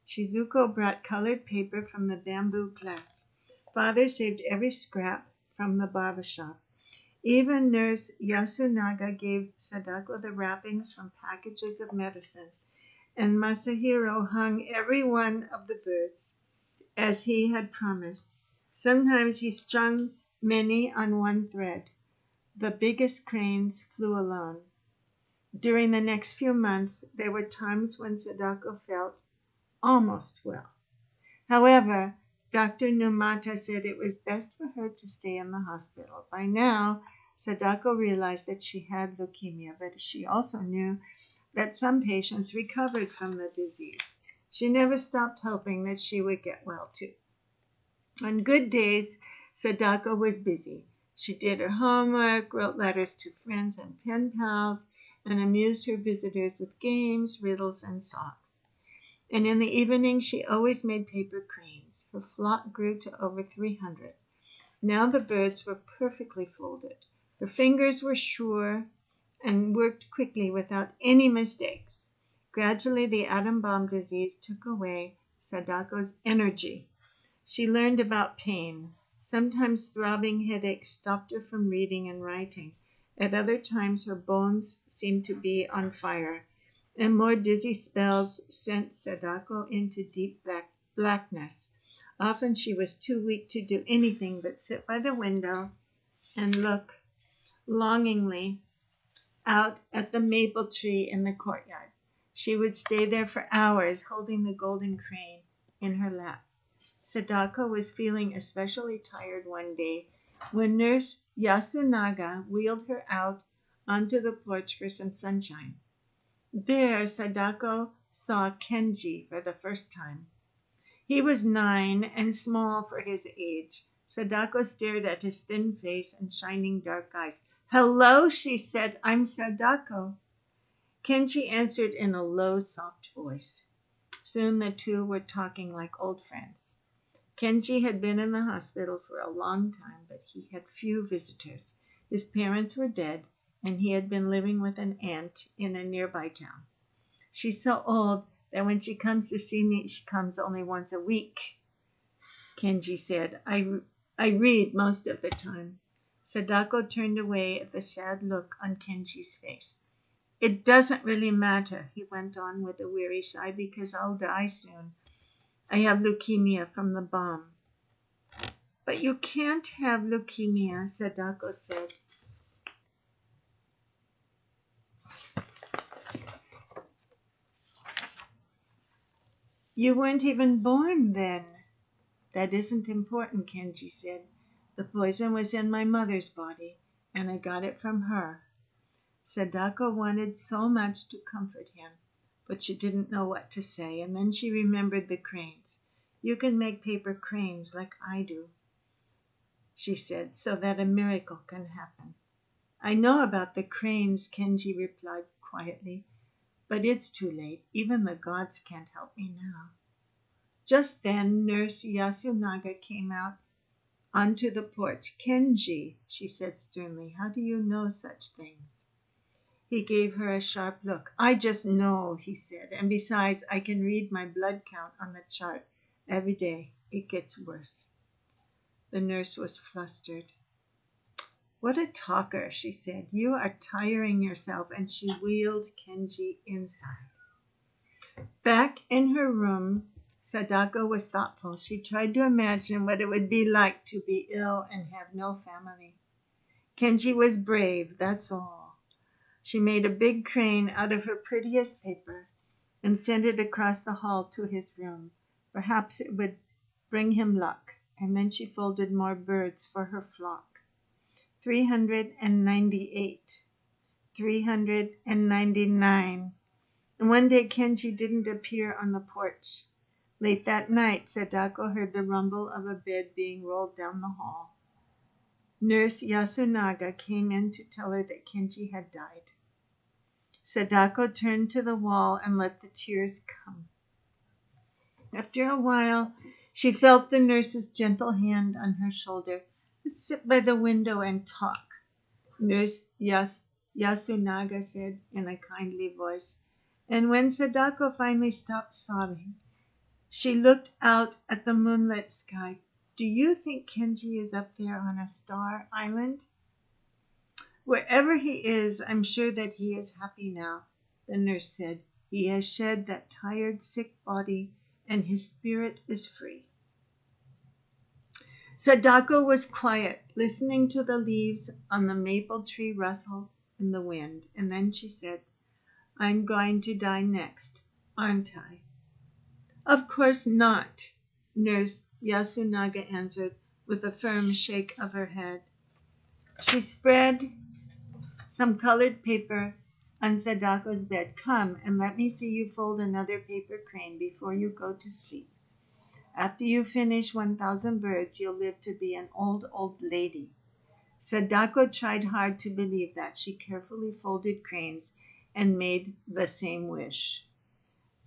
Shizuko brought colored paper from the bamboo glass. Father saved every scrap from the barber shop. Even Nurse Yasunaga gave Sadako the wrappings from packages of medicine, and Masahiro hung every one of the birds as he had promised. Sometimes he strung many on one thread. The biggest cranes flew alone. During the next few months, there were times when Sadako felt almost well. However, Dr. Numata said it was best for her to stay in the hospital. By now, Sadako realized that she had leukemia, but she also knew that some patients recovered from the disease. She never stopped hoping that she would get well too. On good days, Sadako was busy. She did her homework, wrote letters to friends and pen pals, and amused her visitors with games, riddles, and songs. and in the evening she always made paper cranes. Her flock grew to over 300. Now the birds were perfectly folded. Her fingers were sure and worked quickly without any mistakes. Gradually, the atom bomb disease took away Sadako's energy. She learned about pain. Sometimes throbbing headaches stopped her from reading and writing. At other times, her bones seemed to be on fire, and more dizzy spells sent Sadako into deep blackness. Often she was too weak to do anything but sit by the window and look longingly out at the maple tree in the courtyard. She would stay there for hours, holding the golden crane in her lap. Sadako was feeling especially tired one day when Nurse Yasunaga wheeled her out onto the porch for some sunshine. There, Sadako saw Kenji for the first time. He was 9 and small for his age. Sadako stared at his thin face and shining dark eyes. "Hello," she said. "I'm Sadako." Kenji answered in a low, soft voice. Soon the two were talking like old friends. Kenji had been in the hospital for a long time, but he had few visitors. His parents were dead, and he had been living with an aunt in a nearby town. "She's so old that when she comes to see me, she comes only once a week," Kenji said. I read most of the time." Sadako turned away at the sad look on Kenji's face. "It doesn't really matter," he went on with a weary sigh, "because I'll die soon. I have leukemia from the bomb." "But you can't have leukemia," Sadako said. "You weren't even born then." "That isn't important," Kenji said. "The poison was in my mother's body, and I got it from her." Sadako wanted so much to comfort him, but she didn't know what to say, and then she remembered the cranes. "You can make paper cranes like I do," she said, "so that a miracle can happen." "I know about the cranes," Kenji replied quietly, "but it's too late. Even the gods can't help me now." Just then Nurse Yasunaga came out onto the porch. "Kenji," she said sternly, "how do you know such things?" He gave her a sharp look. "I just know," he said, "and besides, I can read my blood count on the chart every day. It gets worse." The nurse was flustered. "What a talker," she said. "You are tiring yourself," and she wheeled Kenji inside. Back in her room, Sadako was thoughtful. She tried to imagine what it would be like to be ill and have no family. Kenji was brave, that's all. She made a big crane out of her prettiest paper and sent it across the hall to his room. Perhaps it would bring him luck. And then she folded more birds for her flock. 398, 399. And one day Kenji didn't appear on the porch. Late that night, Sadako heard the rumble of a bed being rolled down the hall. Nurse Yasunaga came in to tell her that Kenji had died. Sadako turned to the wall and let the tears come. After a while, she felt the nurse's gentle hand on her shoulder. "Let's sit by the window and talk," Nurse Yasunaga said in a kindly voice. And when Sadako finally stopped sobbing, she looked out at the moonlit sky. "Do you think Kenji is up there on a star island?" "Wherever he is, I'm sure that he is happy now," the nurse said. "He has shed that tired, sick body, and his spirit is free." Sadako was quiet, listening to the leaves on the maple tree rustle in the wind, and then she said, "I'm going to die next, aren't I?" "Of course not," Nurse Yasunaga answered with a firm shake of her head. She spread some colored paper on Sadako's bed. "Come and let me see you fold another paper crane before you go to sleep. After you finish 1,000 birds, you'll live to be an old lady." Sadako tried hard to believe that. She carefully folded cranes and made the same wish.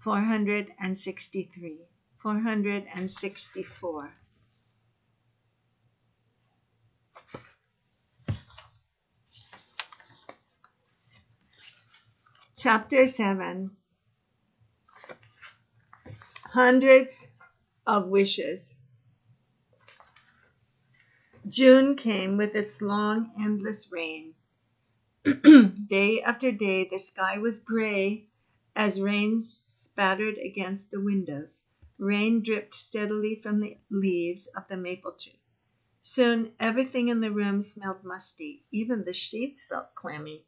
463, 464. Chapter 7, Hundreds of Wishes. June came with its long, endless rain. Day after day, the sky was gray as rain spattered against the windows. Rain dripped steadily from the leaves of the maple tree. Soon, everything in the room smelled musty. Even the sheets felt clammy.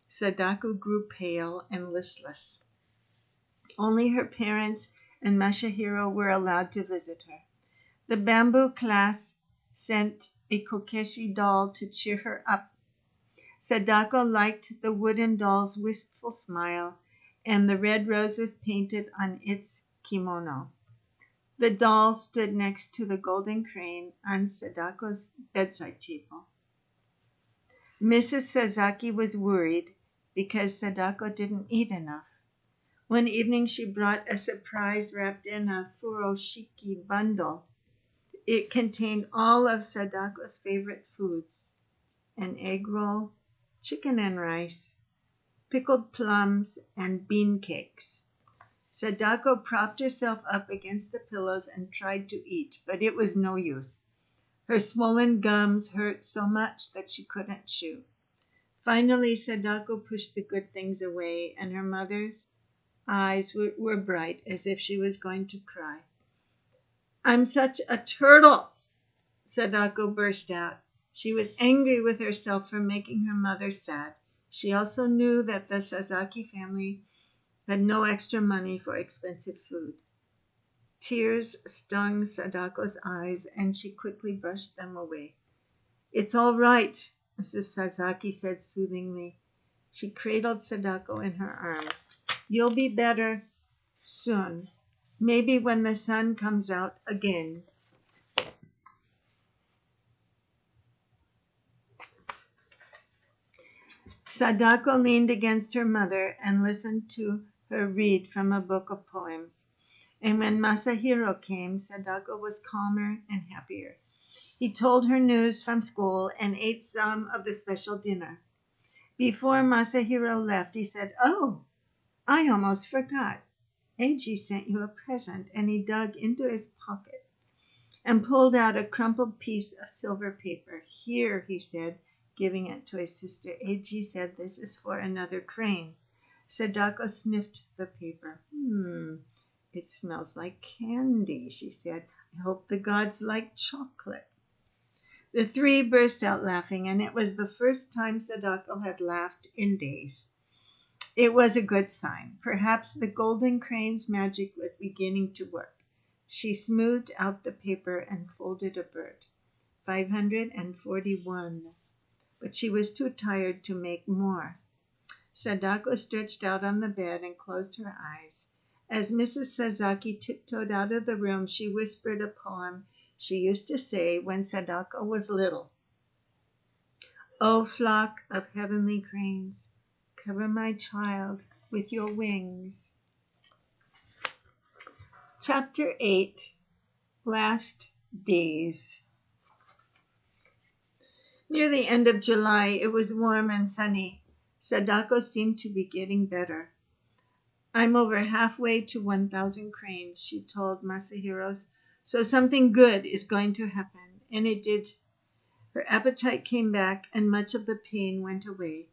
Sadako grew pale and listless. Only her parents and Masahiro were allowed to visit her. The bamboo class sent a Kokeshi doll to cheer her up. Sadako liked the wooden doll's wistful smile and the red roses painted on its kimono. The doll stood next to the golden crane on Sadako's bedside table. Mrs. Sasaki was worried because Sadako didn't eat enough. One evening she brought a surprise wrapped in a furoshiki bundle. It contained all of Sadako's favorite foods: an egg roll, chicken and rice, pickled plums, and bean cakes. Sadako propped herself up against the pillows and tried to eat, but it was no use. Her swollen gums hurt so much that she couldn't chew. Finally, Sadako pushed the good things away, and her mother's eyes were bright as if she was going to cry. "I'm such a turtle!" Sadako burst out. She was angry with herself for making her mother sad. She also knew that the Sasaki family had no extra money for expensive food. Tears stung Sadako's eyes, and she quickly brushed them away. "It's all right," Mrs. Sasaki said soothingly. She cradled Sadako in her arms. "You'll be better soon. Maybe when the sun comes out again." Sadako leaned against her mother and listened to her read from a book of poems. And when Masahiro came, Sadako was calmer and happier. He told her news from school and ate some of the special dinner. Before Masahiro left, he said, "Oh, I almost forgot. Eiji sent you a present," and he dug into his pocket and pulled out a crumpled piece of silver paper. "Here," he said, giving it to his sister. "Eiji said this is for another crane." Sadako sniffed the paper. It smells like candy," she said. "I hope the gods like chocolate." The three burst out laughing, and it was the first time Sadako had laughed in days. It was a good sign. Perhaps the golden crane's magic was beginning to work. She smoothed out the paper and folded a bird. 541. But she was too tired to make more. Sadako stretched out on the bed and closed her eyes. As Mrs. Sasaki tiptoed out of the room, she whispered a poem she used to say when Sadako was little. "O flock of heavenly cranes, cover my child with your wings." Chapter 8, Last Days. Near the end of July, it was warm and sunny. Sadako seemed to be getting better. "I'm over halfway to 1,000 cranes," she told Masahiro, "so something good is going to happen." And it did. Her appetite came back, and much of the pain went away.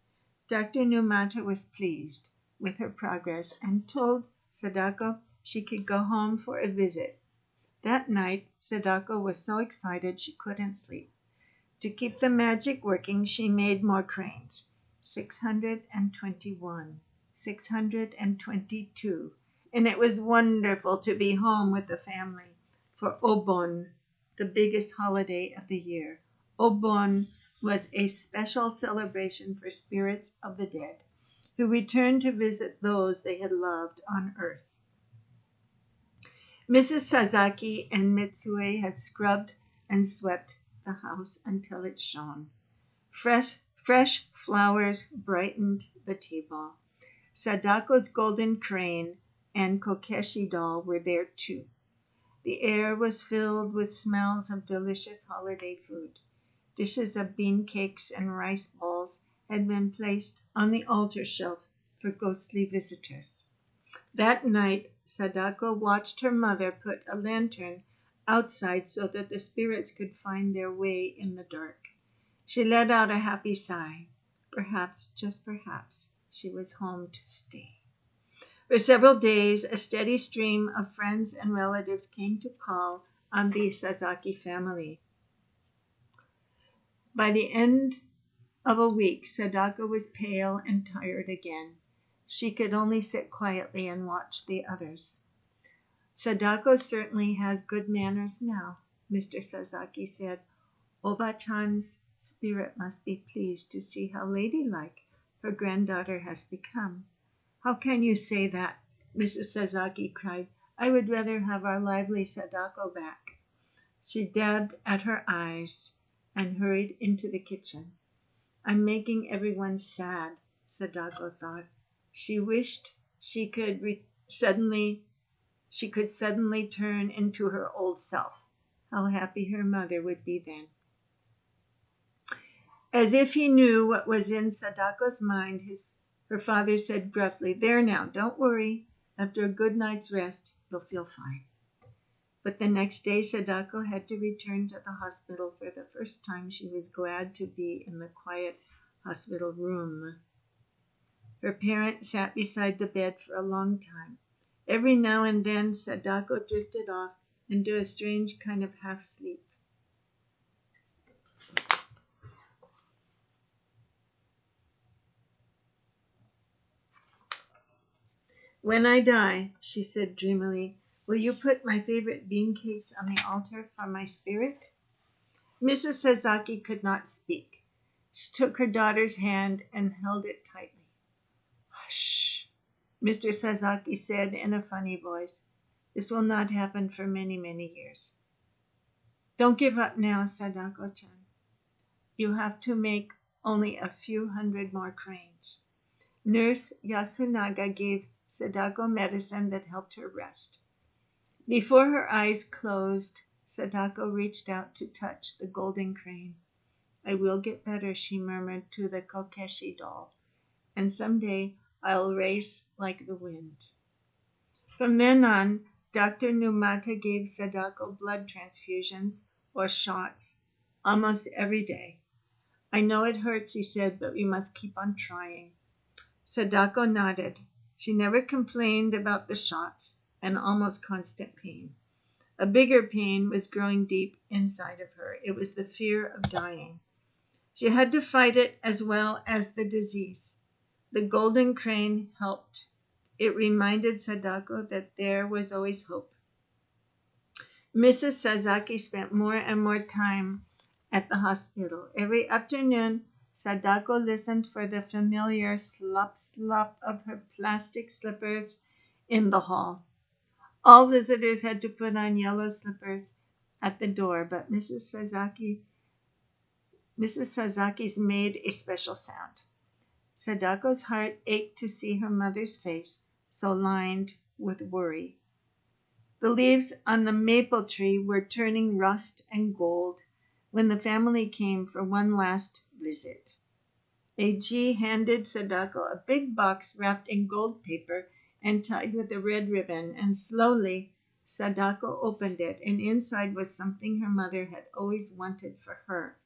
Dr. Numata was pleased with her progress and told Sadako she could go home for a visit. That night, Sadako was so excited she couldn't sleep. To keep the magic working, she made more cranes. 621. 622, and it was wonderful to be home with the family for Obon, the biggest holiday of the year. Obon was a special celebration for spirits of the dead who returned to visit those they had loved on earth. Mrs. Sasaki and Mitsue had scrubbed and swept the house until it shone. Fresh flowers brightened the table. Sadako's golden crane and Kokeshi doll were there too. The air was filled with smells of delicious holiday food. Dishes of bean cakes and rice balls had been placed on the altar shelf for ghostly visitors. That night, Sadako watched her mother put a lantern outside so that the spirits could find their way in the dark. She let out a happy sigh. Perhaps, just perhaps, she was home to stay. For several days, a steady stream of friends and relatives came to call on the Sasaki family. By the end of a week, Sadako was pale and tired again. She could only sit quietly and watch the others. Sadako certainly has good manners now, Mr. Sasaki said. Oba-chan's spirit must be pleased to see how ladylike her granddaughter has become. How can you say that? Mrs. Sasaki cried. I would rather have our lively Sadako back. She dabbed at her eyes and hurried into the kitchen. I'm making everyone sad, Sadako thought. She wished she could suddenly turn into her old self. How happy her mother would be then. As if he knew what was in Sadako's mind, her father said gruffly, There now, don't worry. After a good night's rest, you'll feel fine. But the next day, Sadako had to return to the hospital. For the first time, she was glad to be in the quiet hospital room. Her parents sat beside the bed for a long time. Every now and then, Sadako drifted off into a strange kind of half-sleep. When I die, she said dreamily, will you put my favorite bean cakes on the altar for my spirit? Mrs. Sasaki could not speak. She took her daughter's hand and held it tightly. Hush, Mr. Sasaki said in a funny voice. This will not happen for many, many years. Don't give up now, Sadako-chan. You have to make only a few hundred more cranes. Nurse Yasunaga gave Sadako medicine that helped her rest. Before her eyes closed, Sadako reached out to touch the golden crane. I will get better, she murmured to the Kokeshi doll, and someday I'll race like the wind. From then on, Dr. Numata gave Sadako blood transfusions or shots almost every day. I know it hurts, he said, but we must keep on trying. Sadako nodded. She never complained about the shots and almost constant pain. A bigger pain was growing deep inside of her. It was the fear of dying. She had to fight it as well as the disease. The golden crane helped. It reminded Sadako that there was always hope. Mrs. Sasaki spent more and more time at the hospital. Every afternoon, Sadako listened for the familiar slop slop of her plastic slippers in the hall. All visitors had to put on yellow slippers at the door, but Mrs. Sasaki's made a special sound. Sadako's heart ached to see her mother's face, so lined with worry. The leaves on the maple tree were turning rust and gold when the family came for one last visit. Eiji handed Sadako a big box wrapped in gold paper and tied with a red ribbon, and slowly Sadako opened it, and inside was something her mother had always wanted for her,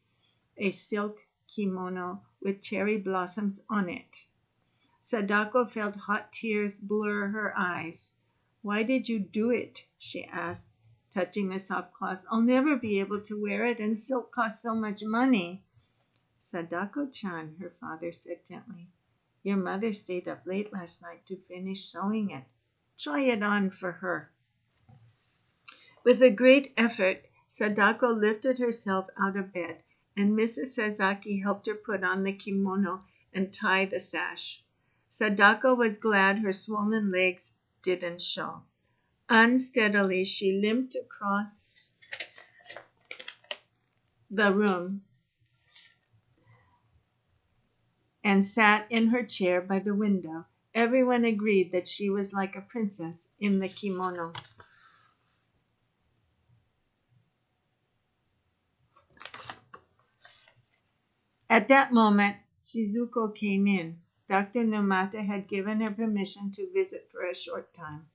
a silk kimono with cherry blossoms on it. Sadako felt hot tears blur her eyes. Why did you do it? She asked, touching the soft cloth. I'll never be able to wear it, and silk costs so much money. Sadako-chan, her father said gently, your mother stayed up late last night to finish sewing it. Try it on for her. With a great effort, Sadako lifted herself out of bed, and Mrs. Sasaki helped her put on the kimono and tie the sash. Sadako was glad her swollen legs didn't show. Unsteadily, she limped across the room and sat in her chair by the window. Everyone agreed that she was like a princess in the kimono. At that moment, Shizuko came in. Dr. Numata had given her permission to visit for a short time.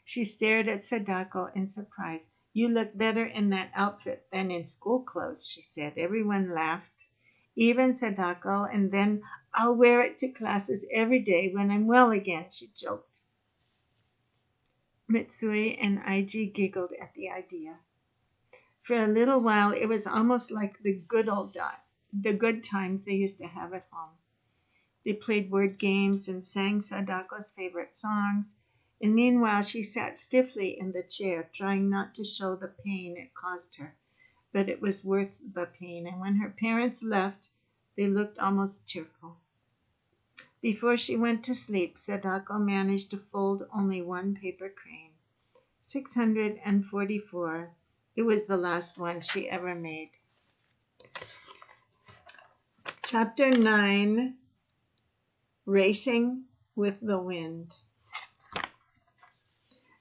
She stared at Sadako in surprise. "You look better in that outfit than in school clothes," she said. Everyone laughed, even Sadako, and then, "I'll wear it to classes every day when I'm well again," she joked. Mitsui and Aiji giggled at the idea. For a little while, it was almost like the good times they used to have at home. They played word games and sang Sadako's favorite songs, and meanwhile she sat stiffly in the chair, trying not to show the pain it caused her. But it was worth the pain, and when her parents left, they looked almost cheerful. Before she went to sleep, Sadako managed to fold only one paper crane. 644. It was the last one she ever made. Chapter 9. Racing with the Wind.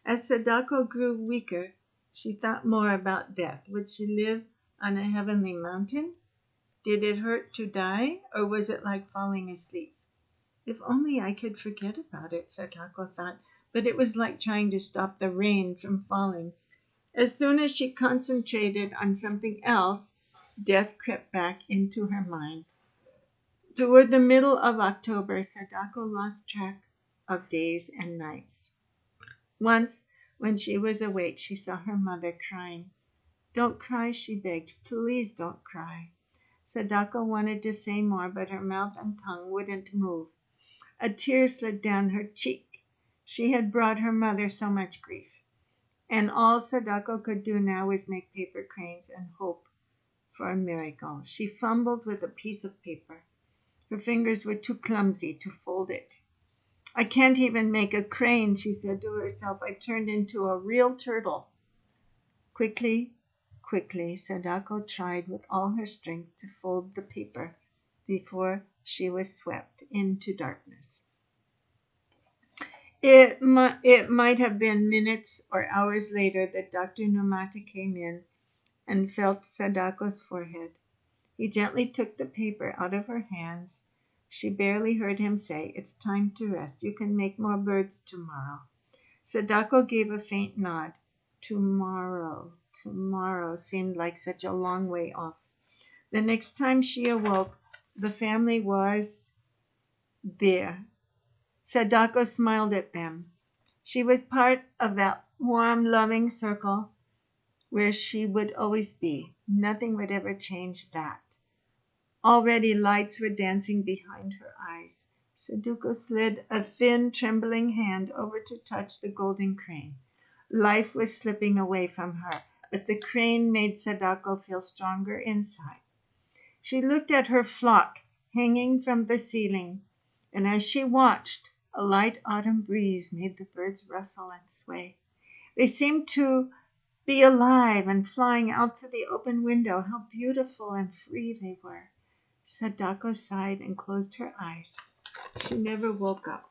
As Sadako grew weaker, she thought more about death. Would she live on a heavenly mountain? Did it hurt to die, or was it like falling asleep? If only I could forget about it, Sadako thought, but it was like trying to stop the rain from falling. As soon as she concentrated on something else, death crept back into her mind. Toward the middle of October, Sadako lost track of days and nights. Once, when she was awake, she saw her mother crying. "Don't cry," she begged. "Please don't cry." Sadako wanted to say more, but her mouth and tongue wouldn't move. A tear slid down her cheek. She had brought her mother so much grief, and all Sadako could do now was make paper cranes and hope for a miracle. She fumbled with a piece of paper. Her fingers were too clumsy to fold it. "I can't even make a crane," she said to herself. "I turned into a real turtle." Quickly, Sadako tried with all her strength to fold the paper before she was swept into darkness. It might have been minutes or hours later that Dr. Numata came in and felt Sadako's forehead. He gently took the paper out of her hands. She barely heard him say, "It's time to rest. You can make more birds tomorrow." Sadako gave a faint nod. Tomorrow seemed like such a long way off. The next time she awoke, the family was there. Sadako smiled at them. She was part of that warm, loving circle where she would always be. Nothing would ever change that. Already lights were dancing behind her eyes. Sadako slid a thin, trembling hand over to touch the golden crane. Life was slipping away from her, but the crane made Sadako feel stronger inside. She looked at her flock hanging from the ceiling, and as she watched, a light autumn breeze made the birds rustle and sway. They seemed to be alive and flying out through the open window. How beautiful and free they were. Sadako sighed and closed her eyes. She never woke up.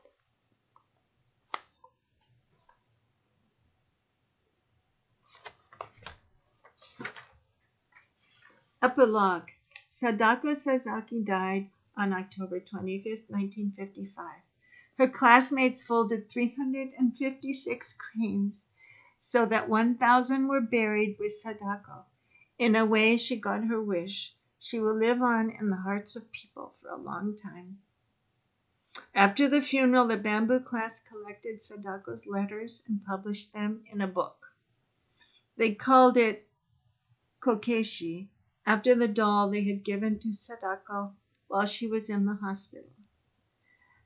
Epilogue. Sadako Sasaki died on October 25, 1955. Her classmates folded 356 cranes so that 1,000 were buried with Sadako. In a way, she got her wish. She will live on in the hearts of people for a long time. After the funeral, the bamboo class collected Sadako's letters and published them in a book. They called it Kokeshi, after the doll they had given to Sadako while she was in the hospital.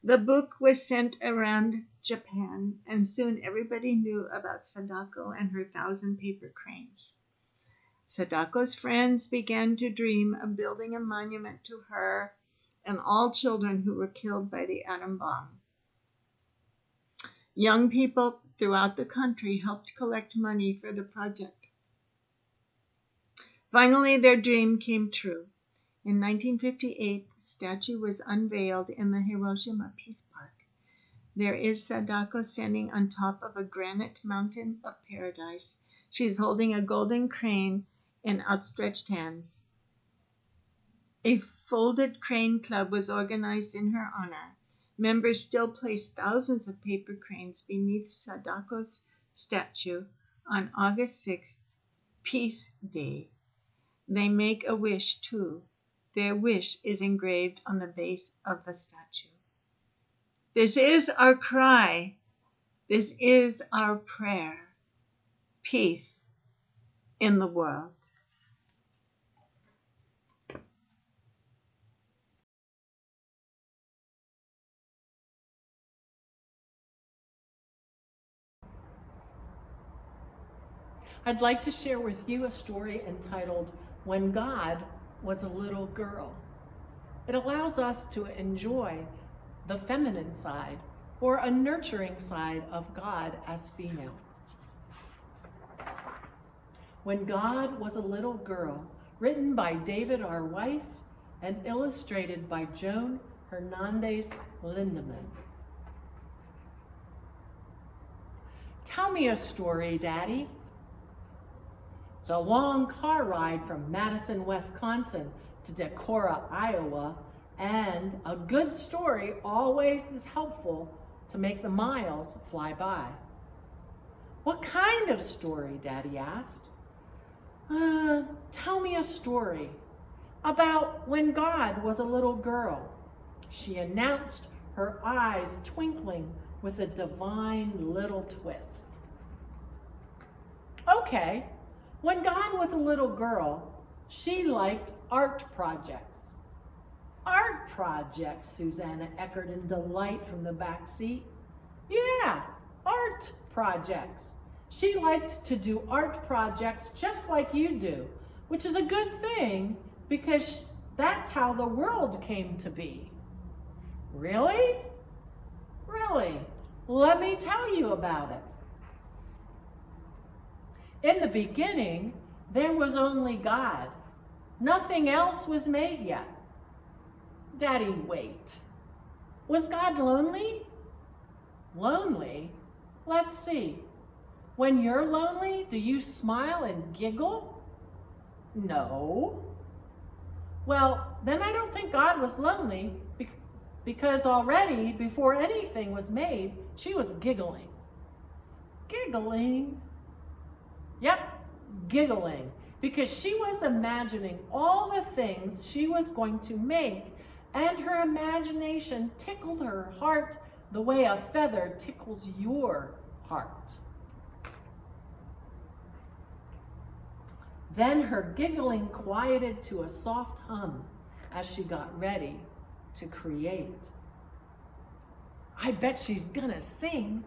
The book was sent around Japan, and soon everybody knew about Sadako and her 1,000 paper cranes. Sadako's friends began to dream of building a monument to her and all children who were killed by the atom bomb. Young people throughout the country helped collect money for the project. Finally, their dream came true. In 1958, the statue was unveiled in the Hiroshima Peace Park. There is Sadako standing on top of a granite mountain of paradise. She is holding a golden crane in outstretched hands. A folded crane club was organized in her honor. Members still place thousands of paper cranes beneath Sadako's statue on August 6th, Peace Day. They make a wish too. Their wish is engraved on the base of the statue. This is our cry. This is our prayer. Peace in the world. I'd like to share with you a story entitled When God Was a Little Girl. It allows us to enjoy the feminine side or a nurturing side of God as female. When God Was a Little Girl, written by David R. Weiss and illustrated by Joan Hernandez Lindemann. Tell me a story, Daddy. It's a long car ride from Madison, Wisconsin to Decorah, Iowa, and a good story always is helpful to make the miles fly by. What kind of story, Daddy asked. Tell me a story about when God was a little girl, she announced, her eyes twinkling with a divine little twist. Okay. When God was a little girl, she liked art projects. Art projects, Susanna echoed in delight from the back seat. Yeah, art projects. She liked to do art projects just like you do, which is a good thing because that's how the world came to be. Really? Really? Let me tell you about it. In the beginning, there was only God. Nothing else was made yet. Daddy, wait. Was God lonely? Lonely? Let's see. When you're lonely, do you smile and giggle? No. Well, then I don't think God was lonely because already, before anything was made, she was giggling. Giggling? Yep, giggling, because she was imagining all the things she was going to make, and her imagination tickled her heart the way a feather tickles your heart. Then her giggling quieted to a soft hum as she got ready to create. I bet she's gonna sing.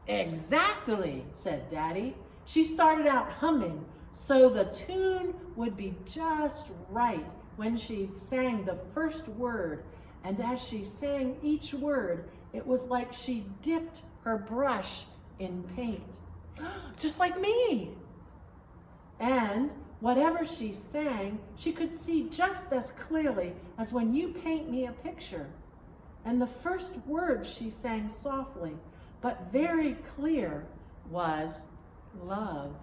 Exactly, said Daddy. She started out humming so the tune would be just right when she sang the first word. And as she sang each word, it was like she dipped her brush in paint, just like me. And whatever she sang, she could see just as clearly as when you paint me a picture. And the first word she sang softly, but very clear, was love.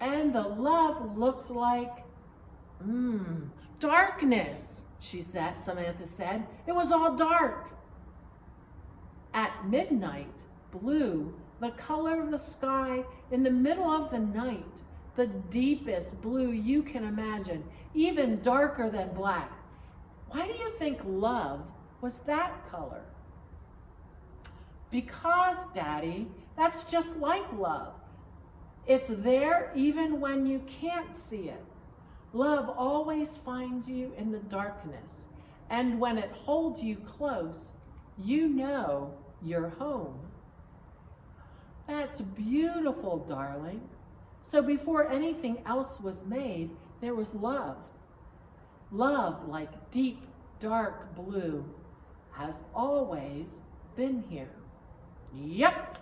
And the love looked like, darkness, Samantha said. It was all dark. At midnight, blue, the color of the sky in the middle of the night, the deepest blue you can imagine, even darker than black. Why do you think love was that color? Because, Daddy, that's just like love. It's there even when you can't see it. Love always finds you in the darkness, and when it holds you close, you know you're home. That's beautiful, darling. So before anything else was made, there was love. Love, like deep, dark blue, has always been here. Yep,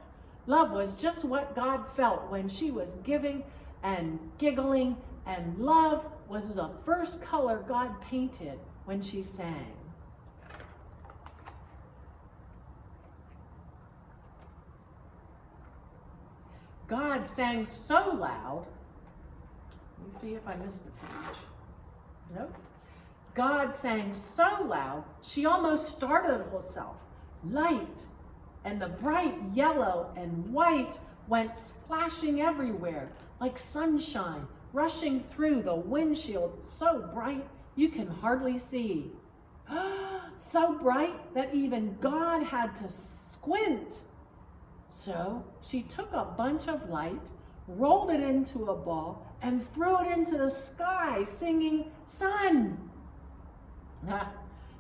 love was just what God felt when she was giving and giggling, and love was the first color God painted when she sang. God sang so loud. Let me see if I missed a page. Nope. God sang so loud, she almost startled herself. Light and the bright yellow and white went splashing everywhere like sunshine rushing through the windshield, so bright you can hardly see. So bright that even God had to squint. So she took a bunch of light, rolled it into a ball, and threw it into the sky, singing, "Sun!"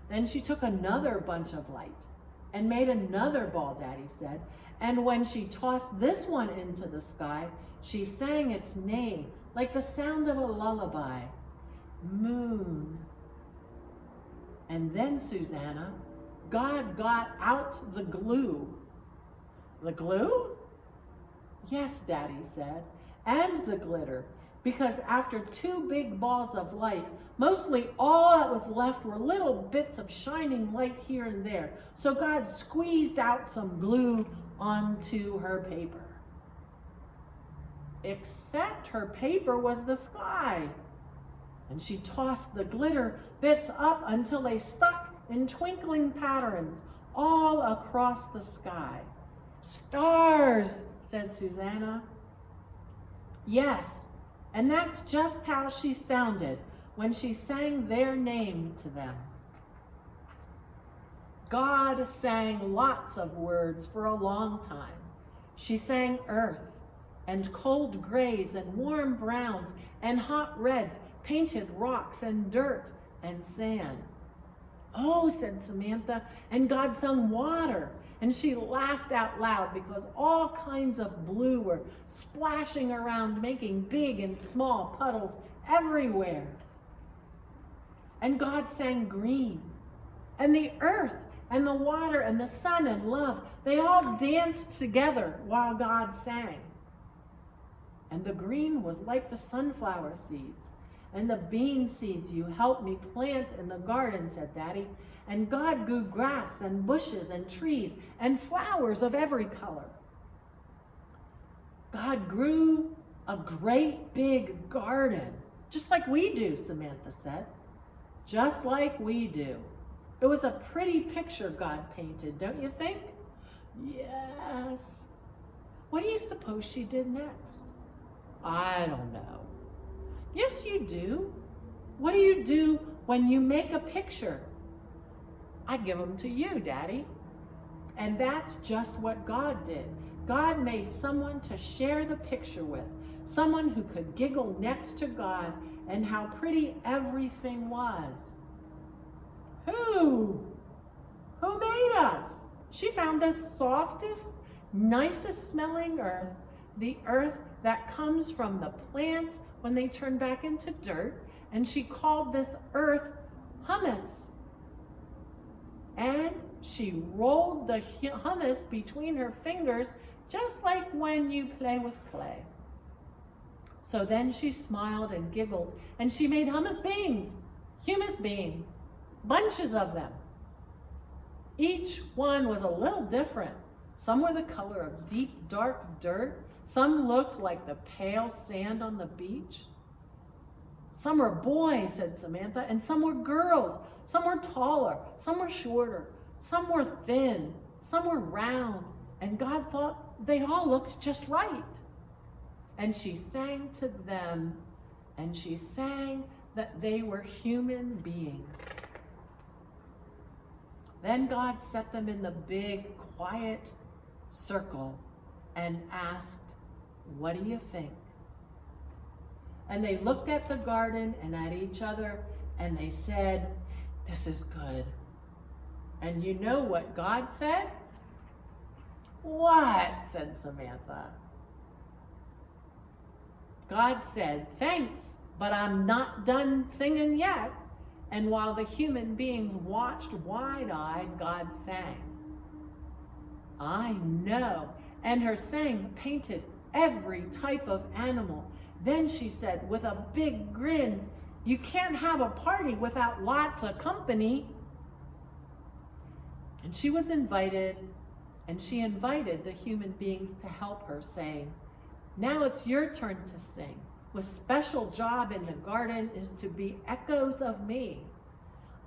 Then she took another bunch of light and made another ball, Daddy said. And when she tossed this one into the sky, she sang its name like the sound of a lullaby. Moon. And then, Susanna, God got out the glue. The glue? Yes, Daddy said, and the glitter, because after 2 big balls of light, mostly all that was left were little bits of shining light here and there. So God squeezed out some glue onto her paper. Except her paper was the sky. And she tossed the glitter bits up until they stuck in twinkling patterns all across the sky. Stars, said Susanna. Yes, and that's just how she sounded when she sang their name to them. God sang lots of words for a long time. She sang earth and cold grays and warm browns and hot reds, painted rocks and dirt and sand. Oh, said Samantha, and God sung water. And she laughed out loud because all kinds of blue were splashing around, making big and small puddles everywhere. And God sang green. And the earth and the water and the sun and love, they all danced together while God sang. And the green was like the sunflower seeds and the bean seeds you helped me plant in the garden, said Daddy. And God grew grass and bushes and trees and flowers of every color. God grew a great big garden, just like we do, Samantha said. Just like we do. It was a pretty picture God painted, don't you think? Yes. What do you suppose she did next? I don't know. Yes, you do. What do you do when you make a picture? I give them to you, Daddy. And that's just what God did. God made someone to share the picture with, someone who could giggle next to God and how pretty everything was. Who? Who made us? She found the softest, nicest smelling earth, the earth that comes from the plants when they turn back into dirt, and she called this earth humus. And she rolled the hummus between her fingers, just like when you play with clay. So then she smiled and giggled, and she made humus beans, bunches of them. Each one was a little different. Some were the color of deep, dark dirt. Some looked like the pale sand on the beach. Some were boys, said Samantha, and some were girls. Some were taller, some were shorter, some were thin, some were round, and God thought they all looked just right. And she sang to them, and she sang that they were human beings. Then God set them in the big, quiet circle and asked, "What do you think?" And they looked at the garden and at each other, and they said, "This is good." And you know what God said? "What?" said Samantha. God said, "Thanks, but I'm not done singing yet." And while the human beings watched wide-eyed, God sang. I know. And her sang painted every type of animal. Then she said with a big grin, "You can't have a party without lots of company." And she was invited, and she invited the human beings to help her, saying, Now it's your turn to sing. With special job in the garden is to be echoes of me.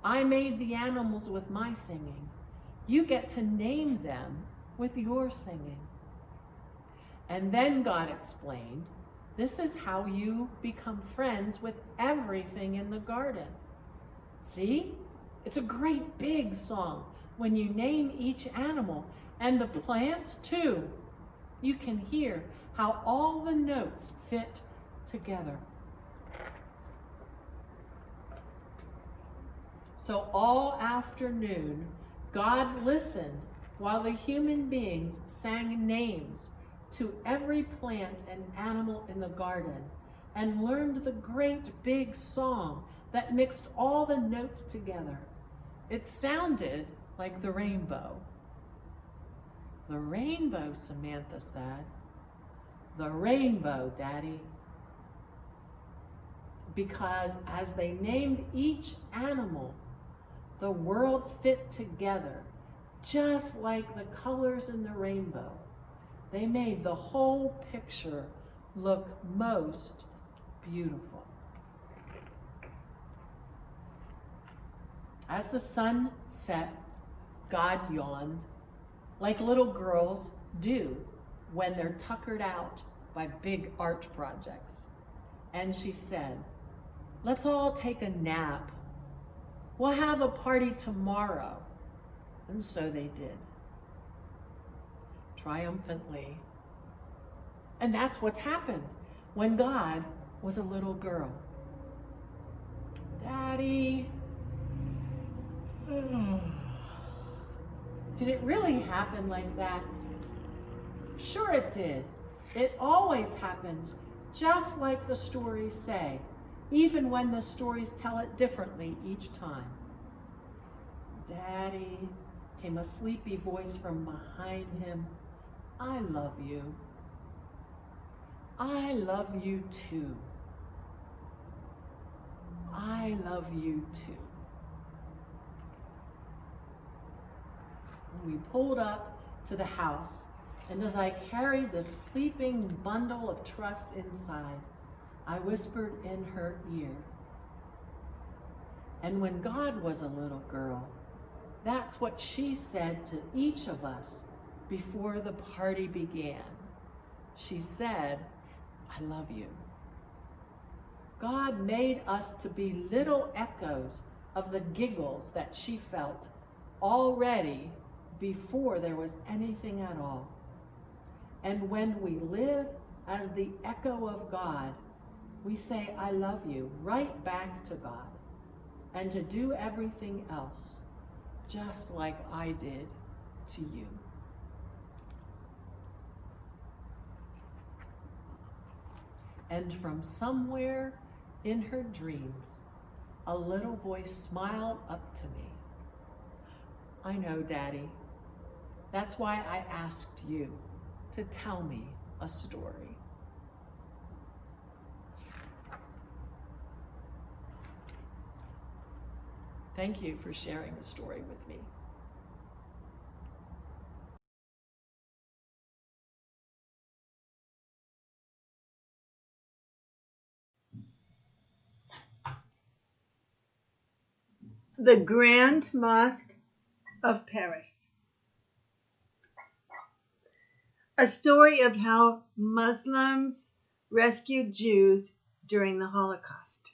I made the animals with my singing. You get to name them with your singing. And then God explained, this is how you become friends with everything in the garden. See? It's a great big song when you name each animal, and the plants too. You can hear how all the notes fit together. So all afternoon, God listened while the human beings sang names to every plant and animal in the garden and learned the great big song that mixed all the notes together. It sounded like the rainbow. The rainbow, Samantha said. The rainbow, Daddy. Because as they named each animal, the world fit together, just like the colors in the rainbow. They made the whole picture look most beautiful. As the sun set, God yawned, like little girls do when they're tuckered out by big art projects. And she said, let's all take a nap. We'll have a party tomorrow. And so they did, triumphantly. And that's what's happened when God was a little girl. Daddy, did it really happen like that? Sure it did. It always happens, just like the stories say, even when the stories tell it differently each time. Daddy, came a sleepy voice from behind him. I love you. I love you too. I love you too. We pulled up to the house, and as I carried the sleeping bundle of trust inside, I whispered in her ear. And when God was a little girl, that's what she said to each of us before the party began. She said, I love you. God made us to be little echoes of the giggles that she felt already before there was anything at all. And when we live as the echo of God, we say, I love you, right back to God, and to do everything else, just like I did to you. And from somewhere in her dreams, a little voice smiled up to me. I know, Daddy. That's why I asked you to tell me a story. Thank you for sharing the story with me. The Grand Mosque of Paris. A story of how Muslims rescued Jews during the Holocaust.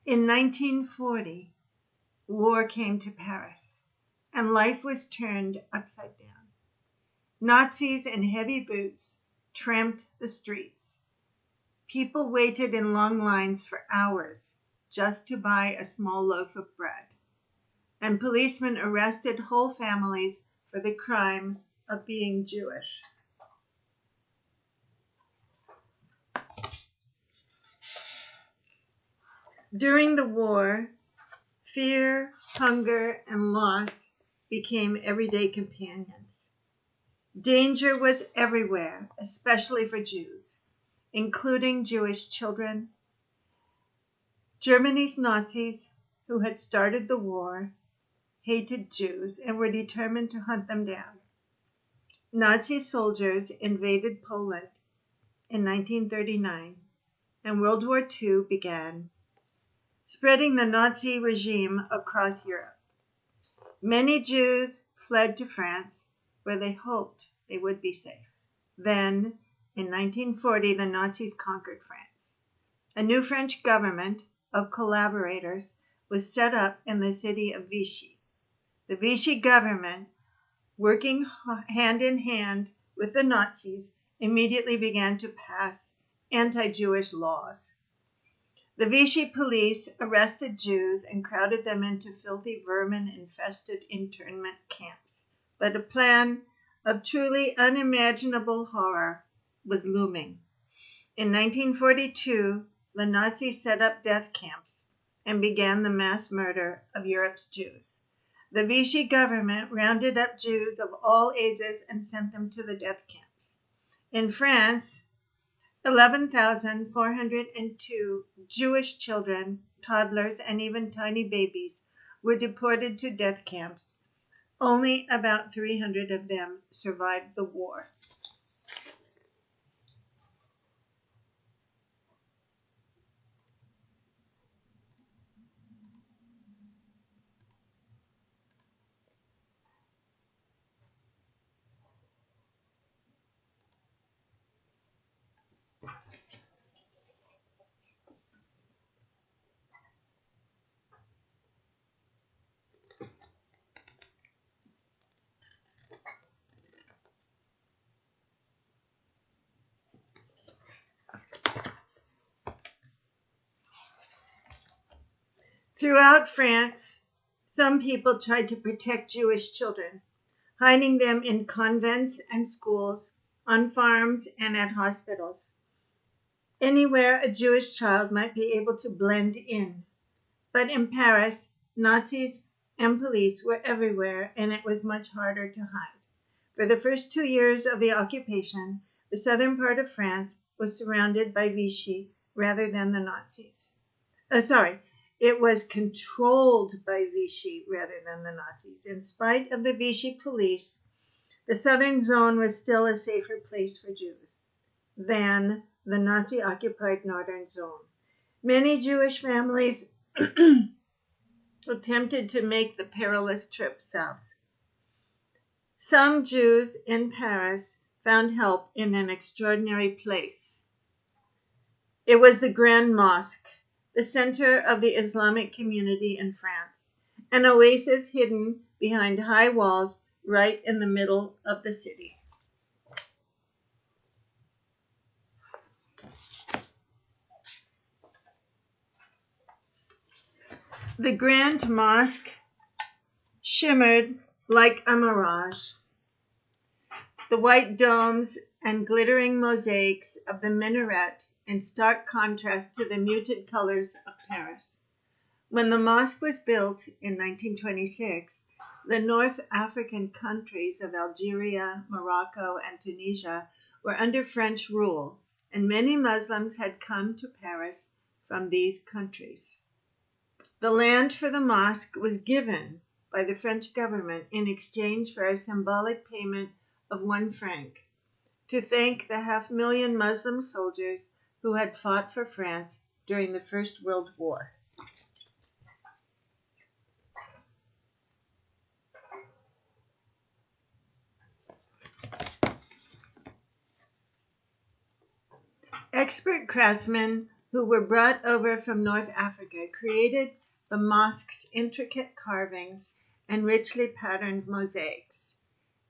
In 1940, war came to Paris, and life was turned upside down. Nazis in heavy boots tramped the streets. People waited in long lines for hours just to buy a small loaf of bread, and policemen arrested whole families for the crime of being Jewish. During the war, fear, hunger, and loss became everyday companions. Danger was everywhere, especially for Jews, including Jewish children. Germany's Nazis, who had started the war, hated Jews and were determined to hunt them down. Nazi soldiers invaded Poland in 1939, and World War II began, spreading the Nazi regime across Europe. Many Jews fled to France, where they hoped they would be safe. Then, in 1940, the Nazis conquered France. A new French government of collaborators was set up in the city of Vichy. The Vichy government, working hand in hand with the Nazis, immediately began to pass anti-Jewish laws. The Vichy police arrested Jews and crowded them into filthy vermin-infested internment camps. But a plan of truly unimaginable horror was looming. In 1942, the Nazis set up death camps and began the mass murder of Europe's Jews. The Vichy government rounded up Jews of all ages and sent them to the death camps. In France, 11,402 Jewish children, toddlers, and even tiny babies were deported to death camps. Only about 300 of them survived the war. Throughout France, some people tried to protect Jewish children, hiding them in convents and schools, on farms, and at hospitals. Anywhere a Jewish child might be able to blend in. But in Paris, Nazis and police were everywhere, and it was much harder to hide. For the first 2 years of the occupation, the southern part of France was surrounded by Vichy rather than the Nazis. It was controlled by Vichy rather than the Nazis. In spite of the Vichy police, the southern zone was still a safer place for Jews than the Nazi-occupied northern zone. Many Jewish families attempted to make the perilous trip south. Some Jews in Paris found help in an extraordinary place. It was the Grand Mosque, the center of the Islamic community in France, an oasis hidden behind high walls right in the middle of the city. The Grand Mosque shimmered like a mirage. The white domes and glittering mosaics of the minaret in stark contrast to the muted colors of Paris. When the mosque was built in 1926, the North African countries of Algeria, Morocco, and Tunisia were under French rule, and many Muslims had come to Paris from these countries. The land for the mosque was given by the French government in exchange for a symbolic payment of 1 franc to thank the 500,000 Muslim soldiers who had fought for France during the First World War. Expert craftsmen who were brought over from North Africa created the mosque's intricate carvings and richly patterned mosaics.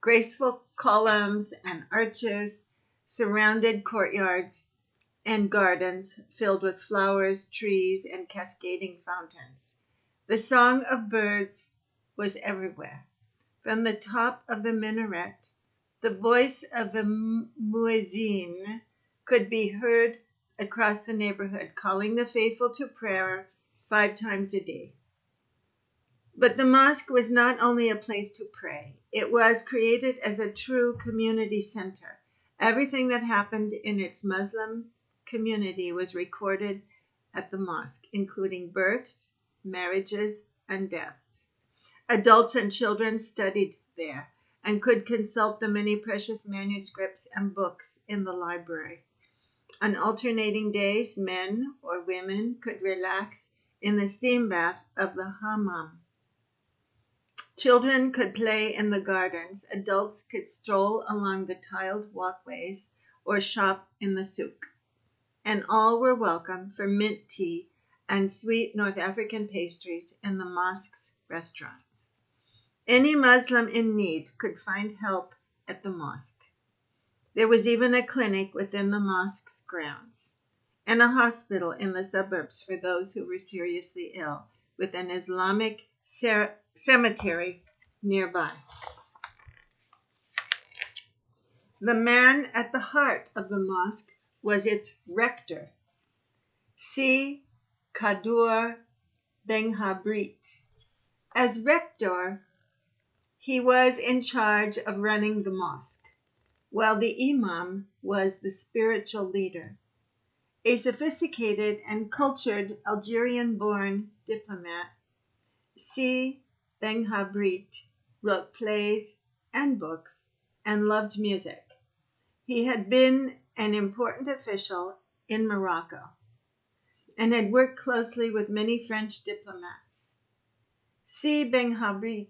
Graceful columns and arches surrounded courtyards and gardens filled with flowers, trees, and cascading fountains. The song of birds was everywhere. From the top of the minaret, the voice of the muezzin could be heard across the neighborhood, calling the faithful to prayer 5 times a day. But the mosque was not only a place to pray. It was created as a true community center. Everything that happened in its Muslim community was recorded at the mosque, including births, marriages, and deaths. Adults and children studied there and could consult the many precious manuscripts and books in the library. On alternating days, men or women could relax in the steam bath of the hammam. Children could play in the gardens. Adults could stroll along the tiled walkways or shop in the souk. And all were welcome for mint tea and sweet North African pastries in the mosque's restaurant. Any Muslim in need could find help at the mosque. There was even a clinic within the mosque's grounds and a hospital in the suburbs for those who were seriously ill, with an Islamic cemetery nearby. The man at the heart of the mosque was its rector, Si Kadur Benghabrit. As rector, he was in charge of running the mosque, while the imam was the spiritual leader. A sophisticated and cultured Algerian-born diplomat, Si Benghabrit wrote plays and books and loved music. He had been an important official in Morocco and had worked closely with many French diplomats. Si Benghabrit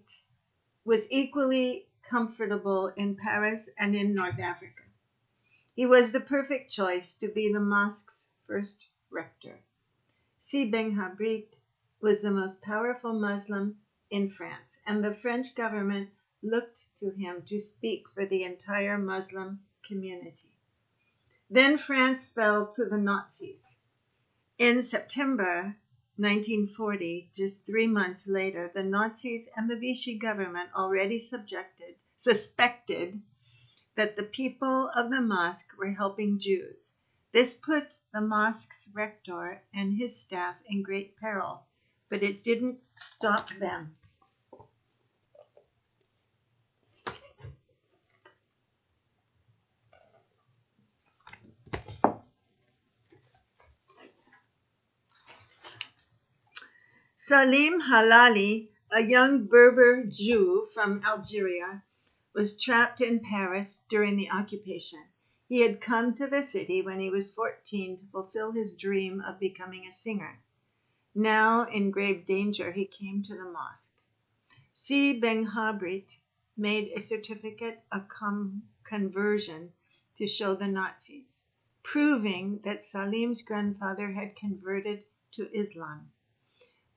was equally comfortable in Paris and in North Africa. He was the perfect choice to be the mosque's first rector. Si Benghabrit was the most powerful Muslim in France, and the French government looked to him to speak for the entire Muslim community. Then France fell to the Nazis. In September 1940, just 3 months later, the Nazis and the Vichy government already suspected that the people of the mosque were helping Jews. This put the mosque's rector and his staff in great peril, but it didn't stop them. Salim Halali, a young Berber Jew from Algeria, was trapped in Paris during the occupation. He had come to the city when he was 14 to fulfill his dream of becoming a singer. Now, in grave danger, he came to the mosque. Si Benghabrit made a certificate of conversion to show the Nazis, proving that Salim's grandfather had converted to Islam.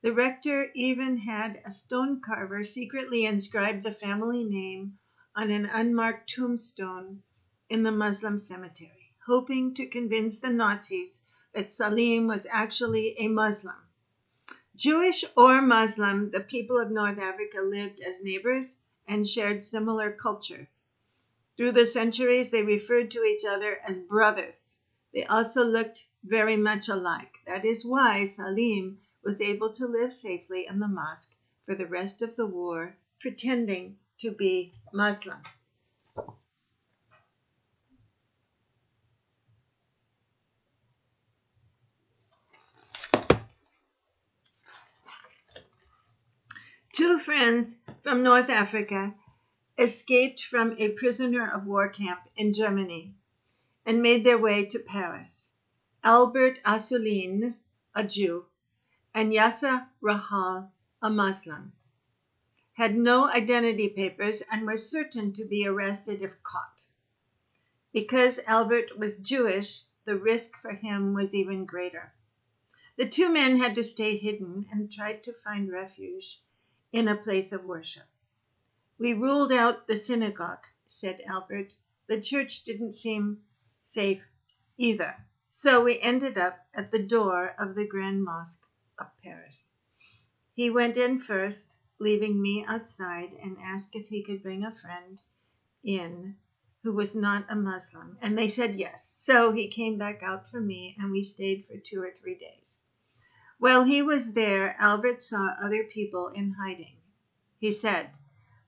The rector even had a stone carver secretly inscribe the family name on an unmarked tombstone in the Muslim cemetery, hoping to convince the Nazis that Salim was actually a Muslim. Jewish or Muslim, the people of North Africa lived as neighbors and shared similar cultures. Through the centuries, they referred to each other as brothers. They also looked very much alike. That is why Salim was able to live safely in the mosque for the rest of the war, pretending to be Muslim. Two friends from North Africa escaped from a prisoner of war camp in Germany and made their way to Paris. Albert Assouline, a Jew, and Yasser Rahal, a Muslim, had no identity papers and were certain to be arrested if caught. Because Albert was Jewish, the risk for him was even greater. The two men had to stay hidden and tried to find refuge in a place of worship. We ruled out the synagogue, said Albert. The church didn't seem safe either, so we ended up at the door of the Grand Mosque of Paris. He went in first, leaving me outside, and asked if he could bring a friend in who was not a Muslim, and they said yes. So he came back out for me, and we stayed for 2 or 3 days. While he was there, Albert saw other people in hiding. He said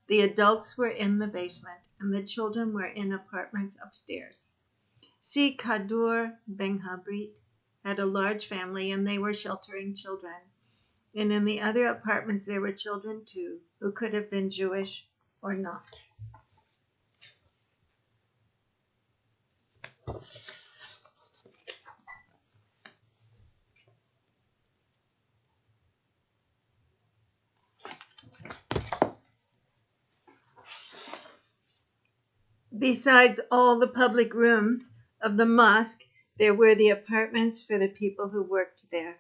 the adults were in the basement, and the children were in apartments upstairs. Si Kadur Benghabrit had a large family, and they were sheltering children. And in the other apartments there were children too, who could have been Jewish or not. Besides all the public rooms of the mosque, there were the apartments for the people who worked there.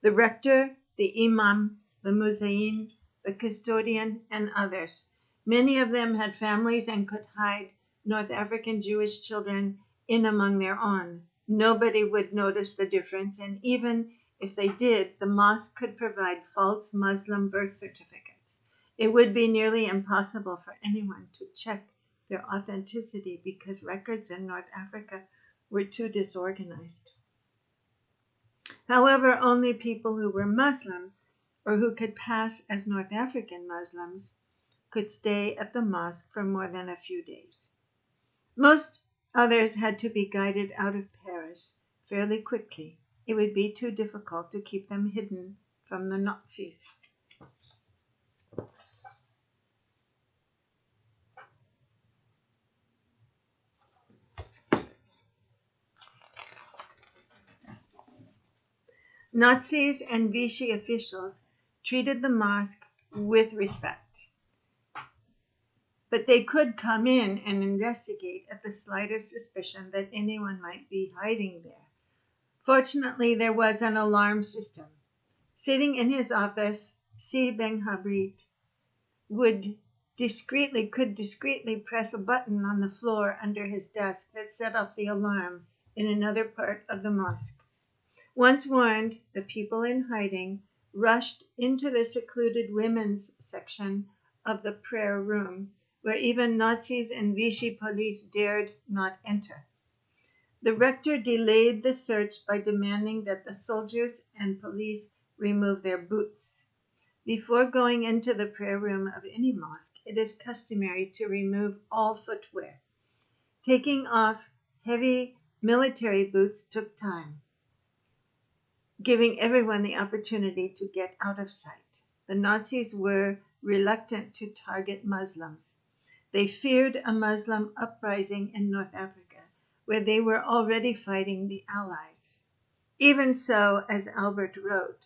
The rector, the imam, the muezzin, the custodian, and others. Many of them had families and could hide North African Jewish children in among their own. Nobody would notice the difference, and even if they did, the mosque could provide false Muslim birth certificates. It would be nearly impossible for anyone to check their authenticity because records in North Africa were too disorganized. However, only people who were Muslims or who could pass as North African Muslims could stay at the mosque for more than a few days. Most others had to be guided out of Paris fairly quickly. It would be too difficult to keep them hidden from the Nazis. Nazis and Vichy officials treated the mosque with respect, but they could come in and investigate at the slightest suspicion that anyone might be hiding there. Fortunately, there was an alarm system. Sitting in his office, Si Ben-Habrit could discreetly press a button on the floor under his desk that set off the alarm in another part of the mosque. Once warned, the people in hiding rushed into the secluded women's section of the prayer room, where even Nazis and Vichy police dared not enter. The rector delayed the search by demanding that the soldiers and police remove their boots. Before going into the prayer room of any mosque, it is customary to remove all footwear. Taking off heavy military boots took time, giving everyone the opportunity to get out of sight. The Nazis were reluctant to target Muslims. They feared a Muslim uprising in North Africa, where they were already fighting the Allies. Even so, as Albert wrote,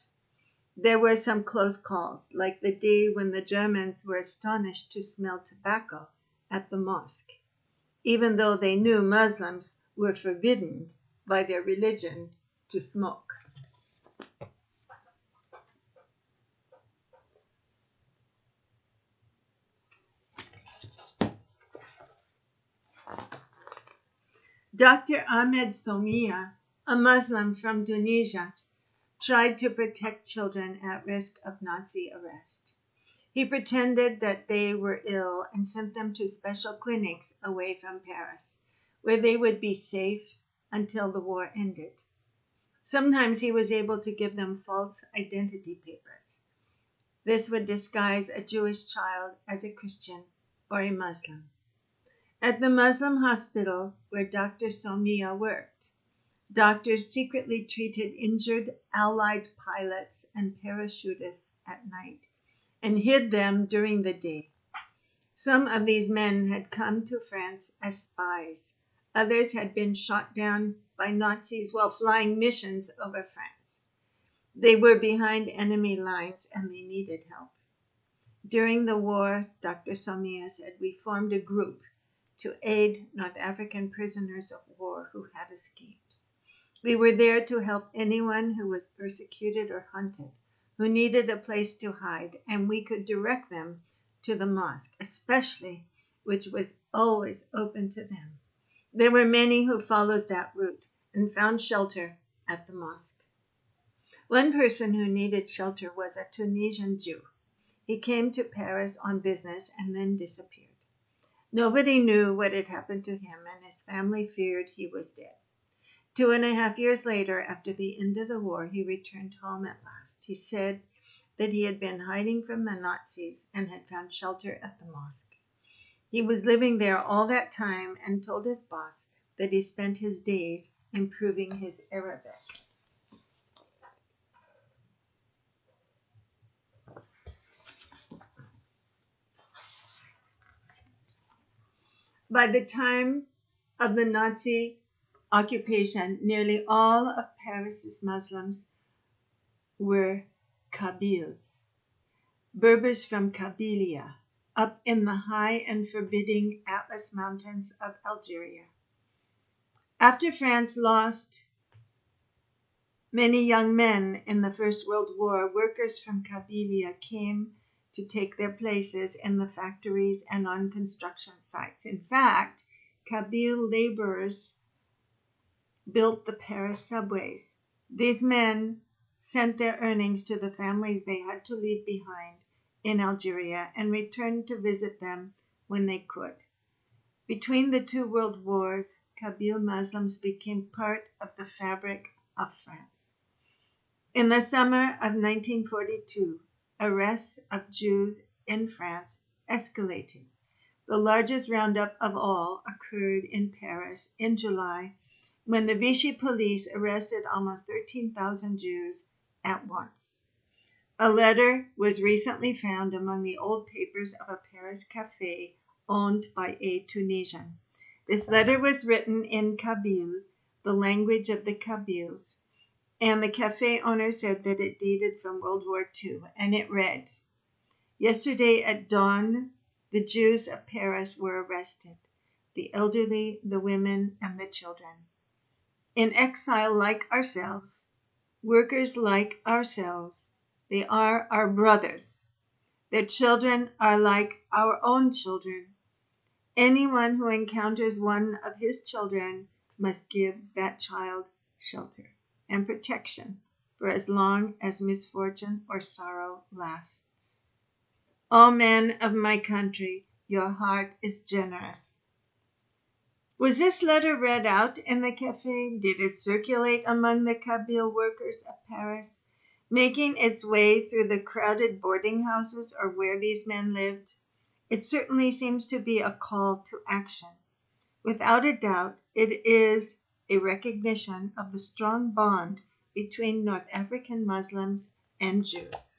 there were some close calls, like the day when the Germans were astonished to smell tobacco at the mosque, even though they knew Muslims were forbidden by their religion to smoke. Dr. Ahmed Somia, a Muslim from Tunisia, tried to protect children at risk of Nazi arrest. He pretended that they were ill and sent them to special clinics away from Paris, where they would be safe until the war ended. Sometimes he was able to give them false identity papers. This would disguise a Jewish child as a Christian or a Muslim. At the Muslim hospital where Dr. Somia worked, doctors secretly treated injured Allied pilots and parachutists at night and hid them during the day. Some of these men had come to France as spies. Others had been shot down by Nazis while flying missions over France. They were behind enemy lines and they needed help. During the war, Dr. Somia said, we formed a group to aid North African prisoners of war who had escaped. We were there to help anyone who was persecuted or hunted, who needed a place to hide, and we could direct them to the mosque, especially which was always open to them. There were many who followed that route and found shelter at the mosque. One person who needed shelter was a Tunisian Jew. He came to Paris on business and then disappeared. Nobody knew what had happened to him, and his family feared he was dead. 2.5 years later, after the end of the war, he returned home at last. He said that he had been hiding from the Nazis and had found shelter at the mosque. He was living there all that time and told his boss that he spent his days improving his Arabic. By the time of the Nazi occupation, nearly all of Paris's Muslims were Kabyles, Berbers from Kabylia, up in the high and forbidding Atlas Mountains of Algeria. After France lost many young men in the First World War, workers from Kabylia came to take their places in the factories and on construction sites. In fact, Kabyle laborers built the Paris subways. These men sent their earnings to the families they had to leave behind in Algeria and returned to visit them when they could. Between the two world wars, Kabyle Muslims became part of the fabric of France. In the summer of 1942, arrests of Jews in France escalated. The largest roundup of all occurred in Paris in July, when the Vichy police arrested almost 13,000 Jews at once. A letter was recently found among the old papers of a Paris cafe owned by a Tunisian. This letter was written in Kabyle, the language of the Kabyles, and the cafe owner said that it dated from World War II, and it read, "Yesterday at dawn, the Jews of Paris were arrested, the elderly, the women, and the children. In exile like ourselves, workers like ourselves, they are our brothers. Their children are like our own children. Anyone who encounters one of his children must give that child shelter and protection for as long as misfortune or sorrow lasts. O men of my country, your heart is generous." Was this letter read out in the cafe? Did it circulate among the Kabyle workers of Paris, making its way through the crowded boarding houses or where these men lived? It certainly seems to be a call to action. Without a doubt, it is a recognition of the strong bond between North African Muslims and Jews.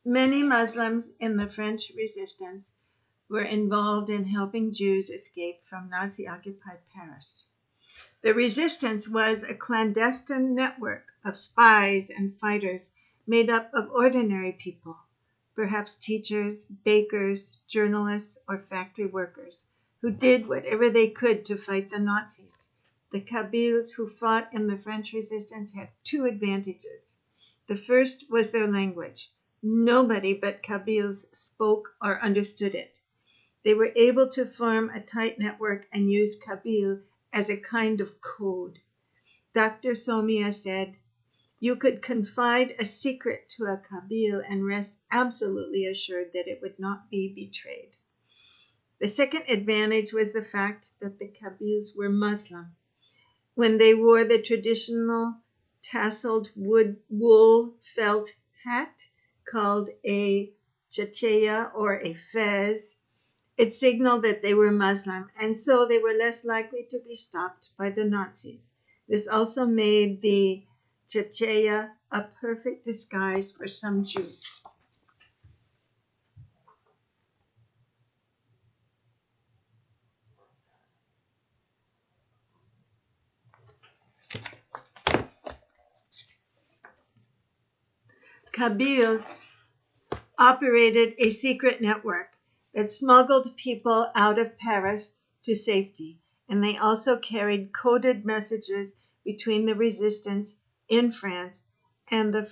Many Muslims in the French resistance were involved in helping Jews escape from Nazi-occupied Paris. The resistance was a clandestine network of spies and fighters made up of ordinary people, perhaps teachers, bakers, journalists, or factory workers, who did whatever they could to fight the Nazis. The Kabyles who fought in the French resistance had two advantages. The first was their language. Nobody but Kabyles spoke or understood it. They were able to form a tight network and use Kabyle as a kind of code. Dr. Somia said, "You could confide a secret to a Kabyle and rest absolutely assured that it would not be betrayed." The second advantage was the fact that the Kabyles were Muslim. When they wore the traditional tasseled wool felt hat called a chacheya or a fez, it signaled that they were Muslim, and so they were less likely to be stopped by the Nazis. This also made the chacheya a perfect disguise for some Jews. Kabyles operated a secret network that smuggled people out of Paris to safety, and they also carried coded messages between the resistance in France and the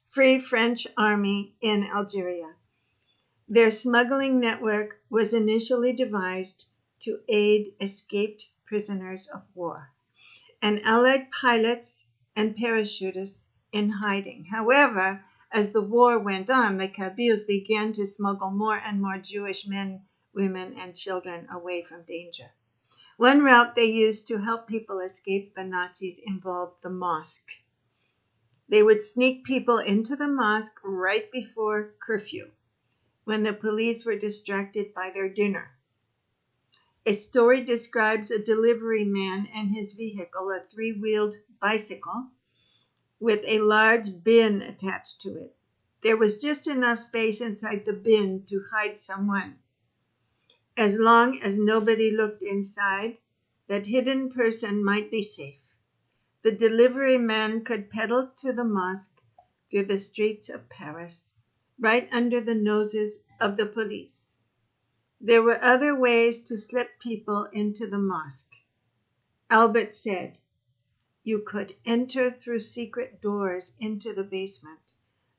Free French Army in Algeria. Their smuggling network was initially devised to aid escaped prisoners of war and Allied pilots and parachutists in hiding. However, as the war went on, the Kabyles began to smuggle more and more Jewish men, women, and children away from danger. One route they used to help people escape the Nazis involved the mosque. They would sneak people into the mosque right before curfew, when the police were distracted by their dinner. A story describes a delivery man and his vehicle, a three-wheeled bicycle, with a large bin attached to it. There was just enough space inside the bin to hide someone. As long as nobody looked inside, that hidden person might be safe. The delivery man could pedal to the mosque through the streets of Paris, right under the noses of the police. There were other ways to slip people into the mosque. Albert said, you could enter through secret doors into the basement,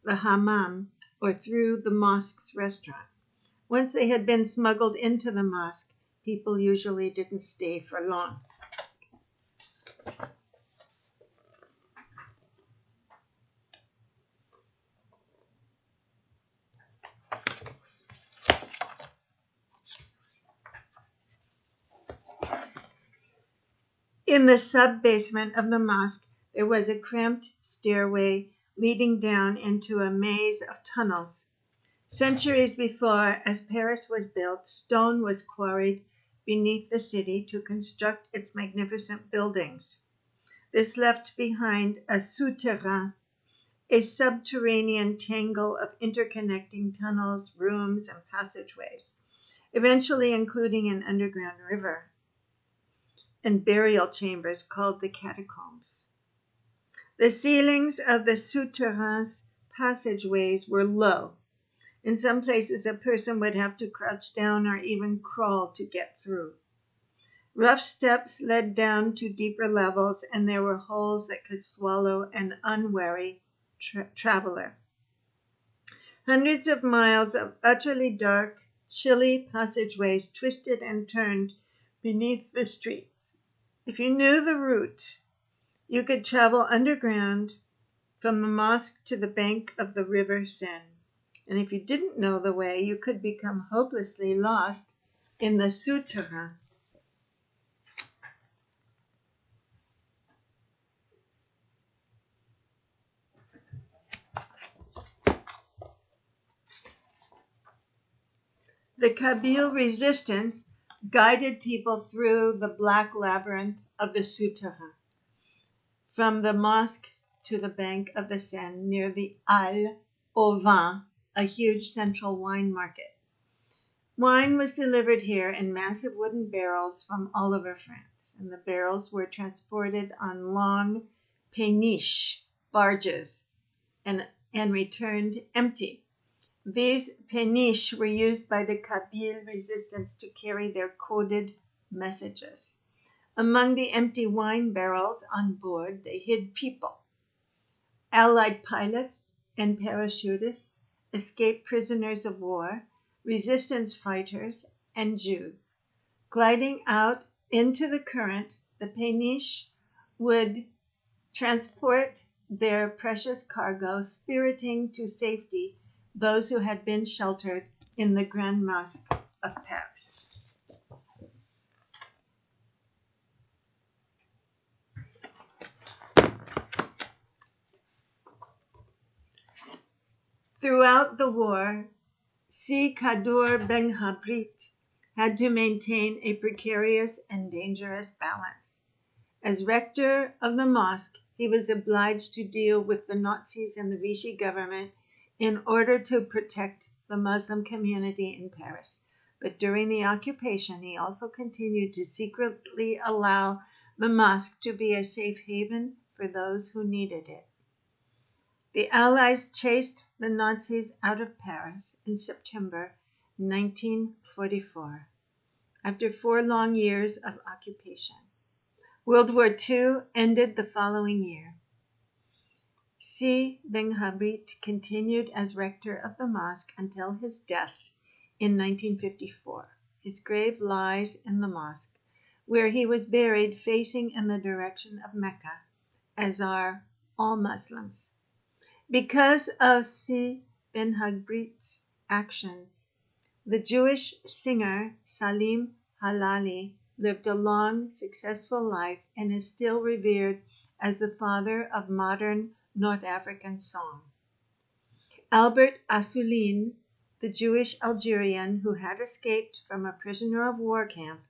the hammam, or through the mosque's restaurant. Once they had been smuggled into the mosque, people usually didn't stay for long. In the sub-basement of the mosque, there was a cramped stairway leading down into a maze of tunnels. Centuries before, as Paris was built, stone was quarried beneath the city to construct its magnificent buildings. This left behind a souterrain, a subterranean tangle of interconnecting tunnels, rooms, and passageways, eventually including an underground river and burial chambers called the catacombs. The ceilings of the souterrain's passageways were low. In some places, a person would have to crouch down or even crawl to get through. Rough steps led down to deeper levels, and there were holes that could swallow an unwary traveler. Hundreds of miles of utterly dark, chilly passageways twisted and turned beneath the streets. If you knew the route, you could travel underground from the mosque to the bank of the river Seine. And if you didn't know the way, you could become hopelessly lost in the souterrain. The Kabyle resistance guided people through the black labyrinth of the souterrain, from the mosque to the bank of the Seine near the Halles aux Vins, a huge central wine market. Wine was delivered here in massive wooden barrels from all over France, and the barrels were transported on long péniches, barges, and returned empty. These péniches were used by the Kabyle resistance to carry their coded messages. Among the empty wine barrels on board, they hid people. Allied pilots and parachutists, escaped prisoners of war, resistance fighters, and Jews. Gliding out into the current, the péniche would transport their precious cargo, spiriting to safety those who had been sheltered in the Grand Mosque of Paris. Throughout the war, Si Kadour Ben Habrit had to maintain a precarious and dangerous balance. As rector of the mosque, he was obliged to deal with the Nazis and the Vichy government in order to protect the Muslim community in Paris. But during the occupation, he also continued to secretly allow the mosque to be a safe haven for those who needed it. The Allies chased the Nazis out of Paris in September 1944, after 4 long years of occupation. World War II ended the following year. Si Ben Habrit continued as rector of the mosque until his death in 1954. His grave lies in the mosque, where he was buried facing in the direction of Mecca, as are all Muslims. Because of Si Ben Habrit's actions, the Jewish singer Salim Halali lived a long, successful life and is still revered as the father of modern North African song. Albert Assouline, the Jewish Algerian who had escaped from a prisoner of war camp,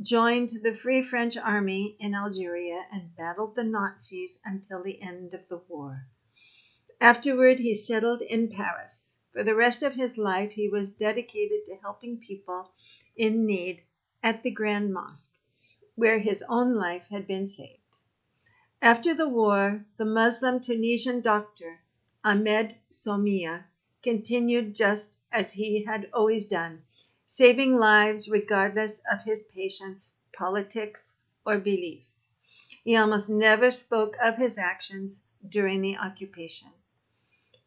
joined the Free French Army in Algeria, and battled the Nazis until the end of the war. Afterward, he settled in Paris. For the rest of his life, he was dedicated to helping people in need at the Grand Mosque, where his own life had been saved. After the war, the Muslim Tunisian doctor, Ahmed Somia, continued just as he had always done, saving lives regardless of his patients' politics or beliefs. He almost never spoke of his actions during the occupation.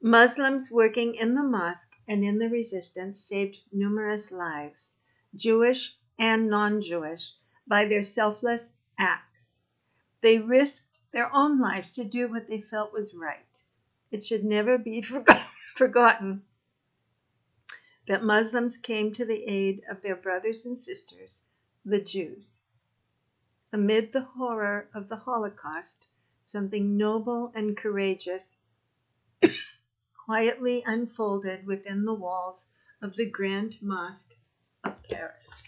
Muslims working in the mosque and in the resistance saved numerous lives, Jewish and non-Jewish, by their selfless acts. They risked their own lives to do what they felt was right. It should never be forgotten that Muslims came to the aid of their brothers and sisters, the Jews. Amid the horror of the Holocaust, something noble and courageous quietly unfolded within the walls of the Grand Mosque of Paris.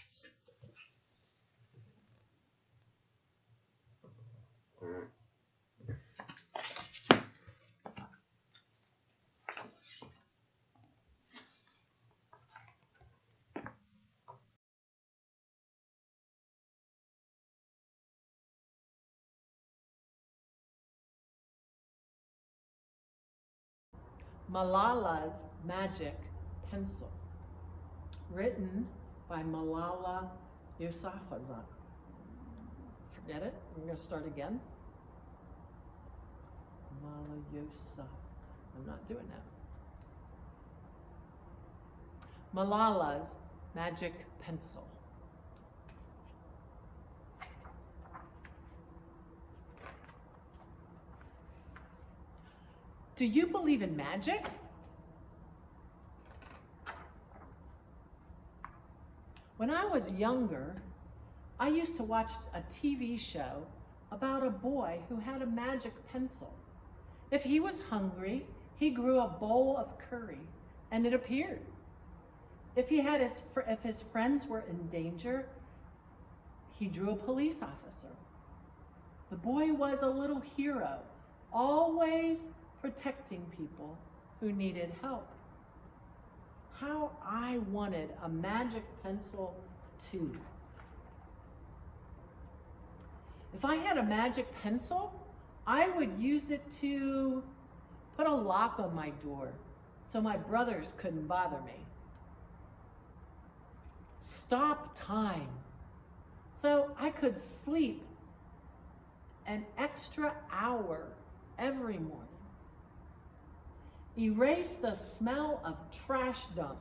Malala's Magic Pencil, written by Malala Yousafzai. Forget it, I'm going to start again. Malala Yousafzai, I'm not doing that. Malala's Magic Pencil. Do you believe in magic? When I was younger, I used to watch a TV show about a boy who had a magic pencil. If he was hungry, he grew a bowl of curry and it appeared. If his friends were in danger, he drew a police officer. The boy was a little hero, always protecting people who needed help. How I wanted a magic pencil too. If I had a magic pencil, I would use it to put a lock on my door so my brothers couldn't bother me. Stop time so I could sleep an extra hour every morning. Erase the smell of trash dump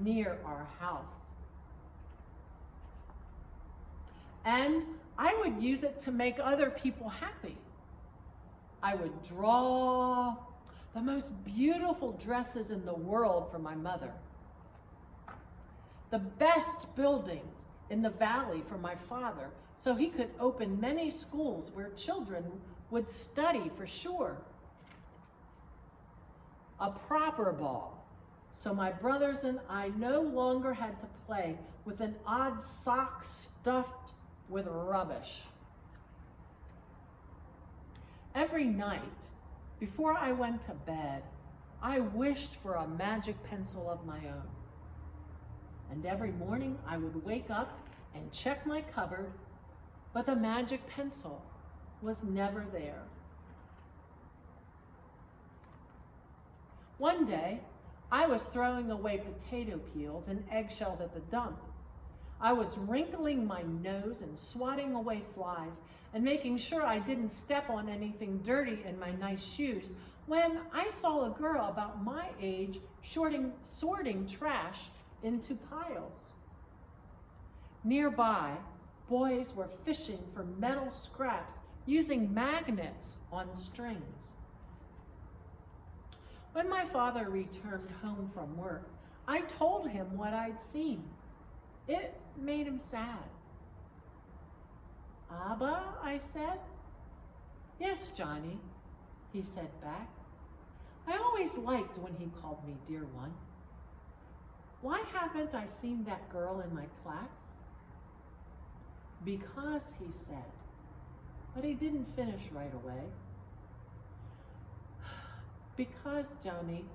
near our house. And I would use it to make other people happy. I would draw the most beautiful dresses in the world for my mother, the best buildings in the valley for my father, so he could open many schools where children would study for sure. A proper ball, so my brothers and I no longer had to play with an odd sock stuffed with rubbish. Every night, before I went to bed, I wished for a magic pencil of my own. And every morning I would wake up and check my cupboard, but the magic pencil was never there. One day, I was throwing away potato peels and eggshells at the dump. I was wrinkling my nose and swatting away flies and making sure I didn't step on anything dirty in my nice shoes when I saw a girl about my age sorting trash into piles. Nearby, boys were fishing for metal scraps using magnets on strings. When my father returned home from work, I told him what I'd seen. It made him sad. "Abba," I said. "Yes, Johnny," he said back. I always liked when he called me dear one. "Why haven't I seen that girl in my class?" because he said, but he didn't finish right away. Because, Johnny,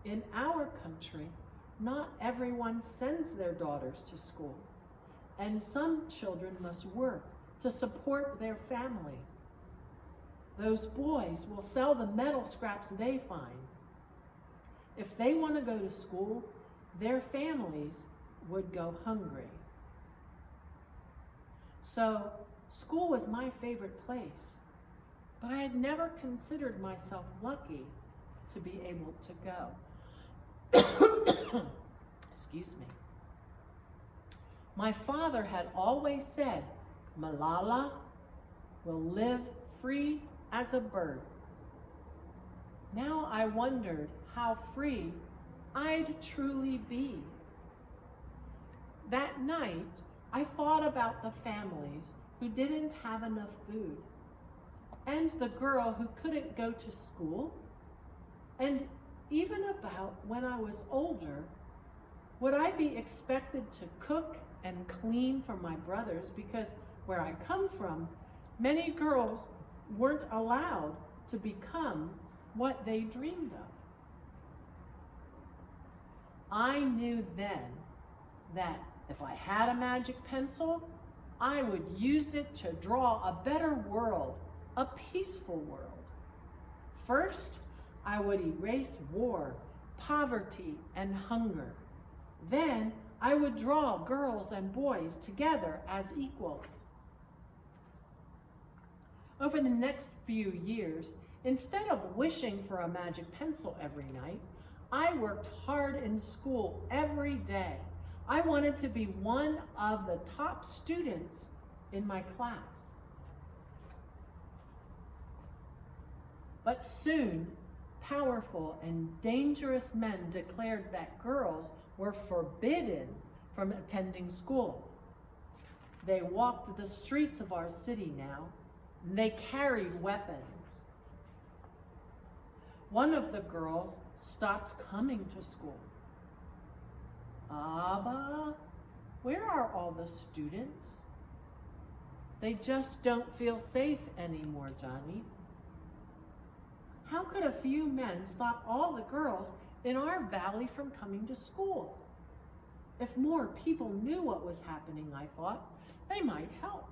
in our country, not everyone sends their daughters to school, and some children must work to support their family. Those boys will sell the metal scraps they find. If they want to go to school, their families would go hungry. So, school was my favorite place, but I had never considered myself lucky to be able to go. Excuse me. My father had always said, Malala will live free as a bird. Now I wondered how free I'd truly be. That night, I thought about the families who didn't have enough food, and the girl who couldn't go to school, and even about when I was older, would I be expected to cook and clean for my brothers because where I come from, many girls weren't allowed to become what they dreamed of. I knew then that if I had a magic pencil, I would use it to draw a better world, a peaceful world. First, I would erase war, poverty, and hunger. Then I would draw girls and boys together as equals. Over the next few years, instead of wishing for a magic pencil every night, I worked hard in school every day. I wanted to be one of the top students in my class. But soon, powerful and dangerous men declared that girls were forbidden from attending school. They walked the streets of our city now, and they carried weapons. One of the girls stopped coming to school. Abba, where are all the students? They just don't feel safe anymore, Johnny. How could a few men stop all the girls in our valley from coming to school? If more people knew what was happening, I thought, they might help.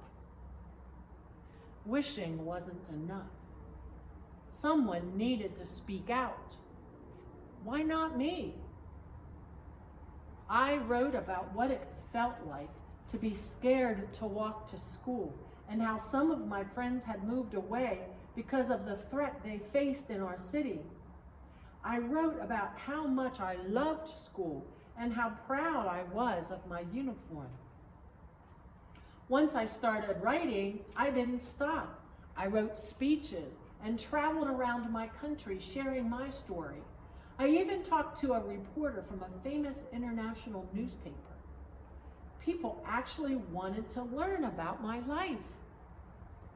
Wishing wasn't enough. Someone needed to speak out. Why not me? I wrote about what it felt like to be scared to walk to school and how some of my friends had moved away because of the threat they faced in our city. I wrote about how much I loved school and how proud I was of my uniform. Once I started writing, I didn't stop. I wrote speeches and traveled around my country sharing my story. I even talked to a reporter from a famous international newspaper. People actually wanted to learn about my life.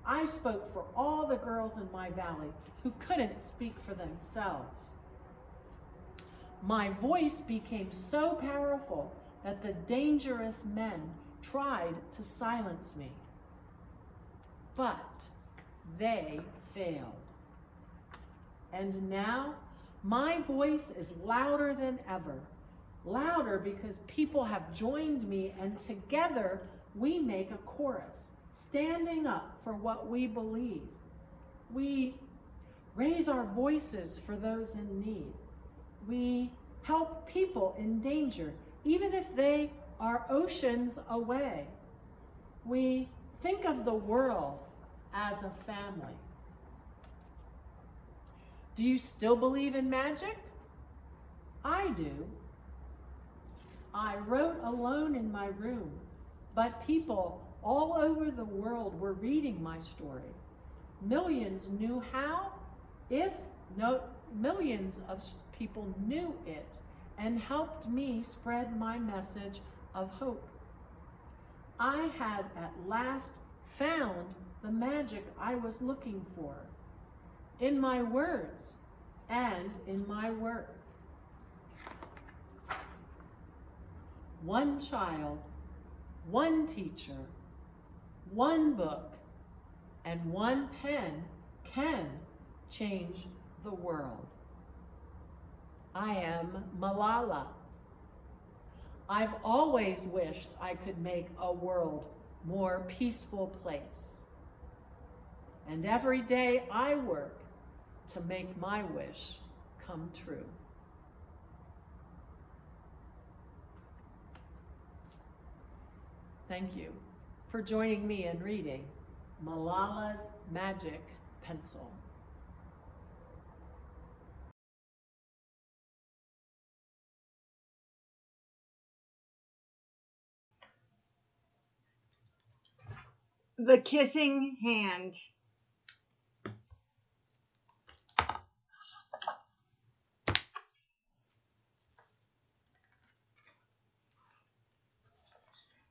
I spoke for all the girls in my valley who couldn't speak for themselves. My voice became so powerful that the dangerous men tried to silence me. But they failed. And now my voice is louder than ever. Louder because people have joined me, and together we make a chorus, standing up for what we believe. We raise our voices for those in need. We help people in danger, even if they are oceans away. We think of the world as a family. Do you still believe in magic? I do. I wrote alone in my room, but people all over the world were reading my story. Millions knew how, millions of people knew it and helped me spread my message of hope. I had at last found the magic I was looking for in my words and in my work. One child, one teacher, one book and one pen can change the world. I am Malala. I've always wished I could make a world more peaceful place. And every day I work to make my wish come true. Thank you for joining me in reading Malala's Magic Pencil. The Kissing Hand.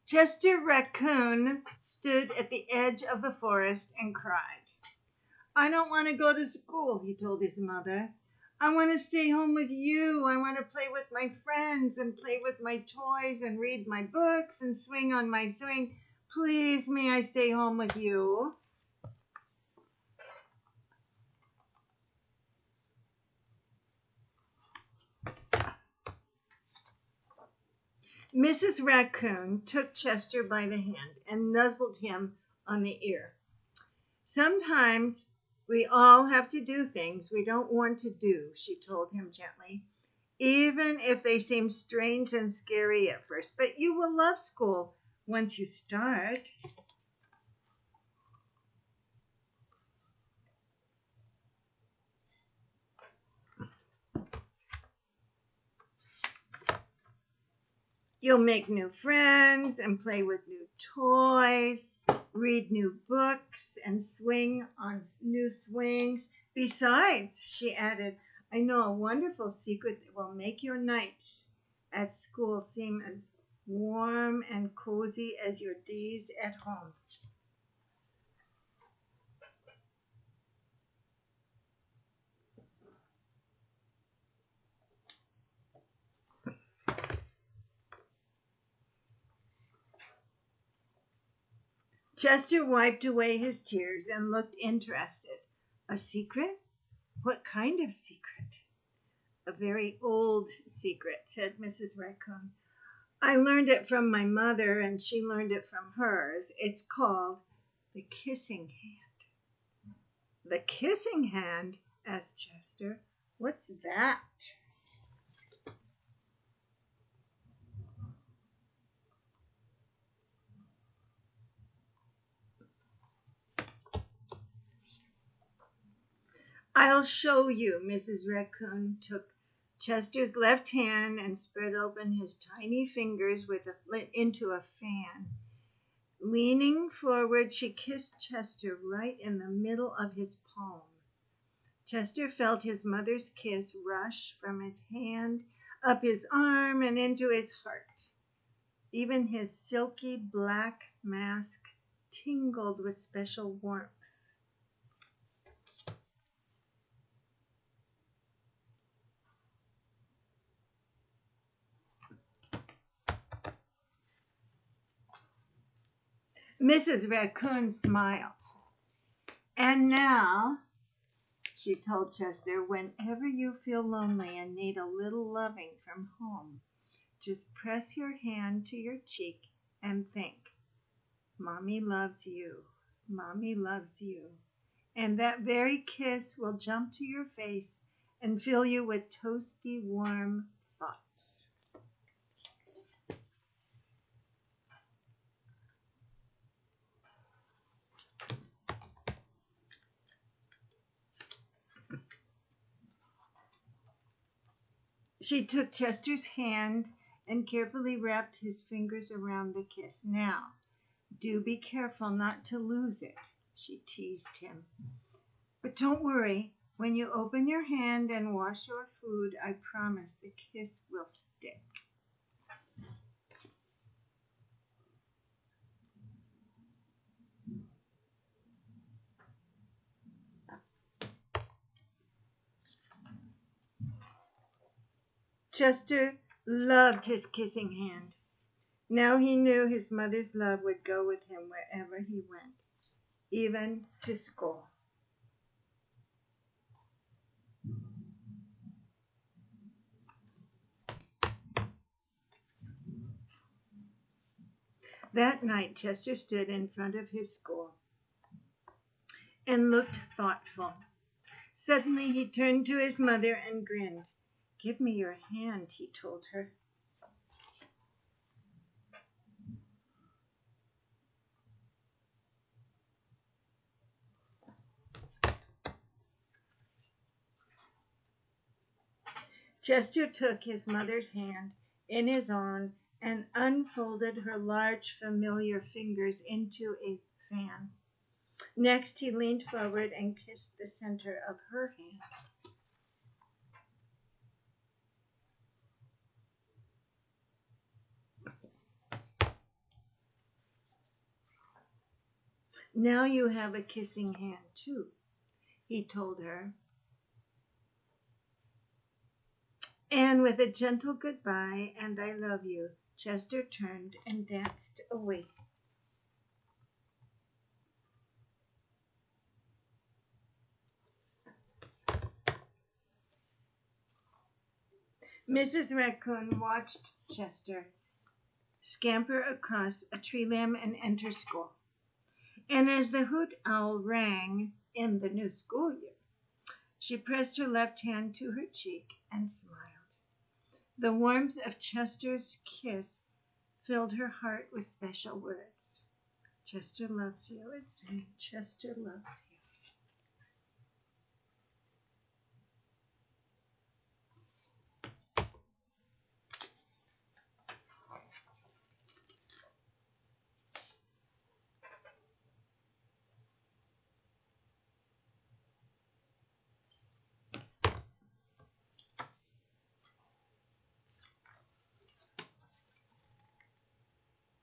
Chester Raccoon stood at the edge of the forest and cried. "I don't want to go to school," he told his mother. "I want to stay home with you. I want to play with my friends and play with my toys and read my books and swing on my swing. Please, may I stay home with you?" Mrs. Raccoon took Chester by the hand and nuzzled him on the ear. "Sometimes we all have to do things we don't want to do," she told him gently, "even if they seem strange and scary at first. But you will love school once you start." "You'll make new friends and play with new toys, read new books, and swing on new swings. Besides," she added, "I know a wonderful secret that will make your nights at school seem as warm and cozy as your days at home." Chester wiped away his tears and looked interested. "A secret? What kind of secret?" "A very old secret," said Mrs. Raccoon. "I learned it from my mother, and she learned it from hers. It's called the Kissing Hand." "The Kissing Hand?" asked Chester. "What's that?" "I'll show you." Mrs. Raccoon took Chester's left hand and spread open his tiny fingers into a fan. Leaning forward, she kissed Chester right in the middle of his palm. Chester felt his mother's kiss rush from his hand, up his arm, and into his heart. Even his silky black mask tingled with special warmth. Mrs. Raccoon smiled. "And now," she told Chester, "whenever you feel lonely and need a little loving from home, just press your hand to your cheek and think, 'Mommy loves you, Mommy loves you.' And that very kiss will jump to your face and fill you with toasty, warm thoughts." She took Chester's hand and carefully wrapped his fingers around the kiss. "Now, do be careful not to lose it," she teased him. "But don't worry. When you open your hand and wash your food, I promise the kiss will stick." Chester loved his kissing hand. Now he knew his mother's love would go with him wherever he went, even to school. That night, Chester stood in front of his school and looked thoughtful. Suddenly, he turned to his mother and grinned. "Give me your hand," he told her. Chester took his mother's hand in his own and unfolded her large, familiar fingers into a fan. Next, he leaned forward and kissed the center of her hand. "Now you have a kissing hand, too," he told her. And with a gentle goodbye and "I love you," Chester turned and danced away. Mrs. Raccoon watched Chester scamper across a tree limb and enter school. And as the hoot owl rang in the new school year, she pressed her left hand to her cheek and smiled. The warmth of Chester's kiss filled her heart with special words. "Chester loves you," it sang. "Chester loves you."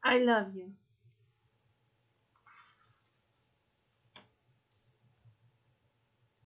I love you.